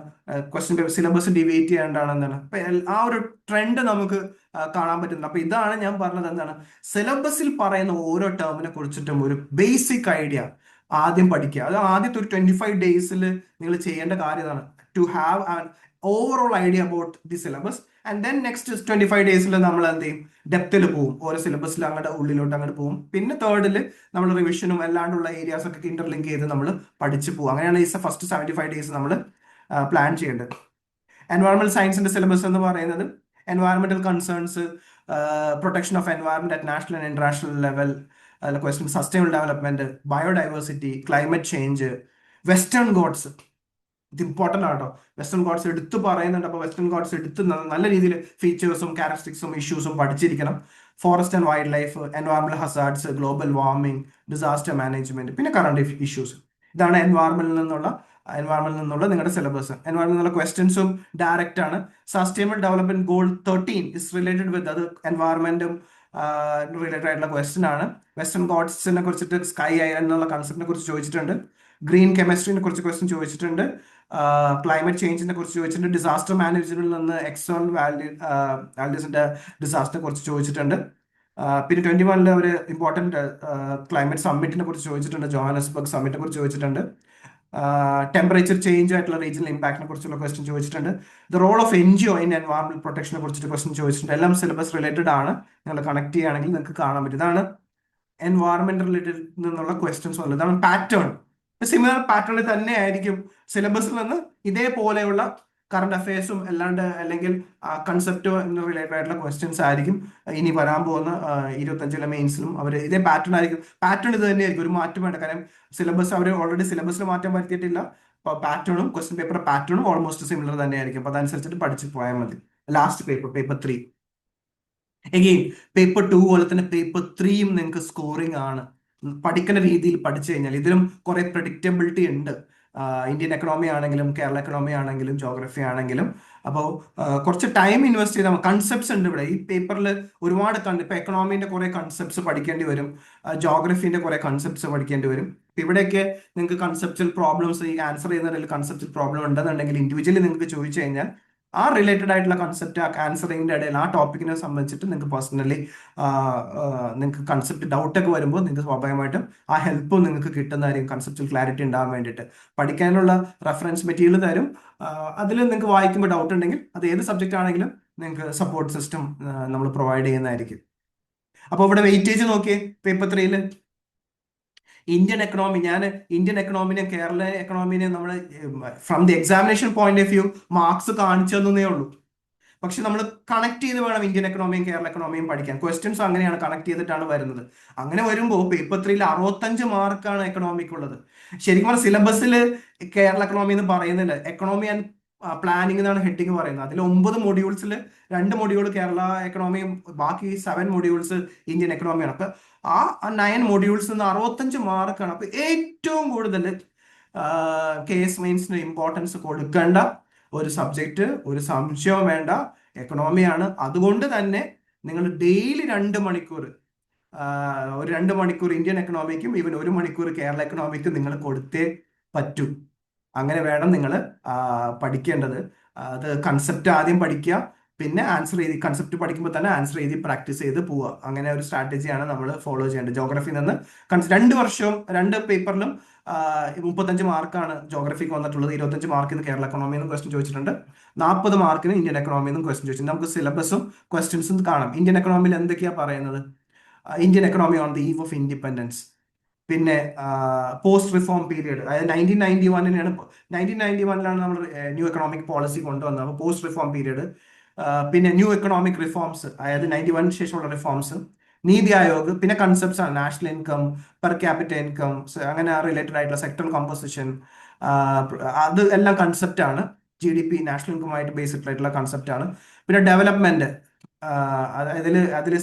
ക്വസ്റ്റ്യൻ പേപ്പർ സിലബസ് ഡിവൈറ്റ് ചെയ്യാണ്ടാണ് എന്താണ് അപ്പൊ ആ ഒരു ട്രെൻഡ് നമുക്ക് കാണാൻ പറ്റുന്നത്. അപ്പൊ ഇതാണ് ഞാൻ പറഞ്ഞത്, എന്താണ് സിലബസിൽ പറയുന്ന ഓരോ ടേമിനെ കുറിച്ചിട്ടും ഒരു ബേസിക് ഐഡിയ ആദ്യം പഠിക്കുക. അത് ആദ്യത്തെ ഒരു 25 ഡേയ്സിൽ നിങ്ങൾ ചെയ്യേണ്ട കാര്യം ഇതാണ്, to have an overall idea about the syllabus. And then next 25 ഡേയ്സിൽ നമ്മൾ എന്ത് ചെയ്യും, ഡെപ്തിൽ പോകും, ഓരോ സിലബസിൽ അങ്ങോട്ട് ഉള്ളിലോട്ട് അങ്ങോട്ട് പോകും. പിന്നെ തേർഡിൽ നമ്മൾ റിവിഷനും അല്ലാണ്ടുള്ള ഏരിയാസ് ഒക്കെ ഇന്റർലിങ്ക് ചെയ്ത് നമ്മൾ പഠിച്ചു പോകും. അങ്ങനെയാണ് ഈ ഫസ്റ്റ് 75 ഡേയ്സ് നമ്മൾ പ്ലാൻ ചെയ്യേണ്ടത്. എൻവയോൺമെന്റൽ സയൻസിന്റെ സിലബസ് എന്ന് പറയുന്നത് എൻവയോൺമെന്റൽ concerns, protection of environment at national and international level, question sustainable development, biodiversity, climate change, Western Ghats. ഇത് ഇമ്പോർട്ടൻ്റ് ആട്ടോ. വെസ്റ്റേൺ ഗോഡ്സ് എടുത്ത് പറയുന്നുണ്ട്. അപ്പോൾ വെസ്റ്റേൺ ഗോഡ്സ് എടുത്ത് നല്ല രീതിയിൽ ഫീച്ചേഴ്സും ക്യാരക്ടറിസ്റ്റിക്സും ഇഷ്യൂസും പഠിച്ചിരിക്കണം. ഫോറസ്റ്റ് ആൻഡ് വൈൽഡ് ലൈഫ്, എൻവയോൺമെന്റൽ hazards, global warming, disaster management, പിന്നെ കറണ്ട് ഇഷ്യൂസ്. ഇതാണ് എൻവയോൺമെന്റിൽ നിന്നുള്ള നിങ്ങളുടെ സിലബസ്. എൻവയോൺമെന്റിൽ നിന്നുള്ള ക്വസ്റ്റ്യൻസും ഡയറക്റ്റ് ആണ്. Sustainable development goal 13 is related with, അത് എൻവയോൺമെന്റും റിലേറ്റഡ് ആയിട്ടുള്ള ക്വസ്റ്റ്യൻ ആണ്. വെസ്റ്റേൺ ഗോഡ്സിനെ കുറിച്ചിട്ട് സ്കൈ ഐലൻഡ് എന്നുള്ള കൺസെപ്റ്റിനെ കുറിച്ച് ചോദിച്ചിട്ടുണ്ട്. ഗ്രീൻ കെമിസ്ട്രീനെ കുറിച്ച് ക്വസ്റ്റ്യൻ ചോദിച്ചിട്ടുണ്ട്. ക്ലൈമറ്റ് ചേഞ്ചിനെ കുറിച്ച് ചോദിച്ചിട്ടുണ്ട്, ഡിസാസ്റ്റർ മാനേജ്മെന്റിൽ നിന്ന് എക്സോൺ വാൽഡീസിന്റെ ഡിസാസ്റ്ററിനെ കുറിച്ച് ചോദിച്ചിട്ടുണ്ട്. പിന്നെ 21 ഒരു ഇമ്പോർട്ടന്റ് ക്ലൈമറ്റ് സമ്മിറ്റിനെ കുറിച്ച് ചോദിച്ചിട്ടുണ്ട്, ജോഹാനസ്ബർഗ് സമ്മിറ്റിനെ കുറിച്ച് ചോദിച്ചിട്ടുണ്ട്. ടെമ്പറേച്ചർ ചേഞ്ച് ആയിട്ടുള്ള റീജിയണൽ ഇമ്പാക്റ്റിനെ കുറിച്ചുള്ള ക്വസ്റ്റ്യൻ ചോദിച്ചിട്ടുണ്ട്. The role of NGO in എൻവയോൺമെന്റൽ പ്രൊട്ടക്ഷനെ കുറിച്ചിട്ട് ക്വസ്റ്റ്യൻ ചോദിച്ചിട്ടുണ്ട്. എല്ലാം സിലബസ് റിലേറ്റഡ് ആണ്. നിങ്ങൾ കണക്ട് ചെയ്യുകയാണെങ്കിൽ നിങ്ങൾക്ക് കാണാൻ പറ്റും. ഇതാണ് എൻവയോൺമെന്റ് റിലേറ്റഡ് നിന്നുള്ള ക്വസ്റ്റ്യൻസ് ഉള്ളത്. ഇതാണ് പാറ്റേൺ. സിമിലർ പാറ്റേണിൽ തന്നെ ആയിരിക്കും സിലബസിൽ നിന്ന് ഇതേപോലെയുള്ള കറണ്ട് അഫയേഴ്സും അല്ലാണ്ട് അല്ലെങ്കിൽ കൺസെപ്റ്റ് റിലേറ്റഡ് ആയിട്ടുള്ള ക്വസ്റ്റ്യൻസ് ആയിരിക്കും ഇനി വരാൻ പോകുന്ന 25 മെയിൻസിലും. അവർ ഇതേ പാറ്റേൺ ആയിരിക്കും. പാറ്റേൺ ഇത് തന്നെയായിരിക്കും, ഒരു മാറ്റം വേണ്ട. കാരണം സിലബസ് അവർ ഓൾറെഡി സിലബസിൽ മാറ്റം വരുത്തിയിട്ടില്ല. അപ്പോൾ പാറ്റേണും ക്വസ്റ്റ്യൻ പേപ്പർ പാറ്റേണും ഓൾമോസ്റ്റ് സിമിലർ തന്നെയായിരിക്കും. അപ്പോൾ അതനുസരിച്ചിട്ട് പഠിച്ച് പോയാൽ മതി. ലാസ്റ്റ് പേപ്പർ 3 എഗെയിൻ പേപ്പർ 2 പോലെ തന്നെ പേപ്പർ 3യും നിങ്ങൾക്ക് സ്കോറിംഗ് ആണ്. പഠിക്കുന്ന രീതിയിൽ പഠിച്ചു കഴിഞ്ഞാൽ ഇതിലും കുറെ പ്രഡിക്റ്റബിലിറ്റി ഉണ്ട്. ഇന്ത്യൻ എക്കണോമി ആണെങ്കിലും കേരള എക്കണോമി ആണെങ്കിലും ജോഗ്രഫി ആണെങ്കിലും. അപ്പോൾ കുറച്ച് ടൈം ഇൻവെസ്റ്റ് ചെയ്താൽ കൺസെപ്റ്റ്സ് ഉണ്ട് ഇവിടെ. ഈ പേപ്പറിൽ ഒരുപാട് ഇപ്പൊ എക്കണോമിന്റെ കുറെ കൺസെപ്റ്റ്സ് പഠിക്കേണ്ടി വരും, ജോഗ്രഫിന്റെ കുറെ കൺസെപ്റ്റ്സ് പഠിക്കേണ്ടി വരും. ഇവിടെയൊക്കെ നിങ്ങൾക്ക് കൺസെപ്റ്റൽ പ്രോബ്ലംസ് ഈ ആൻസർ ചെയ്യുന്നതിൽ കൺസെപ്റ്റൽ പ്രോബ്ലം ഉണ്ടെന്നുണ്ടെങ്കിൽ ഇൻഡിവിജ്വലി നിങ്ങൾക്ക് ചോദിച്ചു കഴിഞ്ഞാൽ ആ റിലേറ്റഡ് ആയിട്ടുള്ള കൺസെപ്റ്റ് ആൻസറിങ്ങിന്റെ ഇടയിൽ ആ ടോപ്പിക്കിനെ സംബന്ധിച്ചിട്ട് നിങ്ങൾക്ക് പേഴ്സണലി നിങ്ങൾക്ക് കൺസെപ്റ്റ് ഡൗട്ടൊക്കെ വരുമ്പോൾ നിങ്ങൾക്ക് സ്വാഭാവികമായിട്ടും ആ ഹെൽപ്പ് നിങ്ങൾക്ക് കിട്ടുന്നതായിരിക്കും. കൺസെപ്റ്റൽ ക്ലാരിറ്റി ഉണ്ടാകാൻ വേണ്ടിയിട്ട് പഠിക്കാനുള്ള റെഫറൻസ് മെറ്റീരിയൽ തരും. അതിൽ നിങ്ങൾക്ക് വായിക്കുമ്പോൾ ഡൗട്ട് ഉണ്ടെങ്കിൽ അത് ഏത് സബ്ജക്റ്റ് ആണെങ്കിലും നിങ്ങൾക്ക് സപ്പോർട്ട് സിസ്റ്റം നമ്മൾ പ്രൊവൈഡ് ചെയ്യുന്നതായിരിക്കും. അപ്പോൾ ഇവിടെ വെയിറ്റേജ് നോക്കിയേ പേപ്പർ 3 ഇന്ത്യൻ എക്കണോമി. ഞാൻ ഇന്ത്യൻ എക്കണോമിനെയും കേരള എക്കണോമിനെയും നമ്മൾ from the examination point of view marks കാണിച്ചു തന്നേ ഉള്ളൂ. പക്ഷെ നമ്മൾ കണക്ട് ചെയ്ത് വേണം ഇന്ത്യൻ എക്കണോമിയും കേരള എക്കണോമിയും പഠിക്കാൻ. ക്വസ്റ്റ്യൻസ് അങ്ങനെയാണ് കണക്ട് ചെയ്തിട്ടാണ് വരുന്നത്. അങ്ങനെ വരുമ്പോൾ പേപ്പർ 3 65 മാർക്കാണ് എക്കണോമിക്കുള്ളത്. ശരിക്കും പറഞ്ഞാൽ സിലബസിൽ കേരള എക്കണോമി എന്ന് പറയുന്നില്ല, എക്കണോമി ആൻഡ് പ്ലാനിംഗ് എന്നാണ് ഹെഡിങ് പറയുന്നത്. അതിൽ 9 മൊഡ്യൂൾസിൽ 2 മൊഡ്യൂൾ കേരള എക്കണോമിയും ബാക്കി 7 മൊഡ്യൂൾസ് ഇന്ത്യൻ എക്കണോമിയാണ്. അപ്പൊ ആ 9 മൊഡ്യൂൾസ് നിന്ന് 65 മാർക്കാണ്. അപ്പൊ ഏറ്റവും കൂടുതൽ കേസ് മെയിൻസിന് ഇമ്പോർട്ടൻസ് കൊടുക്കേണ്ട ഒരു സബ്ജക്റ്റ് ഒരു സംശയവും വേണ്ട എക്കണോമിയാണ്. അതുകൊണ്ട് തന്നെ നിങ്ങൾ ഡെയിലി 2 മണിക്കൂർ ഒരു 2 മണിക്കൂർ ഇന്ത്യൻ എക്കണോമിക്കും ഈവൻ 1 മണിക്കൂർ കേരള എക്കണോമിക്കും നിങ്ങൾ കൊടുത്തേ പറ്റൂ. അങ്ങനെ വേണം നിങ്ങൾ പഠിക്കേണ്ടത്. അത് കൺസെപ്റ്റ് ആദ്യം പഠിക്കുക, പിന്നെ ആൻസർ എഴുതി കൺസെപ്റ്റ് പഠിക്കുമ്പോൾ തന്നെ ആൻസർ എഴുതി പ്രാക്ടീസ് ചെയ്ത് പോവുക. അങ്ങനെ ഒരു സ്ട്രാറ്റജിയാണ് നമ്മൾ ഫോളോ ചെയ്യേണ്ടത്. ജോഗ്രഫിയിൽ നിന്ന് 2 വർഷവും 2 പേപ്പറിലും 35 മാർക്കാണ് ജോഗ്രഫിക്ക് വന്നിട്ടുള്ളത്. 25 മാർക്കിന് കേരള എക്കണോമിയിൽ നിന്ന് ക്വസ്റ്റ്യൻ ചോദിച്ചിട്ടുണ്ട്, 40 മാർക്കിന് ഇന്ത്യൻ എക്കണോമിയിൽ നിന്നും ക്വസ്റ്റ്യൻ ചോദിച്ചിട്ടുണ്ട്. നമുക്ക് സിലബസും ക്വസ്റ്റ്യൻസും കാണാം. ഇന്ത്യൻ എക്കണോമിയിൽ എന്തൊക്കെയാ പറയുന്നത്? Indian economy on the eve of independence, പിന്നെ പോസ്റ്റ് റിഫോം പീരിയഡ്, അതായത് 1991 നമ്മൾ ന്യൂ എക്കണോമിക് പോളിസി കൊണ്ടുവന്നത്. അപ്പോൾ പോസ്റ്റ് റിഫോം പീരിയഡ്, പിന്നെ ന്യൂ എക്കണോമിക് റിഫോംസ്, അതായത് 91 ശേഷമുള്ള റിഫോംസ്, നീതി ആയോഗ്, പിന്നെ കൺസെപ്റ്റ്സ് ആണ് national income, per capita income, അങ്ങനെ റിലേറ്റഡ് ആയിട്ടുള്ള സെക്ടറൽ കമ്പോസിഷൻ, അത് എല്ലാം കൺസെപ്റ്റ് ആണ്. GDP നാഷണൽ ഇൻകമായിട്ട് ബേസ്ഡ് ആയിട്ടുള്ള കൺസെപ്റ്റ് ആണ്. പിന്നെ ഡെവലപ്മെന്റ്, അതിൽ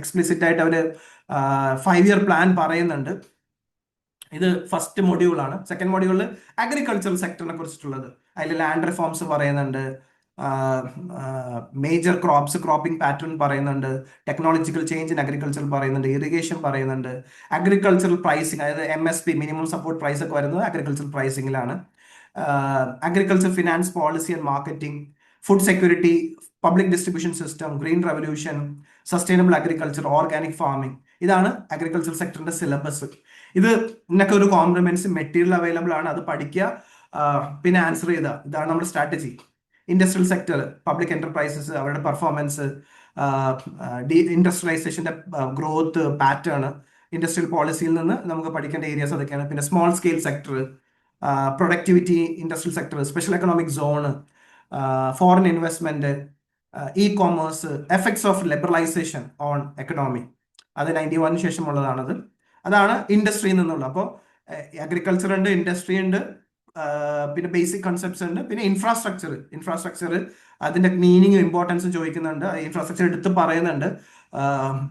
എക്സ്പ്ലിസിറ്റ് ആയിട്ട് അവർ 5 ഇയർ പ്ലാൻ പറയുന്നുണ്ട്. ഇത് ഫസ്റ്റ് മൊഡ്യൂളാണ്. സെക്കൻഡ് മൊഡ്യൂളിൽ അഗ്രികൾച്ചറൽ സെക്ടറിനെ കുറിച്ചിട്ടുള്ളത്. അതിൽ ലാൻഡ് റിഫോംസ് പറയുന്നുണ്ട്, മേജർ ക്രോപ്പിംഗ് പാറ്റേൺ പറയുന്നുണ്ട്, ടെക്നോളജിക്കൽ ചേഞ്ച് ഇൻ അഗ്രികൾച്ചർ പറയുന്നുണ്ട്, ഇറിഗേഷൻ പറയുന്നുണ്ട്, അഗ്രികൾച്ചറൽ പ്രൈസിങ്, അതായത് MSP മിനിമം സപ്പോർട്ട് പ്രൈസ് ഒക്കെ വരുന്നത് അഗ്രികൾച്ചറൽ പ്രൈസിങ്ങിലാണ്, agriculture finance policy and marketing, food security, public distribution system, green revolution, sustainable agriculture, organic farming. ഇതാണ് അഗ്രികൾച്ചർ സെക്ടറിന്റെ സിലബസ്. ഇത് ഇതിനൊക്കെ ഒരു കോംപ്രിഹെൻസീവ് മെറ്റീരിയൽ അവൈലബിൾ ആണ്, അത് പഠിക്കുക, പിന്നെ ആൻസർ ചെയ്ത. ഇതാണ് നമ്മുടെ strategy. Industrial sector, public enterprises, അവരുടെ പെർഫോമൻസ്, ഇൻഡസ്ട്രിയലൈസേഷന്റെ ഗ്രോത്ത് പാറ്റേൺ, ഇൻഡസ്ട്രിയൽ പോളിസിയിൽ നിന്ന് നമുക്ക് പഠിക്കേണ്ട ഏരിയാസ് അതൊക്കെയാണ്. പിന്നെ small scale sector, productivity, industrial sector, special economic zone, foreign investment, e commerce, effects of liberalisation on economy, അത് 91 ശേഷമുള്ളതാണത്. അതാണ് ഇൻഡസ്ട്രിയിൽ നിന്നുള്ള. അപ്പോൾ അഗ്രികൾച്ചർ ഉണ്ട്, ഇൻഡസ്ട്രി ഉണ്ട്, പിന്നെ ബേസിക് കൺസെപ്റ്റ്സ് ഉണ്ട്, പിന്നെ ഇൻഫ്രാസ്ട്രക്ചർ അതിന്റെ മീനിങ് ഇമ്പോർട്ടൻസ് ചോദിക്കുന്നുണ്ട്, ഇൻഫ്രാസ്ട്രക്ചർ എടുത്ത് പറയുന്നുണ്ട്.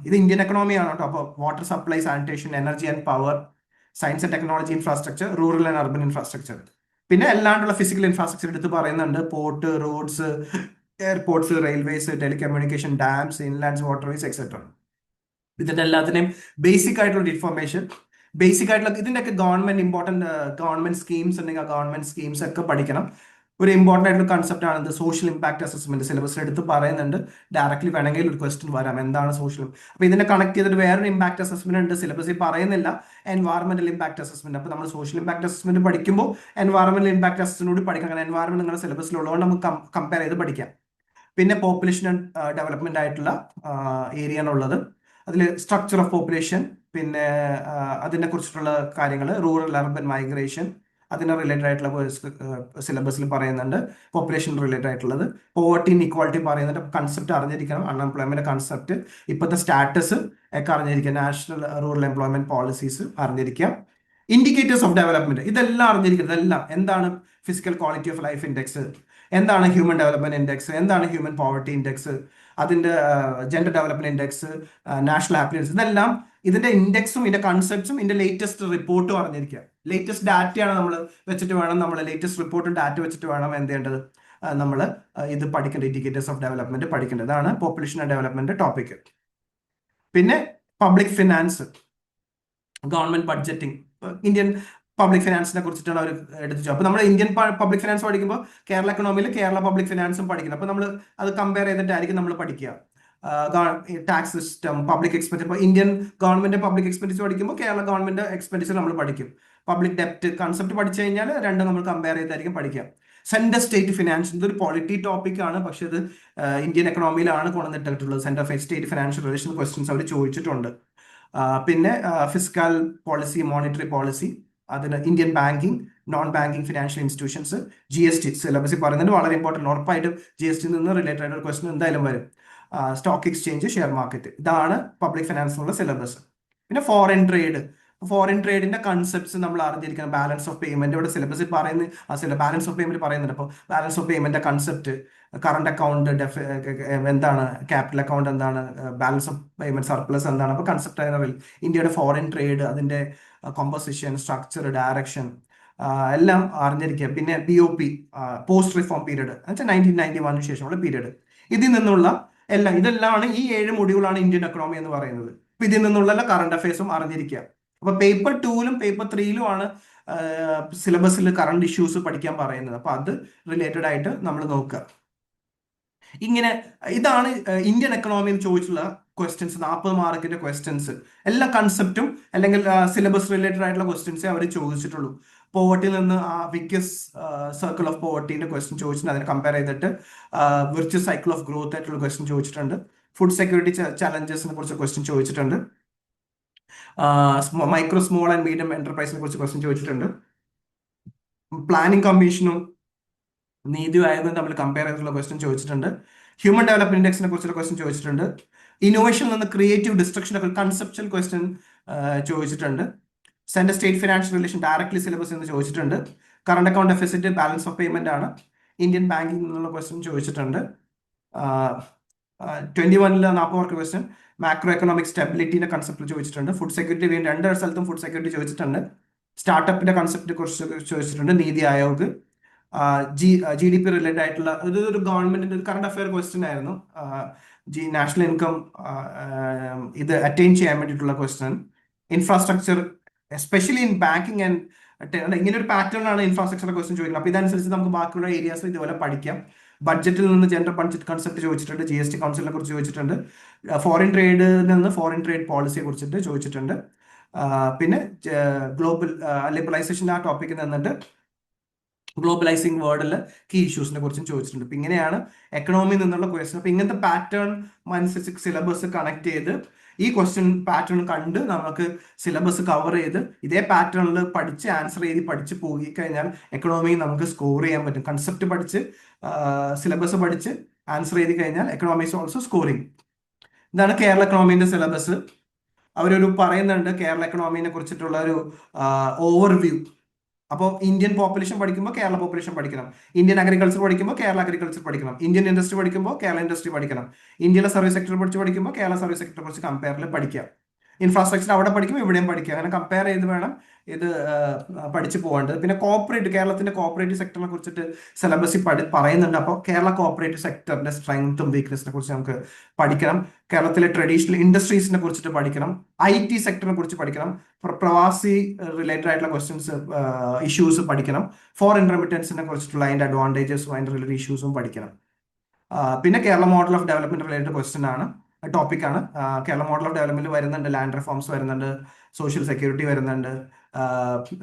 ഇത് ഇന്ത്യൻ എക്കണോമിയാണ് കേട്ടോ. അപ്പോൾ water supply, sanitation, energy and power, science and technology infrastructure, rural and urban infrastructure, പിന്നെ അല്ലാണ്ടുള്ള ഫിസിക്കൽ ഇൻഫ്രാസ്ട്രക്ചർ എടുത്ത് പറയുന്നുണ്ട്. Port, roads, airports, railways, telecommunication, dams, inlands waterways etcetera. ഇതിന്റെ എല്ലാത്തിനെയും ബേസിക് ആയിട്ടുള്ള ഇൻഫർമേഷൻ ബേസിക് ആയിട്ടുള്ള ഇതിൻ്റെയൊക്കെ ഗവൺമെന്റ് ഇമ്പോർട്ടൻറ്റ് ഗവൺമെന്റ് സ്കീംസ് ഉണ്ടെങ്കിൽ ആ ഗവൺമെന്റ് സ്കീംസ് ഒക്കെ പഠിക്കണം. ഒരു ഇമ്പോർട്ടൻ്റ് ആയിട്ടുള്ള കൺസെപ്റ്റ് ആണ് ഇത് സോഷ്യൽ ഇമ്പാക്ട് അസസ്മെന്റ്. സിലബസിൽ എടുത്ത് പറയുന്നുണ്ട്, ഡയറക്ട്ലി വേണമെങ്കിൽ ഒരു ക്വസ്റ്റ്യൻ വരാം എന്താണ് സോഷ്യൽ. അപ്പോൾ ഇതിനെ കണക്ട് ചെയ്തിട്ട് വേറൊരു ഇമ്പാക്ട് അസസ്മെന്റ് ഉണ്ട്, സിലബസിൽ പറയുന്നില്ല, എൻവയറമെന്റൽ ഇമ്പാക്ട് അസസ്മെന്റ്. അപ്പോൾ നമ്മൾ സോഷ്യൽ ഇമ്പാക്ട് അസസ്മെന്റ് പഠിക്കുമ്പോൾ എൻവയറമെന്റൽ ഇമ്പാക്ട് അസസ്മെന്റ് കൂടി പഠിക്കണം. കാരണം എൻവയറമെന്റ് നിങ്ങളുടെ സിലബസിലുള്ളതുകൊണ്ട് നമുക്ക് കമ്പയർ ചെയ്ത് പഠിക്കാം. പിന്നെ പോപ്പുലേഷൻ ഡെവലപ്മെന്റ് ആയിട്ടുള്ള ഏരിയ ആണുള്ളത്. അതിൽ സ്ട്രക്ചർ ഓഫ് പോപ്പുലേഷൻ, പിന്നെ അതിനെ കുറിച്ചിട്ടുള്ള കാര്യങ്ങൾ, റൂറൽ അർബൻ മൈഗ്രേഷൻ, അതിന് റിലേറ്റഡ് ആയിട്ടുള്ള സിലബസിൽ പറയുന്നുണ്ട്. പോപ്പുലേഷൻ റിലേറ്റഡ് ആയിട്ടുള്ളത്, പോവർട്ടി ഇക്വാളിറ്റി പറയുന്നുണ്ട്. കൺസെപ്റ്റ് അറിഞ്ഞിരിക്കണം, അൺഎംപ്ലോയ്മെന്റ് കൺസെപ്റ്റ്, ഇപ്പോഴത്തെ സ്റ്റാറ്റസ് ഒക്കെ അറിഞ്ഞിരിക്കുക, നാഷണൽ റൂറൽ എംപ്ലോയ്മെന്റ് പോളിസീസ് അറിഞ്ഞിരിക്കാം, ഇൻഡിക്കേറ്റേഴ്സ് ഓഫ് ഡെവലപ്മെന്റ് ഇതെല്ലാം അറിഞ്ഞിരിക്കുന്നത്. ഇതെല്ലാം എന്താണ് physical quality of life index, എന്താണ് ഹ്യൂമൻ ഡെവലപ്മെന്റ് ഇൻഡെക്സ്, എന്താണ് ഹ്യൂമൻ പോവർട്ടി ഇൻഡെക്സ്, അതിന്റെ gender development index, national happiness, ഇതെല്ലാം ഇതിന്റെ ഇൻഡെക്സും ഇതിന്റെ കൺസെപ്റ്റ്സും ഇതിന്റെ ലേറ്റസ്റ്റ് റിപ്പോർട്ടും അറിഞ്ഞിരിക്കുക. ലേറ്റസ്റ്റ് ഡാറ്റയാണ് നമ്മൾ വെച്ചിട്ട് വേണം, നമ്മൾ ലേറ്റസ്റ്റ് റിപ്പോർട്ടും ഡാറ്റ വെച്ചിട്ട് വേണം എന്ത് ചെയ്യേണ്ടത്, നമ്മൾ ഇത് പഠിക്കേണ്ട, ഇൻഡിക്കേറ്റേഴ്സ് ഓഫ് ഡെവലപ്മെന്റ് പഠിക്കേണ്ടത്. ഇതാണ് പോപ്പുലേഷൻ ഡെവലപ്മെന്റ് ടോപ്പിക്. പിന്നെ public finance, government budgeting, Indian public ഫിനാൻസിനെ കുറിച്ചിട്ടാണ് അവർ എടുത്തു. അപ്പോൾ നമ്മൾ ഇന്ത്യൻ പബ്ലിക് ഫിനാൻസ് പഠിക്കുമ്പോൾ കേരള എക്കണോമിയിൽ കേരള പബ്ലിക് ഫിനാൻസും പഠിക്കണം. അപ്പോൾ നമ്മൾ അത് കമ്പയർ ചെയ്തിട്ടായിരിക്കും നമ്മൾ പഠിക്കുക. ടാക്സ് സിസ്റ്റം, പബ്ലിക് എക്സ്പെൻഡിച്ചർ, ഇപ്പോൾ ഇന്ത്യൻ ഗവൺമെന്റ് പബ്ലിക് എക്സ്പെൻഡിച്ചർ പഠിക്കുമ്പോൾ കേരള ഗവൺമെന്റ് എക്സ്പെൻഡിച്ചർ നമ്മൾ പഠിക്കും. പബ്ലിക് ഡെപ്റ്റ് കൺസെപ്റ്റ് പഠിച്ചു കഴിഞ്ഞാൽ രണ്ടും നമ്മൾ കമ്പയർ ചെയ്തായിരിക്കും പഠിക്കുക. സെൻട്രൽ സ്റ്റേറ്റ് ഫിനാൻസ്, ഇതൊരു പോളിറ്റി ടോപ്പിക് ആണ്, പക്ഷെ ഇത് ഇന്ത്യൻ എക്കണോമിയിലാണ് കൊണ്ടുവന്നിട്ടുള്ളത്. Central state financial relation questions അവർ ചോദിച്ചിട്ടുണ്ട്. പിന്നെ ഫിസ്ക്കൽ പോളിസി, മോണിറ്ററി പോളിസി, അതിന് Indian banking, non banking financial institutions, GST സിലബസിൽ പറയുന്നത് വളരെ ഇമ്പോർട്ടൻറ്റ്. ഉറപ്പായിട്ടും GST നിന്ന് റിലേറ്റഡ് ആയിട്ട് ക്വസ്റ്റൻ എന്തായാലും വരും. സ്റ്റോക്ക് എക്സ്ചേഞ്ച്, ഷെയർ മാർക്കറ്റ്, ഇതാണ് പബ്ലിക് ഫിനാൻസിനുള്ള സിലബസ്. പിന്നെ ഫോറിൻ ട്രേഡ്, ഫോറിൻ ട്രേഡിന്റെ കൺസെപ്റ്റ്സ് നമ്മൾ അറിഞ്ഞിരിക്കണം. ബാലൻസ് ഓഫ് പേയ്മെന്റ് ഇവിടെ സിലബസിൽ പറയുന്നത്, ബാലൻസ് ഓഫ് പേയ്മെന്റ് പറയുന്നുണ്ട്. അപ്പോൾ balance of payment concept, current account എന്താണ്, ക്യാപിറ്റൽ അക്കൗണ്ട് എന്താണ്, ബാലൻസ് ഓഫ് പേയ്മെന്റ് സർപ്ലസ് എന്താണ്, അപ്പോൾ കൺസെപ്റ്റ് അതിനറിയില്ല. ഇന്ത്യയുടെ ഫോറിൻ ട്രേഡ്, അതിന്റെ കോമ്പോസിഷൻ, സ്ട്രക്ചർ, ഡയറക്ഷൻ എല്ലാം അറിഞ്ഞിരിക്കുക. പിന്നെ BOP, പോസ്റ്റ് റിഫോം പീരീഡ് എന്ന് വെച്ചാൽ 1991 ശേഷമുള്ള പീരീഡ്. ഇതിൽ നിന്നുള്ള ഇതെല്ലാമാണ് ഈ 7 മൊഡ്യൂളാണ് ഇന്ത്യൻ എക്കണോമി എന്ന് പറയുന്നത്. അപ്പൊ ഇതിൽ നിന്നുള്ള കറണ്ട് അഫയേഴ്സും അറിഞ്ഞിരിക്കുക. അപ്പൊ പേപ്പർ 2-ലും പേപ്പർ 3-ലും ആണ് സിലബസിൽ കറണ്ട് ഇഷ്യൂസ് പഠിക്കാൻ പറയുന്നത്. അപ്പൊ അത് റിലേറ്റഡ് ആയിട്ട് നമ്മൾ നോക്കുക. ഇങ്ങനെ ഇതാണ് ഇന്ത്യൻ എക്കണോമിയിൽ ചോദിച്ചുള്ള ക്വസ്റ്റ്യൻസ്. 40 മാർക്കിന്റെ ക്വസ്റ്റ്യൻസ്, എല്ലാ കൺസെപ്റ്റും അല്ലെങ്കിൽ സിലബസ് റിലേറ്റഡ് ആയിട്ടുള്ള ക്വസ്റ്റ്യൻസേ അവർ ചോദിച്ചിട്ടുള്ളൂ. പോവർട്ടിയിൽ നിന്ന് വിക്കസ് സർക്കിൾ ഓഫ് പോവർട്ടിന്റെ ക്വസ്റ്റ്യൻ ചോദിച്ചിട്ടുണ്ട്. അതിനെ കമ്പയർ ചെയ്തിട്ട് വിർച്വസ് സൈക്കിൾ ഓഫ് ഗ്രോത്ത് ആയിട്ടുള്ള ക്വസ്റ്റ്യൻ ചോദിച്ചിട്ടുണ്ട്. ഫുഡ് സെക്യൂരിറ്റി ചലഞ്ചസിനെ കുറിച്ച് ക്വസ്റ്റ്യൻ ചോദിച്ചിട്ടുണ്ട്. മൈക്രോ സ്മോൾ ആൻഡ് മീഡിയം എന്റർപ്രൈസിനെ കുറിച്ച് ക്വസ്റ്റ്യൻ ചോദിച്ചിട്ടുണ്ട്. പ്ലാനിംഗ് കമ്മീഷനും നീതി ആയോഗം തമ്മിൽ കമ്പയർ ചെയ്തിട്ടുള്ള ക്വസ്റ്റ്യൻ ചോദിച്ചിട്ടുണ്ട്. ഹ്യൂമൻ ഡെവലപ്മെന്റ് ഇൻഡെക്സിനെ കുറിച്ചുള്ള ക്വസ്റ്റ്യൻ ചോദിച്ചിട്ടുണ്ട്. ഇന്നോവേഷനിൽ നിന്ന് ക്രിയേറ്റീവ് ഡിസ്ട്രക്ഷൻ ഒക്കെ കൺസെപ്ച്വൽ ക്വസ്റ്റ്യൻ ചോദിച്ചിട്ടുണ്ട്. Central state financial relation directly syllabus എന്ന് ചോദിച്ചിട്ടുണ്ട്. Current account deficit, balance of payment ആണ്. ഇന്ത്യൻ ബാങ്കിങ് എന്നുള്ള ക്വസ്റ്റ്യൻ ചോദിച്ചിട്ടുണ്ട്. 21-ൽ 40 മാർക്ക് ക്വസ്റ്റ്യൻ മാക്രോ എക്കണോമിക് സ്റ്റെബിലിറ്റിന്റെ കൺസെപ്റ്റ് ചോദിച്ചിട്ടുണ്ട്. ഫുഡ് സെക്യൂരിറ്റി വീണ്ടും 2 സ്ഥലത്തും ഫുഡ് സെക്യൂരിറ്റി ചോദിച്ചിട്ടുണ്ട്. സ്റ്റാർട്ടപ്പിന്റെ കൺസെപ്റ്റിനെ കുറിച്ച് ചോദിച്ചിട്ടുണ്ട്. നീതി ആയോഗ്, GDP റിലേറ്റഡ് ആയിട്ടുള്ള ഒരു ഗവൺമെന്റിന്റെ ഒരു കറണ്ട് അഫയർ ക്വസ്റ്റ്യൻ ആയിരുന്നു. നാഷണൽ ഇൻകം ഇത് അറ്റൈൻ ചെയ്യാൻ വേണ്ടിയിട്ടുള്ള question. Infrastructure especially in banking and ഇങ്ങനെ ഒരു പാറ്റേൺ ആണ് ഇൻഫ്രാസ്ട്രക്ചർ ക്വസ്റ്റ്യൻ ചോദിക്കുന്നത്. അപ്പോൾ ഇതനുസരിച്ച് നമുക്ക് ബാക്കിയുള്ള ഏരിയാസ് ഇതുപോലെ പഠിക്കാം. ബഡ്ജറ്റിൽ നിന്ന് ജെൻഡർ ബഡ്ജറ്റ് കൺസെപ്റ്റ് ചോദിച്ചിട്ടുണ്ട്. GST കൗൺസിലിനെ കുറിച്ച് ചോദിച്ചിട്ടുണ്ട്. ഫോറിൻ ട്രേഡിൽ നിന്ന് ഫോറിൻ ട്രേഡ് പോളിസിയെ കുറിച്ചിട്ട് ചോദിച്ചിട്ടുണ്ട്. പിന്നെ ഗ്ലോബൽ ലിബറലൈസേഷൻ ആ ടോപ്പിക്കിൽ നിന്നിട്ട് ഗ്ലോബലൈസിങ് വേൾഡിൽ കീ ഇഷ്യൂസിനെ കുറിച്ചും ചോദിച്ചിട്ടുണ്ട്. അപ്പൊ ഇങ്ങനെയാണ് എക്കണോമിയിൽ നിന്നുള്ള ക്വസ്റ്റ്യൻ. അപ്പൊ ഇങ്ങനത്തെ പാറ്റേൺ അനുസരിച്ച് സിലബസ് കണക്ട് ചെയ്ത് ഈ ക്വസ്റ്റ്യൻ പാറ്റേൺ കണ്ട് നമുക്ക് സിലബസ് കവർ ചെയ്ത് ഇതേ പാറ്റേണിൽ പഠിച്ച് ആൻസർ ചെയ്ത് പഠിച്ച് പോയി കഴിഞ്ഞാൽ എക്കണോമിയിൽ നമുക്ക് സ്കോർ ചെയ്യാൻ പറ്റും. കൺസെപ്റ്റ് പഠിച്ച് സിലബസ് പഠിച്ച് ആൻസർ ചെയ്ത് കഴിഞ്ഞാൽ എക്കണോമി ഈസ് ഓൾസോ സ്കോറിങ്. ഇതാണ് കേരള എക്കണോമിന്റെ സിലബസ്. അവരൊരു പറയുന്നുണ്ട് കേരള എക്കണോമിനെ കുറിച്ചിട്ടുള്ള ഒരു ഓവർവ്യൂ. അപ്പോൾ ഇന്ത്യൻ പോപ്പുലേഷൻ പഠിക്കുമ്പോൾ കേരള പോപ്പുലേഷൻ പഠിക്കണം. ഇന്ത്യൻ അഗ്രികൾച്ചർ പഠിക്കുമ്പോൾ കേരള അഗ്രികൾച്ചർ പഠിക്കണം. ഇന്ത്യൻ ഇൻഡസ്ട്രി പഠിക്കുമ്പോൾ കേരള ഇൻഡസ്ട്രി പഠിക്കണം. ഇന്ത്യയിലെ സർവീസ് സെക്ടർ പഠിക്കുമ്പോൾ കേരള സർവീസ് സെക്ടറെ കുറിച്ച് കമ്പയറിൽ പഠിക്കാം. ഇൻഫ്രാസ്ട്രക്ചർ അവിടെ പഠിക്കുമ്പോൾ ഇവിടെയും പഠിക്കാം. അങ്ങനെ കമ്പയർ ചെയ്ത് വേണം ഇത് പഠിച്ചു പോകേണ്ടത്. പിന്നെ കോപ്പറേറ്റ്, കേരളത്തിന്റെ കോപ്പറേറ്റീവ് സെക്ടറിനെ കുറിച്ചിട്ട് സിലബസിൽ പറയുന്നുണ്ട്. അപ്പോൾ കേരള കോപ്പറേറ്റീവ് സെക്ടറിന്റെ സ്ട്രെങ്ത്തും വീക്ക്നെസിനെ കുറിച്ച് നമുക്ക് പഠിക്കണം. കേരളത്തിലെ ട്രഡീഷണൽ ഇൻഡസ്ട്രീസിനെ കുറിച്ചിട്ട് പഠിക്കണം. IT സെക്ടറിനെ കുറിച്ച് പഠിക്കണം. പ്രവാസി റിലേറ്റഡ് ആയിട്ടുള്ള ക്വസ്റ്റ്യൻസ്, ഇഷ്യൂസ് പഠിക്കണം. ഫോറിൻ റെമിറ്റൻസിനെ കുറിച്ചിട്ടുള്ള അതിന്റെ അഡ്വാൻറ്റേജസും അതിന്റെ റിലേറ്റഡ് ഇഷ്യൂസും പഠിക്കണം. പിന്നെ Kerala model of development related question ആണ്, ടോപ്പിക്കാണ്. കേരള മോഡൽ ഓഫ് ഡെവലപ്മെന്റ് വരുന്നുണ്ട്, ലാൻഡ് റിഫോംസ് വരുന്നുണ്ട്, സോഷ്യൽ സെക്യൂരിറ്റി വരുന്നുണ്ട്,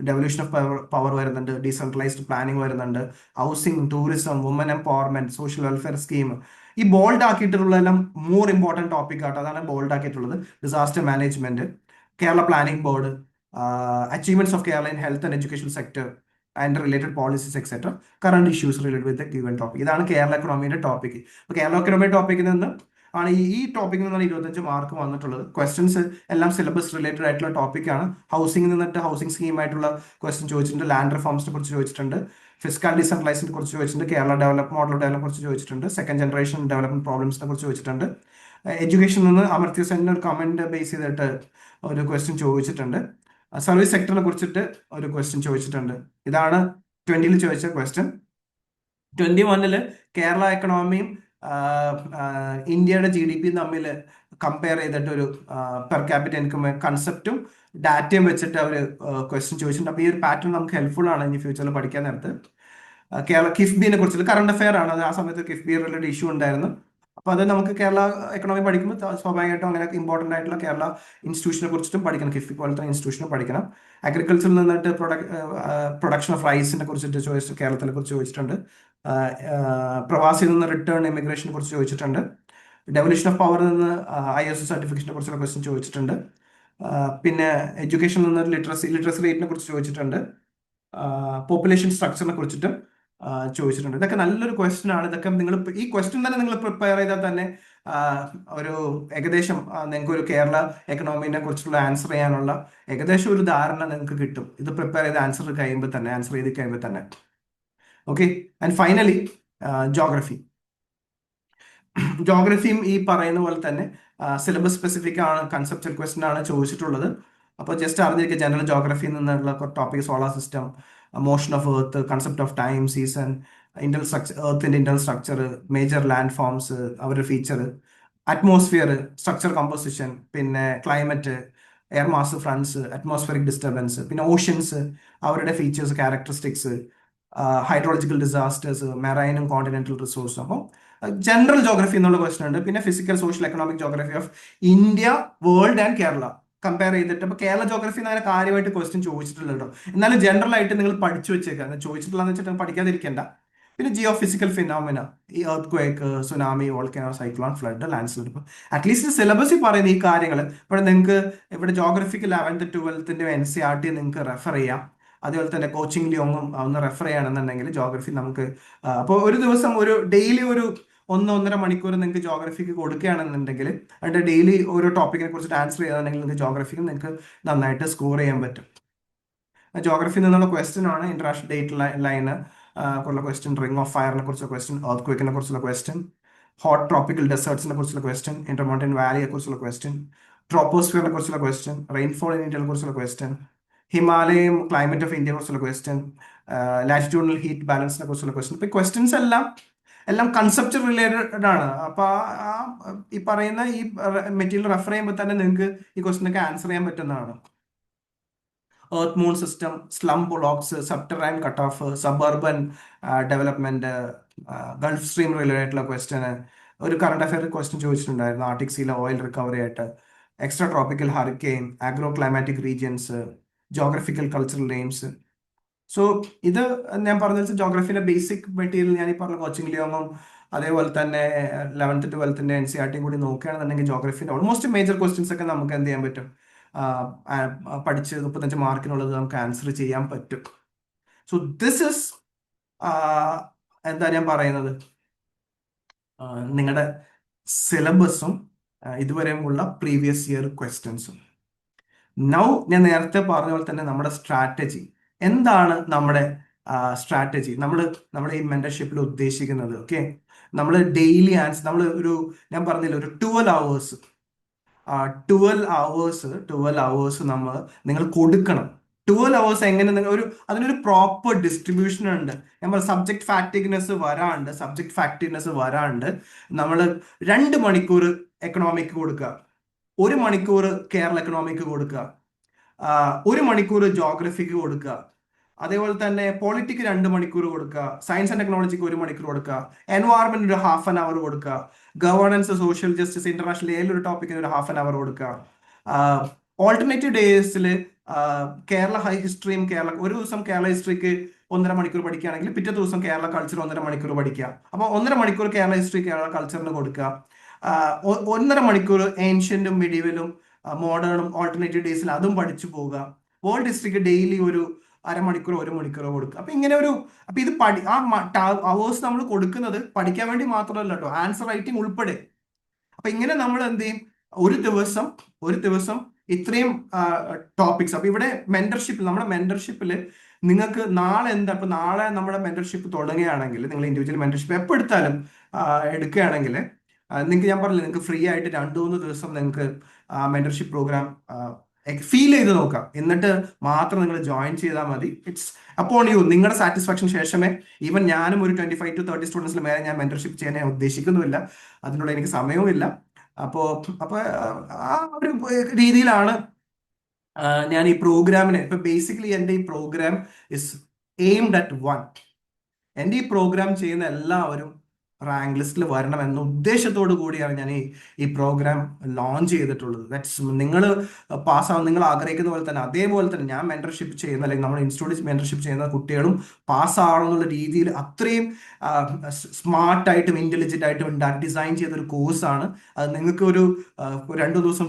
ഡെവല്യൂഷൻ ഓഫ് പവർ വരുന്നുണ്ട്, ഡീസെൻട്രലൈസ്ഡ് പ്ലാനിങ് വരുന്നുണ്ട്, housing, tourism, woman empowerment, social welfare scheme. ഈ ബോൾഡ് ആക്കിയിട്ടുള്ളതെല്ലാം മോർ ഇമ്പോർട്ടൻറ്റ് ടോപ്പിക് ആട്ടോ, അതാണ് ബോൾഡ് ആക്കിയിട്ടുള്ളത്. Disaster management, Kerala planning board, achievements of Kerala in health and education sector and related policies etcetera, current issues related with given topic. ഇതാണ് കേരള എക്കണോമിയുടെ ടോപ്പിക്. അപ്പോൾ കേരള എക്കണോമി ടോപ്പിക്കിൽ നിന്ന് ആണ് ഈ ടോപ്പിക്കിൽ നിന്നാണ് 25 മാർക്ക് വന്നിട്ടുള്ളത്. ക്വസ്റ്റ്യൻസ് എല്ലാം സിലബസ് റിലേറ്റഡ് ആയിട്ടുള്ള ടോപ്പിക്കാണ്. ഹൗസിംഗ് നിന്നിട്ട് ഹൗസിംഗ് സ്കീമായിട്ടുള്ള ക്വസ്റ്റ്യൻ ചോദിച്ചിട്ടുണ്ട്, ലാൻഡ് റിഫോംസിനെ കുറിച്ച് ചോദിച്ചിട്ടുണ്ട്, ഫിസ്ക്കൽ ഡിസെൻട്രലൈസിനെ കുറിച്ച് ചോദിച്ചിട്ടുണ്ട്, കേരള മോഡൽ ഓഫ് ഡെവലപ്മെന്റ് കുറിച്ച് ചോദിച്ചിട്ടുണ്ട്, സെക്കൻഡ് ജനറേഷൻ ഡെവലപ്മെന്റ് പ്രോബ്ലംസിനെ കുറിച്ച് ചോദിച്ചിട്ടുണ്ട്. എഡ്യൂക്കേഷനിൽ നിന്ന് അമർത്യ സെന്നിന്റെ ഒരു കമന്റ് ബേസ് ചെയ്തിട്ട് ഒരു ക്വസ്റ്റ്യൻ ചോദിച്ചിട്ടുണ്ട്. സർവീസ് സെക്ടറിനെ കുറിച്ചിട്ട് ഒരു ക്വസ്റ്റ്യൻ ചോദിച്ചിട്ടുണ്ട്. ഇതാണ് 20ൽ ചോദിച്ച ക്വസ്റ്റ്യൻ. 21 കേരള എക്കണോമിയും ഇന്ത്യയുടെ GDP തമ്മിൽ കമ്പയർ ചെയ്തിട്ട് ഒരു പെർ ക്യാപിറ്റൽ ഇൻകം കൺസെപ്റ്റും ഡാറ്റയും വെച്ചിട്ട് അവർ ക്വസ്റ്റ്യൻ ചോദിച്ചിട്ടുണ്ട്. അപ്പോൾ ഈ ഒരു പാറ്റേൺ നമുക്ക് ഹെൽപ്ഫുൾ ആണ് ഇനി ഫ്യൂച്ചറിൽ പഠിക്കാൻ നേരത്ത്. കേരള കിഫ്ബിനെ കുറിച്ചുള്ള കറണ്ട് അഫെയർ ആണ് അത്. ആ സമയത്ത് കിഫ്ബി റിലേറ്റഡ് ഇഷ്യൂ ഉണ്ടായിരുന്നു. അപ്പോൾ അത് നമുക്ക് കേരള എക്കണോമി പഠിക്കുമ്പോൾ സ്വാഭാവികമായിട്ടും അങ്ങനെ ഇമ്പോർട്ടൻ്റ് ആയിട്ടുള്ള കേരള ഇൻസ്റ്റിറ്റ്യൂഷനെ കുറിച്ചിട്ടും പഠിക്കണം. കിഫ്ബി പോലത്തെ ഇൻസ്റ്റിറ്റ്യൂഷനെ പഠിക്കണം. അഗ്രികൾച്ചറിൽ നിന്നിട്ട് പ്രൊഡക്ഷൻ ഓഫ് റൈസിനെ കുറിച്ചിട്ട് കേരളത്തിനെ കുറിച്ച് ചോദിച്ചിട്ടുണ്ട്. പ്രവാസിയിൽ നിന്ന് റിട്ടേൺ ഇമിഗ്രേഷനെ കുറിച്ച് ചോദിച്ചിട്ടുണ്ട്. ഡെവല്യൂഷൻ ഓഫ് പവറിൽ നിന്ന് ISO സർട്ടിഫിക്കേഷനെ കുറിച്ചുള്ള ക്വസ്റ്റ്യൻ ചോദിച്ചിട്ടുണ്ട്. പിന്നെ എഡ്യൂക്കേഷനിൽ നിന്ന് ലിറ്ററസി റേറ്റിനെ കുറിച്ച് ചോദിച്ചിട്ടുണ്ട്. പോപ്പുലേഷൻ സ്ട്രക്ചറിനെ കുറിച്ചിട്ടും ചോദിച്ചിട്ടുണ്ട്. ഇതൊക്കെ നല്ലൊരു ക്വസ്റ്റ്യൻ ആണ്. ഇതൊക്കെ നിങ്ങൾ ഈ ക്വസ്റ്റ്യൻ തന്നെ നിങ്ങൾ പ്രിപ്പയർ ചെയ്താൽ തന്നെ ഒരു ഏകദേശം നിങ്ങൾക്ക് ഒരു കേരള എക്കണോമിനെ കുറിച്ചുള്ള ആൻസർ ചെയ്യാനുള്ള ഏകദേശം ഒരു ധാരണ നിങ്ങൾക്ക് കിട്ടും. ഇത് പ്രിപ്പയർ ചെയ്ത് ആൻസർ ചെയ്ത് കഴിയുമ്പോൾ തന്നെ. ഓക്കെ. And finally geography. ജോഗ്രഫിയും ഈ പറയുന്ന പോലെ തന്നെ സിലബസ് സ്പെസിഫിക് ആണ്, കൺസെപ്റ്റൽ ക്വസ്റ്റ്യൻ ആണ് ചോദിച്ചിട്ടുള്ളത്. അപ്പോൾ ജസ്റ്റ് അറിഞ്ഞിരിക്കുക ജനറൽ ജോഗ്രഫിയിൽ നിന്നുള്ള topic solar system, motion of earth, concept of time, season, ഇന്റൽ സ്ട്രക്ചർ, എർത്തിന്റെ ഇന്റൽ സ്ട്രക്ചർ, മേജർ ലാൻഡ് ഫോംസ്, അവരുടെ ഫീച്ചർ, അറ്റ്മോസ്ഫിയർ, സ്ട്രക്ചർ കമ്പോസിഷൻ, പിന്നെ climate, air mass fronts, atmospheric disturbance, പിന്നെ ഓഷ്യൻസ്, അവരുടെ ഫീച്ചേഴ്സ്, ക്യാരക്ടറിസ്റ്റിക്സ്, ഹൈഡ്രോളജിക്കൽ ഡിസാസ്റ്റേഴ്സ്, മെറൈനും കോണ്ടിനെന്റൽ റിസോഴ്സും. അപ്പം ജനറൽ ജോഗ്രഫി എന്നുള്ള ക്വസ്റ്റൻ ഉണ്ട്. പിന്നെ physical, social, economic geography of India, world and Kerala compare ചെയ്തിട്ട്. അപ്പോൾ കേരള ജോഗ്രഫി അങ്ങനെ കാര്യമായിട്ട് ക്വസ്റ്റ്യൻ ചോദിച്ചിട്ടില്ല കേട്ടോ. എന്നാലും ജനറൽ ആയിട്ട് നിങ്ങൾ പഠിച്ചു വെച്ചേക്കാം. ചോദിച്ചിട്ടില്ലെന്ന് വെച്ചിട്ട് പഠിക്കാതിരിക്കേണ്ട. പിന്നെ ജിയോ ഫിസിക്കൽ ഫിനോമിന, ഈ earth quake, tsunami, volcano, cyclone, flood, land slip, at least സിലബസിൽ പറയുന്ന ഈ കാര്യങ്ങൾ. ഇപ്പോൾ നിങ്ങൾക്ക് ഇവിടെ ജോഗ്രഫിക്ക് 11th 12th NCERT നിങ്ങൾക്ക് റെഫർ ചെയ്യാം. അതുപോലെ തന്നെ കോച്ചിങ് ലിയോങ്ങും ഒന്ന് റെഫർ ചെയ്യുകയാണെന്നുണ്ടെങ്കിൽ ജോഗ്രഫി നമുക്ക് അപ്പോൾ ഒരു ദിവസം ഒരു ഡെയിലി ഒരു 1-1.5 മണിക്കൂർ നിങ്ങൾക്ക് ജോഗ്രഫിക്ക് കൊടുക്കുകയാണെന്നുണ്ടെങ്കിൽ അതിൻ്റെ ഡെയിലി ഓരോ ടോപ്പിക്കിനെ കുറിച്ചിട്ട് ആൻസർ ചെയ്യുകയാണെങ്കിൽ നിങ്ങൾക്ക് ജോഗ്രഫിക്ക് നിങ്ങൾക്ക് നന്നായിട്ട് സ്കോർ ചെയ്യാൻ പറ്റും. ജോഗ്രഫിയിൽ നിന്നുള്ള ക്വസ്റ്റ്യൻ ആണ് ഇന്റർനാഷണൽ ഡേറ്റ് ലൈന് കുറിച്ചുള്ള ക്വസ്റ്റ്യൻ, റിംഗ് ഓഫ് ഫയറിനെ കുറിച്ചുള്ള ക്വസ്റ്റ്യൻ, എർത്ത് ക്വേക്കിനെ കുറിച്ചുള്ള ക്വസ്റ്റ്യൻ, ഹോട്ട് ട്രോപ്പിക്കൽ ഡെസേർട്സിനെ കുറിച്ചുള്ള ക്വസ്റ്റ്യൻ, ഇന്റർമൗണ്ടൻ വാലിയെ കുറിച്ചുള്ള ക്വസ്റ്റ്യൻ, ട്രോപ്പോസ്ഫിയറിനെ കുറിച്ചുള്ള ക്വസ്റ്റ്യൻ, റെയിൻഫോൾ ഇൻ ഇന്ത്യയെ കുറിച്ചുള്ള ക്വസ്റ്റ്യൻ, ഹിമാലയം ക്ലൈമറ്റ് ഓഫ് ഇന്ത്യയെ കുറിച്ചുള്ള ക്വസ്റ്റ്യൻ, ലാറ്റിറ്റ്യൂഡിനൽ ഹീറ്റ് ബാലൻസിനെ കുറിച്ചുള്ള ക്വസ്റ്റ്യൻ. ഇപ്പൊ ക്വസ്റ്റ്യൻസ് എല്ലാം കൺസെപ്റ്റ് റിലേറ്റഡ് ആണ്. അപ്പൊ ഈ പറയുന്ന ഈ മെറ്റീരിയൽ റെഫർ ചെയ്യുമ്പോൾ തന്നെ നിങ്ങൾക്ക് ഈ ക്വസ്റ്റ്യനൊക്കെ ആൻസർ ചെയ്യാൻ പറ്റുന്നതാണ്. Earth moon system, slum blocks, subterranean cut off, suburban development, Gulf Stream related ആയിട്ടുള്ള ക്വസ്റ്റ്യന്. ഒരു കറണ്ട് അഫയർ ക്വസ്റ്റ്യൻ ചോദിച്ചിട്ടുണ്ടായിരുന്നു ആർട്ടിക് സീയിലെ ഓയിൽ റിക്കവറി ആയിട്ട്, extra tropical hurricane, agro climatic regions, geographical cultural names. So ഇത് ഞാൻ പറഞ്ഞ ജോഗ്രഫിയുടെ ബേസിക് മെറ്റീരിയൽ ഞാൻ ഈ പറഞ്ഞ കോച്ചിങ് ലിയോങ്ങും അതേപോലെ തന്നെ 11th 12th NCERT കൂടി നോക്കുകയാണെന്നുണ്ടെങ്കിൽ ജോഗ്രഫിന്റെ ഓൾമോസ്റ്റ് മേജർ ക്വസ്റ്റ്യൻസ് ഒക്കെ നമുക്ക് എന്ത് ചെയ്യാൻ പറ്റും, പഠിച്ച് 35 മാർക്കിനുള്ളത് നമുക്ക് ആൻസർ ചെയ്യാൻ പറ്റും. സോ ദിസ് ഇസ് എന്താ ഞാൻ പറയുന്നത്, നിങ്ങളുടെ സിലബസും ഇതുവരെയുമുള്ള പ്രീവിയസ് ഇയർ ക്വസ്റ്റ്യൻസും. നൗ ഞാൻ നേരത്തെ പറഞ്ഞ പോലെ തന്നെ നമ്മുടെ സ്ട്രാറ്റജി എന്താണ്, നമ്മുടെ സ്ട്രാറ്റജി നമ്മൾ ഈ മെന്റർഷിപ്പിൽ ഉദ്ദേശിക്കുന്നത്. ഓക്കെ, നമ്മൾ ഡെയിലി നമ്മൾ ഞാൻ പറഞ്ഞില്ല ഒരു 12 hours 12 hours നിങ്ങൾ കൊടുക്കണം. 12 hours എങ്ങനെ അതിനൊരു പ്രോപ്പർ ഡിസ്ട്രിബ്യൂഷൻ ഉണ്ട്. നമ്മൾ സബ്ജക്ട് ഫാക്ടിനെസ് വരാണ്ട് നമ്മൾ 2 മണിക്കൂർ എക്കണോമിക്ക് കൊടുക്കുക, 1 മണിക്കൂർ കേരള എക്കണോമിക്ക് കൊടുക്കുക, 1 മണിക്കൂർ ജോഗ്രഫിക്ക് കൊടുക്കുക, അതേപോലെ തന്നെ പൊളിറ്റിക്ക് 2 മണിക്കൂർ കൊടുക്കുക, സയൻസ് ആൻഡ് ടെക്നോളജിക്ക് 1 മണിക്കൂർ കൊടുക്കുക, എൻവയറമെന്റ് ഒരു ഹാഫ് ആൻ അവർ കൊടുക്കുക, ഗവേണൻസ്, സോഷ്യൽ ജസ്റ്റിസ്, ഇന്റർനാഷണൽ ഏതൊരു ടോപ്പിക്കിന് ഒരു ഹാഫ് ആൻ അവർ കൊടുക്കുക. ഓൾട്ടർനേറ്റീവ് ഡേയ്സിൽ കേരള ഹിസ്റ്ററിയും ഒരു ദിവസം കേരള ഹിസ്റ്ററിക്ക് 1.5 മണിക്കൂർ പഠിക്കുകയാണെങ്കിൽ പിറ്റേ ദിവസം കേരള കൾച്ചർ 1.5 മണിക്കൂർ പഠിക്കുക. അപ്പൊ 1.5 മണിക്കൂർ കേരള ഹിസ്റ്ററി കേരള കൾച്ചറിന് കൊടുക്കുക. 1.5 മണിക്കൂർ ഏൻഷ്യന്റും മിഡീവലും മോഡേണും ഓൾട്ടർനേറ്റീവ് ഡേയ്സിൽ അതും പഠിച്ചു പോവുക. വേൾഡ് ഹിസ്റ്ററിക്ക് ഡെയിലി ഒരു 1/2 മണിക്കൂർ 1 മണിക്കൂറോ കൊടുക്കുക. അപ്പൊ ഇത് അവേഴ്സ് നമ്മൾ കൊടുക്കുന്നത് പഠിക്കാൻ വേണ്ടി മാത്രമല്ല കേട്ടോ, ആൻസർ റൈറ്റിംഗ് ഉൾപ്പെടെ. അപ്പൊ ഇങ്ങനെ നമ്മൾ എന്ത് ചെയ്യും, ഒരു ദിവസം ഇത്രയും ടോപ്പിക്സ്. അപ്പൊ ഇവിടെ നമ്മുടെ മെന്റർഷിപ്പിൽ നിങ്ങൾക്ക് നാളെ ഇപ്പൊ നാളെ നമ്മുടെ മെന്റർഷിപ്പ് തുടങ്ങുകയാണെങ്കിൽ, നിങ്ങൾ ഇൻഡിവിജ്വൽ മെന്റർഷിപ്പ് എപ്പോൾ എടുക്കുകയാണെങ്കിൽ നിങ്ങൾക്ക്, ഞാൻ പറഞ്ഞില്ല, നിങ്ങൾക്ക് ഫ്രീ ആയിട്ട് 2-3 ദിവസം നിങ്ങൾക്ക് മെന്റർഷിപ്പ് പ്രോഗ്രാം ഫീൽ ചെയ്ത് നോക്കാം. എന്നിട്ട് മാത്രം നിങ്ങൾ ജോയിൻ ചെയ്താൽ മതി. It's upon you. നിങ്ങളുടെ സാറ്റിസ്ഫാക്ഷൻ ശേഷമേ. ഈവൻ ഞാനും ഒരു 25 to 30 സ്റ്റുഡൻസിന് മേലെ ഞാൻ മെന്റർഷിപ്പ് ചെയ്യാൻ ഞാൻ ഉദ്ദേശിക്കുന്നുമില്ല, അതിനുള്ള എനിക്ക് സമയവും ഇല്ല. അപ്പോ ആ ഒരു രീതിയിലാണ് ഞാൻ ഈ പ്രോഗ്രാമിനെ, ഇപ്പൊ ബേസിക്കലി എൻ്റെ ഈ programme is aimed at one. എൻ്റെ ഈ പ്രോഗ്രാം ചെയ്യുന്ന എല്ലാവരും റാങ്ക് ലിസ്റ്റിൽ വരണം എന്ന ഉദ്ദേശത്തോടു കൂടിയാണ് ഞാൻ ഈ പ്രോഗ്രാം ലോഞ്ച് ചെയ്തിട്ടുള്ളത്. ദാറ്റ്സ്, നിങ്ങൾ പാസ്സാവും, നിങ്ങൾ ആഗ്രഹിക്കുന്ന പോലെ തന്നെ, അതേപോലെ തന്നെ ഞാൻ മെന്റർഷിപ്പ് ചെയ്യുന്ന, അല്ലെങ്കിൽ നമ്മുടെ ഇൻസ്റ്റിറ്റ്യൂട്ടിൽ മെന്റർഷിപ്പ് ചെയ്യുന്ന കുട്ടികളും പാസ്സാവണം എന്നുള്ള രീതിയിൽ അത്രയും സ്മാർട്ടായിട്ടും ഇന്റലിജന്റ് ആയിട്ടും ഡിസൈൻ ചെയ്തൊരു കോഴ്സാണ്. അത് നിങ്ങൾക്ക് ഒരു 2 ദിവസം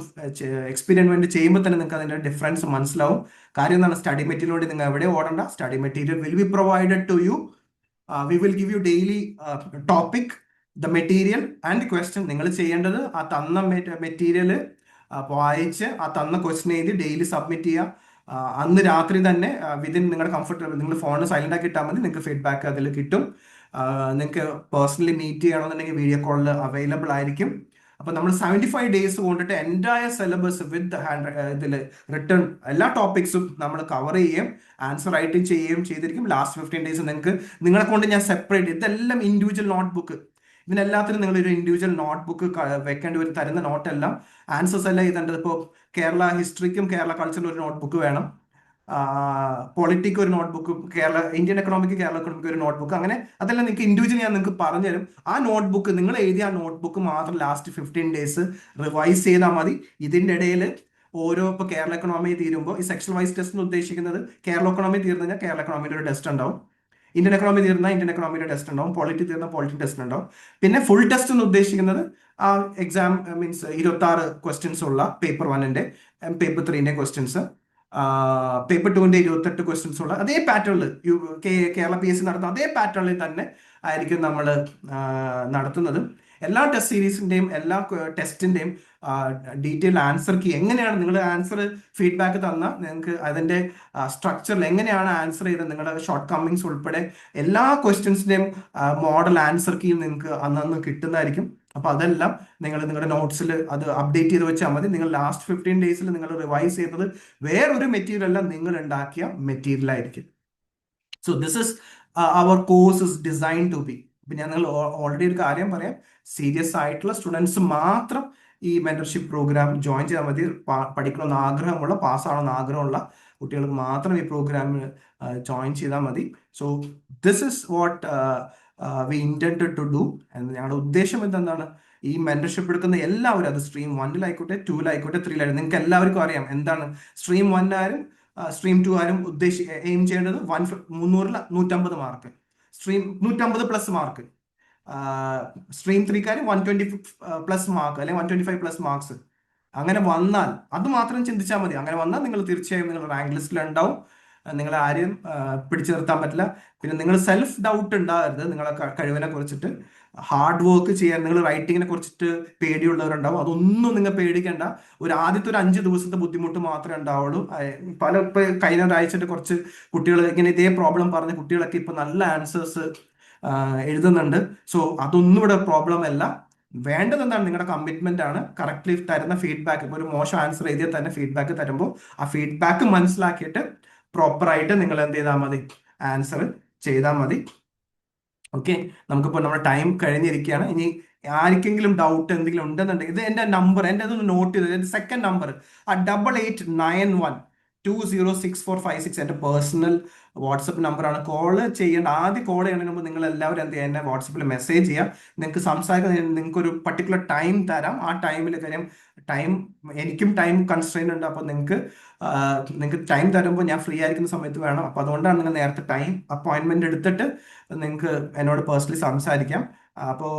എക്സ്പെരിമെന്റ് ചെയ്യുമ്പോൾ തന്നെ നിങ്ങൾക്ക് അതിന്റെ ഡിഫറൻസ് മനസ്സിലാവും. കാര്യം എന്താണ്, സ്റ്റഡി മെറ്റീരിയൽ വേണ്ടി നിങ്ങൾ എവിടെ ഓടണ്ട. Study material will be provided to you. We will give you daily topic, the material and question. നിങ്ങൾ ചെയ്യേണ്ടത് ആ തന്ന മെറ്റീരിയൽ വായിച്ച് ആ തന്ന ക്വസ്റ്റൻ എഴുതി ഡെയിലി സബ്മിറ്റ് ചെയ്യുക. അന്ന് രാത്രി തന്നെ വിതിൻ നിങ്ങളുടെ കംഫർട്ടബിൾ, നിങ്ങൾ ഫോൺ സൈലന്റ് ആക്കി ഇട്ടാൽ മതി, നിങ്ങൾക്ക് ഫീഡ്ബാക്ക് അതിൽ കിട്ടും. നിങ്ങൾക്ക് പേഴ്സണലി മീറ്റ് ചെയ്യണമെന്നുണ്ടെങ്കിൽ വീഡിയോ കോളിൽ അവൈലബിൾ ആയിരിക്കും. അപ്പൊ നമ്മൾ 75 days കൊണ്ടിട്ട് എൻറ്റയർ സിലബസ് വിത്ത് ഇതിൽ റിട്ടേൺ എല്ലാ ടോപ്പിക്സും നമ്മൾ കവർ ചെയ്യുകയും ആൻസർ റൈറ്റിംഗ് ചെയ്യുകയും ചെയ്തിരിക്കും. ലാസ്റ്റ് 15 days നിങ്ങൾക്ക്, നിങ്ങളെ കൊണ്ട് ഞാൻ സെപ്പറേറ്റ്, ഇതെല്ലാം ഇൻഡിവിജ്വൽ നോട്ട്ബുക്ക്, ഇതിനെല്ലാത്തിനും നിങ്ങൾ ഒരു ഇൻഡിവിജ്വൽ നോട്ട്ബുക്ക് വെക്കേണ്ടി വരും. തരുന്ന നോട്ടെല്ലാം ആൻസേഴ്സ് എല്ലാം എഴുതേണ്ടത്. ഇപ്പോൾ കേരള ഹിസ്റ്ററിക്കും കേരള കൾച്ചറിനും ഒരു നോട്ട്ബുക്ക് വേണം, പൊളിറ്റിക്ക് ഒരു notebook, Indian economic Kerala economic ഒരു നോട്ട്ബുക്ക്, അങ്ങനെ അതെല്ലാം നിങ്ങൾക്ക് ഇൻഡിവിജ്വൽ ഞാൻ നിങ്ങൾക്ക് പറഞ്ഞുതരും. ആ നോട്ട്ബുക്ക് നിങ്ങൾ എഴുതിയ ആ നോട്ട്ബുക്ക് മാത്രം ലാസ്റ്റ് 15 days റിവൈസ് ചെയ്താൽ മതി. ഇതിൻ്റെ ഇടയിൽ ഇപ്പോൾ കേരള എക്കണോമി തീരുമ്പോൾ ഈ സെക്ഷൻ വൈസ് ടെസ്റ്റ് എന്ന് ഉദ്ദേശിക്കുന്നത്, കേരള എക്കണോമി തീർന്നു കഴിഞ്ഞാൽ കേരള എക്കണോമിയുടെ ഒരു ടെസ്റ്റ് ഉണ്ടാവും, ഇന്ത്യൻ എക്കണോമി തീർന്നാൽ ഇന്ത്യൻ എക്കണോമിയുടെ ടെസ്റ്റ് ഉണ്ടാവും, പൊളിറ്റി തീർന്നാൽ പൊളിറ്റി ടെസ്റ്റ് ഉണ്ടാവും. പിന്നെ ഫുൾ ടെസ്റ്റ് എന്ന് ഉദ്ദേശിക്കുന്നത് ആ എക്സാം മീൻസ് 26 ക്വസ്റ്റ്യൻസ് ഉള്ള പേപ്പർ 1-ന്റെ പേപ്പർ 3-ന്റെ ക്വസ്റ്റ്യൻസ്, പേപ്പർ 2-ന്റെ 28 ക്വസ്റ്റ്യൻസ് ഉള്ള അതേ പാറ്റേണിൽ കേരള PSC നടത്തുന്ന അതേ പാറ്റേണിൽ തന്നെ ആയിരിക്കും നമ്മൾ നടത്തുന്നത്. എല്ലാ ടെസ്റ്റ് സീരീസിന്റെയും എല്ലാ ടെസ്റ്റിന്റെയും ഡീറ്റെയിൽ ആൻസർ കീ എങ്ങനെയാണ്, നിങ്ങൾ ആൻസർ ഫീഡ്ബാക്ക് തന്നാൽ നിങ്ങൾക്ക് അതിന്റെ സ്ട്രക്ചറിൽ എങ്ങനെയാണ് ആൻസർ ചെയ്തത്, നിങ്ങളുടെ ഷോർട്ട് കമ്മിങ്സ് ഉൾപ്പെടെ എല്ലാ ക്വസ്റ്റ്യൻസിന്റെയും മോഡൽ ആൻസർ കീ നിങ്ങൾക്ക് അന്ന് കിട്ടുന്നതായിരിക്കും. അപ്പൊ അതെല്ലാം നിങ്ങളുടെ നോട്ട്സിൽ അത് അപ്ഡേറ്റ് ചെയ്ത് വെച്ചാൽ മതി. നിങ്ങൾ ലാസ്റ്റ് 15 days നിങ്ങൾ റിവൈസ് ചെയ്തത് വേറൊരു മെറ്റീരിയൽ അല്ല, നിങ്ങൾ ഉണ്ടാക്കിയ മെറ്റീരിയൽ ആയിരിക്കും. So this is our course is design to be. ഇപ്പൊ ഞാൻ നിങ്ങൾ ഓൾറെഡി ഒരു കാര്യം പറയാം, സീരിയസ് ആയിട്ടുള്ള സ്റ്റുഡൻസ് മാത്രം ഈ മെന്റർഷിപ്പ് പ്രോഗ്രാം ജോയിൻ ചെയ്താൽ മതി. പഠിക്കണമെന്ന് ആഗ്രഹമുള്ള, പാസ്സാവണമെന്ന് ആഗ്രഹമുള്ള കുട്ടികൾക്ക് മാത്രം ഈ പ്രോഗ്രാമിൽ ജോയിൻ ചെയ്താൽ മതി. So this is what we intended to do. ഞങ്ങളുടെ ഉദ്ദേശം എന്താണ്, ഈ മെന്റർഷിപ്പ് എടുക്കുന്ന എല്ലാവരും, അത് സ്ട്രീം 1-ലായിക്കോട്ടെ 2-ലായിക്കോട്ടെ 3-ലായിക്കോട്ടെ, നിങ്ങൾക്ക് എല്ലാവർക്കും അറിയാം എന്താണ് സ്ട്രീം 1 ആരും സ്ട്രീം 2 ആരും എയിം ചെയ്യേണ്ടത് 300-ൽ 150 മാർക്ക്, സ്ട്രീം 150+ മാർക്ക്, സ്ട്രീം 3-കാരും 120+ മാർക്ക് അല്ലെങ്കിൽ 125+ മാർക്സ്. അങ്ങനെ വന്നാൽ അത് മാത്രം ചിന്തിച്ചാൽ മതി. അങ്ങനെ വന്നാൽ നിങ്ങൾ തീർച്ചയായും നിങ്ങൾ റാങ്ക് ലിസ്റ്റിൽ ഉണ്ടാവും. നിങ്ങളെ ആരെയും പിടിച്ചു നിർത്താൻ പറ്റില്ല. പിന്നെ നിങ്ങൾ സെൽഫ് ഡൗട്ട് ഉണ്ടാകരുത് നിങ്ങളെ കഴിവിനെ കുറിച്ചിട്ട്. ഹാർഡ് വർക്ക് ചെയ്യാൻ, നിങ്ങൾ റൈറ്റിങ്ങിനെ കുറിച്ചിട്ട് പേടിയുള്ളവരുണ്ടാവും, അതൊന്നും നിങ്ങൾ പേടിക്കേണ്ട. ആദ്യത്തെ ഒരു 5 ദിവസത്തെ ബുദ്ധിമുട്ട് മാത്രമേ ഉണ്ടാവുള്ളൂ. ഇപ്പൊ കഴിഞ്ഞ ഒരാഴ്ചത്തെ കുറച്ച് കുട്ടികൾ ഇങ്ങനെ ഇതേ പ്രോബ്ലം പറഞ്ഞ കുട്ടികളൊക്കെ ഇപ്പൊ നല്ല ആൻസേഴ്സ് എഴുതുന്നുണ്ട്. സോ അതൊന്നും ഇവിടെ പ്രോബ്ലം അല്ല. വേണ്ടത് എന്താണ്, നിങ്ങളുടെ കമ്മിറ്റ്മെന്റ് ആണ്. കറക്റ്റ്ലി തരുന്ന ഫീഡ്ബാക്ക്, ഇപ്പോൾ ഒരു മോശം ആൻസർ എഴുതിയാൽ തന്നെ ഫീഡ്ബാക്ക് തരുമ്പോൾ ആ ഫീഡ്ബാക്ക് മനസ്സിലാക്കിയിട്ട് പ്രോപ്പറായിട്ട് നിങ്ങൾ എന്ത് ചെയ്താൽ മതി, ആൻസർ ചെയ്താൽ മതി. ഓക്കെ, നമുക്കിപ്പോൾ നമ്മുടെ ടൈം കഴിഞ്ഞിരിക്കുകയാണ്. ഇനി ആർക്കെങ്കിലും ഡൗട്ട് എന്തെങ്കിലും ഉണ്ടെന്നുണ്ടെങ്കിൽ ഇത് എൻ്റെ നമ്പർ, എൻ്റെ അതൊന്ന് നോട്ട് ചെയ്ത്, സെക്കൻഡ് നമ്പർ ആ 8891206456 എൻ്റെ പേഴ്സണൽ വാട്സപ്പ് നമ്പറാണ്. കോള് ചെയ്യേണ്ട, ആദ്യം കോൾ ചെയ്യുന്നതിന് മുമ്പ് നിങ്ങൾ എല്ലാവരും എന്ത് ചെയ്യുക, എന്നെ വാട്സപ്പിൽ മെസ്സേജ് ചെയ്യാം. നിങ്ങൾക്ക് സംസാരിക്കാൻ നിങ്ങൾക്ക് ഒരു പർട്ടിക്കുലർ ടൈം തരാം. ആ ടൈമിൽ കാര്യം ടൈം, എനിക്കും ടൈം കൺസ്ട്രെയിൻ ഉണ്ട്. അപ്പോൾ നിങ്ങൾക്ക് ടൈം തരുമ്പോൾ ഞാൻ ഫ്രീ ആയിരിക്കുന്ന സമയത്ത് വേണം. അപ്പോൾ അതുകൊണ്ടാണ് നിങ്ങൾ നേരത്തെ ടൈം അപ്പോയിൻമെന്റ് എടുത്തിട്ട് നിങ്ങൾക്ക് എന്നോട് പേഴ്സണലി സംസാരിക്കാം. അപ്പോൾ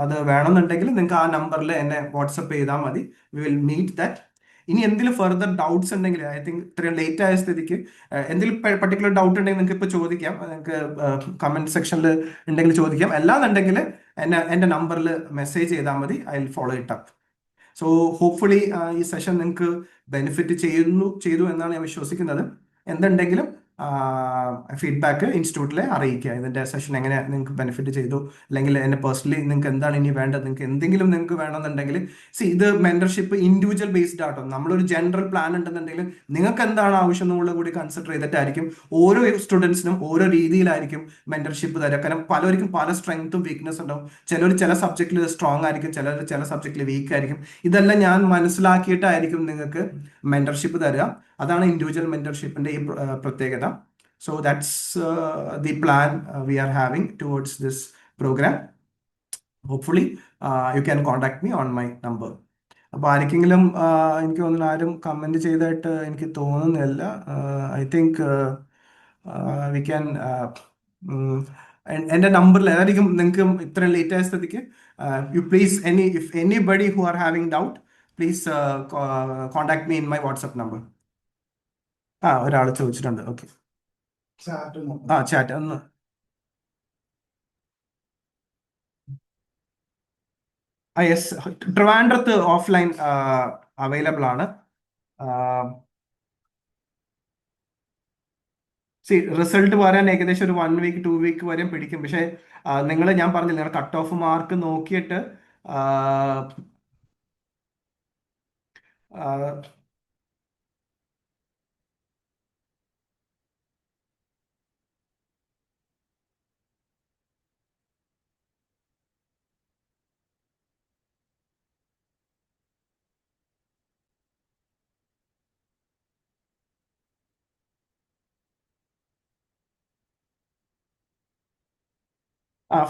അത് വേണമെന്നുണ്ടെങ്കിൽ നിങ്ങൾക്ക് ആ നമ്പറിൽ എന്നെ വാട്സപ്പ് ചെയ്താൽ മതി. We will meet that. ഇനി എന്തെങ്കിലും ഫർദർ ഡൗട്ട്സ് ഉണ്ടെങ്കിൽ, ഐ തിങ്ക് ഇത്രയും ലേറ്റ് ആയ സ്ഥിതിക്ക് എന്തെങ്കിലും പർട്ടിക്കുലർ ഡൗട്ട് ഉണ്ടെങ്കിൽ നിങ്ങൾക്ക് ഇപ്പോൾ ചോദിക്കാം. നിങ്ങൾക്ക് കമന്റ് സെക്ഷനിൽ ഉണ്ടെങ്കിൽ ചോദിക്കാം. അല്ലാന്നുണ്ടെങ്കിൽ എൻ്റെ നമ്പറിൽ മെസ്സേജ് ചെയ്താൽ മതി. I will follow it up. So hopefully ഈ സെഷൻ നിങ്ങൾക്ക് ബെനിഫിറ്റ് ചെയ്തു എന്നാണ് ഞാൻ വിശ്വസിക്കുന്നത്. എന്തുണ്ടെങ്കിലും ഫീഡ്ബാക്ക് ഇൻസ്റ്റിറ്റ്യൂട്ടിലെ അറിയിക്കുക. ഇതിൻ്റെ സെഷൻ എങ്ങനെ നിങ്ങൾക്ക് ബെനിഫിറ്റ് ചെയ്തു, അല്ലെങ്കിൽ എന്നെ പേഴ്സണലി നിങ്ങൾക്ക് എന്താണ് ഇനി വേണ്ടത്, നിങ്ങൾക്ക് എന്തെങ്കിലും നിങ്ങൾക്ക് വേണമെന്നുണ്ടെങ്കിൽ, ഇത് മെന്റർഷിപ്പ് ഇൻഡിവിജ്വൽ ബേസ്ഡ് ആട്ടോ. നമ്മളൊരു ജനറൽ പ്ലാൻ ഉണ്ടെന്നുണ്ടെങ്കിൽ നിങ്ങൾക്ക് എന്താണ് ആവശ്യം എന്നുള്ളത് കൂടി കൺസിഡർ ചെയ്തിട്ടായിരിക്കും ഓരോ സ്റ്റുഡൻസിനും ഓരോ രീതിയിലായിരിക്കും മെന്റർഷിപ്പ് തരിക. കാരണം പലർക്കും പല സ്ട്രെങ്ത്തും വീക്ക്നെസ് ഉണ്ടാവും. ചിലർ ചില സബ്ജക്റ്റിൽ സ്ട്രോങ് ആയിരിക്കും, ചിലർ ചില സബ്ജക്റ്റിൽ വീക്ക് ആയിരിക്കും. ഇതെല്ലാം ഞാൻ മനസ്സിലാക്കിയിട്ടായിരിക്കും നിങ്ങൾക്ക് മെന്റർഷിപ്പ് തരിക. അതാണ് ഇൻഡിവിജ്വൽ മെന്റർഷിപ്പിന്റെ ഈ പ്രത്യേകത. So that's the plan we are having towards this programme. Hopefully you can contact me on my number. അപ്പോൾ ആർക്കെങ്കിലും എനിക്ക് തോന്നുന്നു ആരും കമൻറ്റ് ചെയ്തായിട്ട് എനിക്ക് തോന്നുന്നില്ല. ഐ തിങ്ക് വി ക്യാൻ എൻ്റെ നമ്പറിൽ ഏതായിരിക്കും നിങ്ങൾക്ക് ഇത്രയും ലേറ്റ് ആയ സ്ഥിതിക്ക് you please if anybody who are having doubt please contact me in my WhatsApp number. ഒരാൾ ചോദിച്ചിട്ടുണ്ട്. ഓക്കെ, ചാറ്റ് ഒന്ന്. യെസ്, ട്രിവാൻഡ്രത്ത് ഓഫ്ലൈൻ അവൈലബിൾ ആണ്. റിസൾട്ട് വരാൻ ഏകദേശം ഒരു 1 വീക്ക് 2 വീക്ക് വരെ പിടിക്കും. പക്ഷേ ഞാൻ പറഞ്ഞില്ല, നിങ്ങൾ കട്ട് ഓഫ് മാർക്ക് നോക്കിയിട്ട്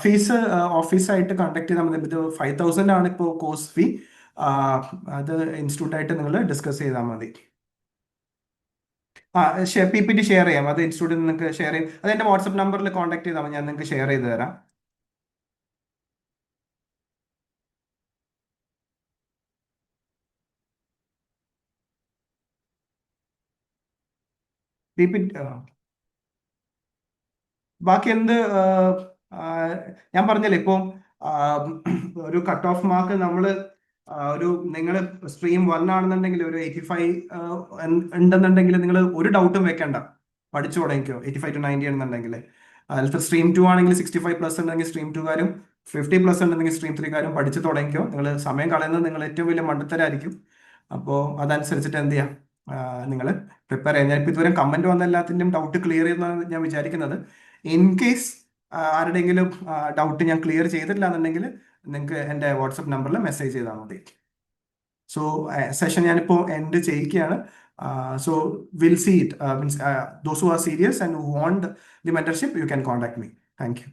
ഫീസ് ഓഫീസായിട്ട് കണ്ടക്ട് ചെയ്താൽ മതി. ഇത് 5000 ആണ് ഇപ്പോൾ കോഴ്സ് ഫീ. അത് ഇൻസ്റ്റിറ്റ്യൂട്ടായിട്ട് നിങ്ങൾ ഡിസ്കസ് ചെയ്താൽ മതി. PPT ഷെയർ ചെയ്യാം. അത് ഇൻസ്റ്റിറ്റ്യൂട്ടിൽ നിങ്ങൾക്ക് ഷെയർ ചെയ്യും. അത് എൻ്റെ വാട്സപ്പ് നമ്പറിൽ കോൺടാക്ട് ചെയ്താൽ മതി, ഞാൻ നിങ്ങൾക്ക് ഷെയർ ചെയ്ത് തരാം. PPT ബാക്കി എന്ത് ഞാൻ പറഞ്ഞല്ലേ, ഇപ്പോൾ ഒരു കട്ട് ഓഫ് മാർക്ക് നമ്മൾ നിങ്ങൾ സ്ട്രീം 1 ആണെന്നുണ്ടെങ്കിൽ ഒരു 85 ഉണ്ടെന്നുണ്ടെങ്കിൽ നിങ്ങൾ ഒരു ഡൗട്ടും വെക്കണ്ട, പഠിച്ചു തുടങ്ങിക്കോ. 85 to 90 ആണെന്നുണ്ടെങ്കിൽ. അതിലത്തെ സ്ട്രീം 2 ആണെങ്കിൽ 65+ ഉണ്ടെങ്കിൽ സ്ട്രീം 2കാരും 50+ ഉണ്ടെങ്കിൽ സ്ട്രീം 3കാരും പഠിച്ചു തുടങ്ങിക്കോ. നിങ്ങൾ സമയം കളയുന്നത് നിങ്ങൾ ഏറ്റവും വലിയ മണ്ടത്തരായിരിക്കും. അപ്പോൾ അതനുസരിച്ചിട്ട് എന്ത് ചെയ്യാം, നിങ്ങൾ പ്രിപ്പയർ ചെയ്യാം. ഞാനിപ്പോൾ ഇതുവരെ കമന്റ് വന്ന എല്ലാത്തിൻ്റെയും ഡൗട്ട് ക്ലിയർ ചെയ്യുന്നതാണ് ഞാൻ വിചാരിക്കുന്നത്. ഇൻ കേസ് ആരുടെയെങ്കിലും ഡൗട്ട് ഞാൻ ക്ലിയർ ചെയ്തിട്ടില്ല എന്നുണ്ടെങ്കിൽ നിങ്ങൾക്ക് എൻ്റെ വാട്സപ്പ് നമ്പറിൽ മെസ്സേജ് ചെയ്താൽ മതി. സോ സെഷൻ ഞാനിപ്പോൾ എൻഡ് ചെയ്യിക്കുകയാണ്. So will see it. Means those who are serious and want the mentorship, you can contact me. Thank U.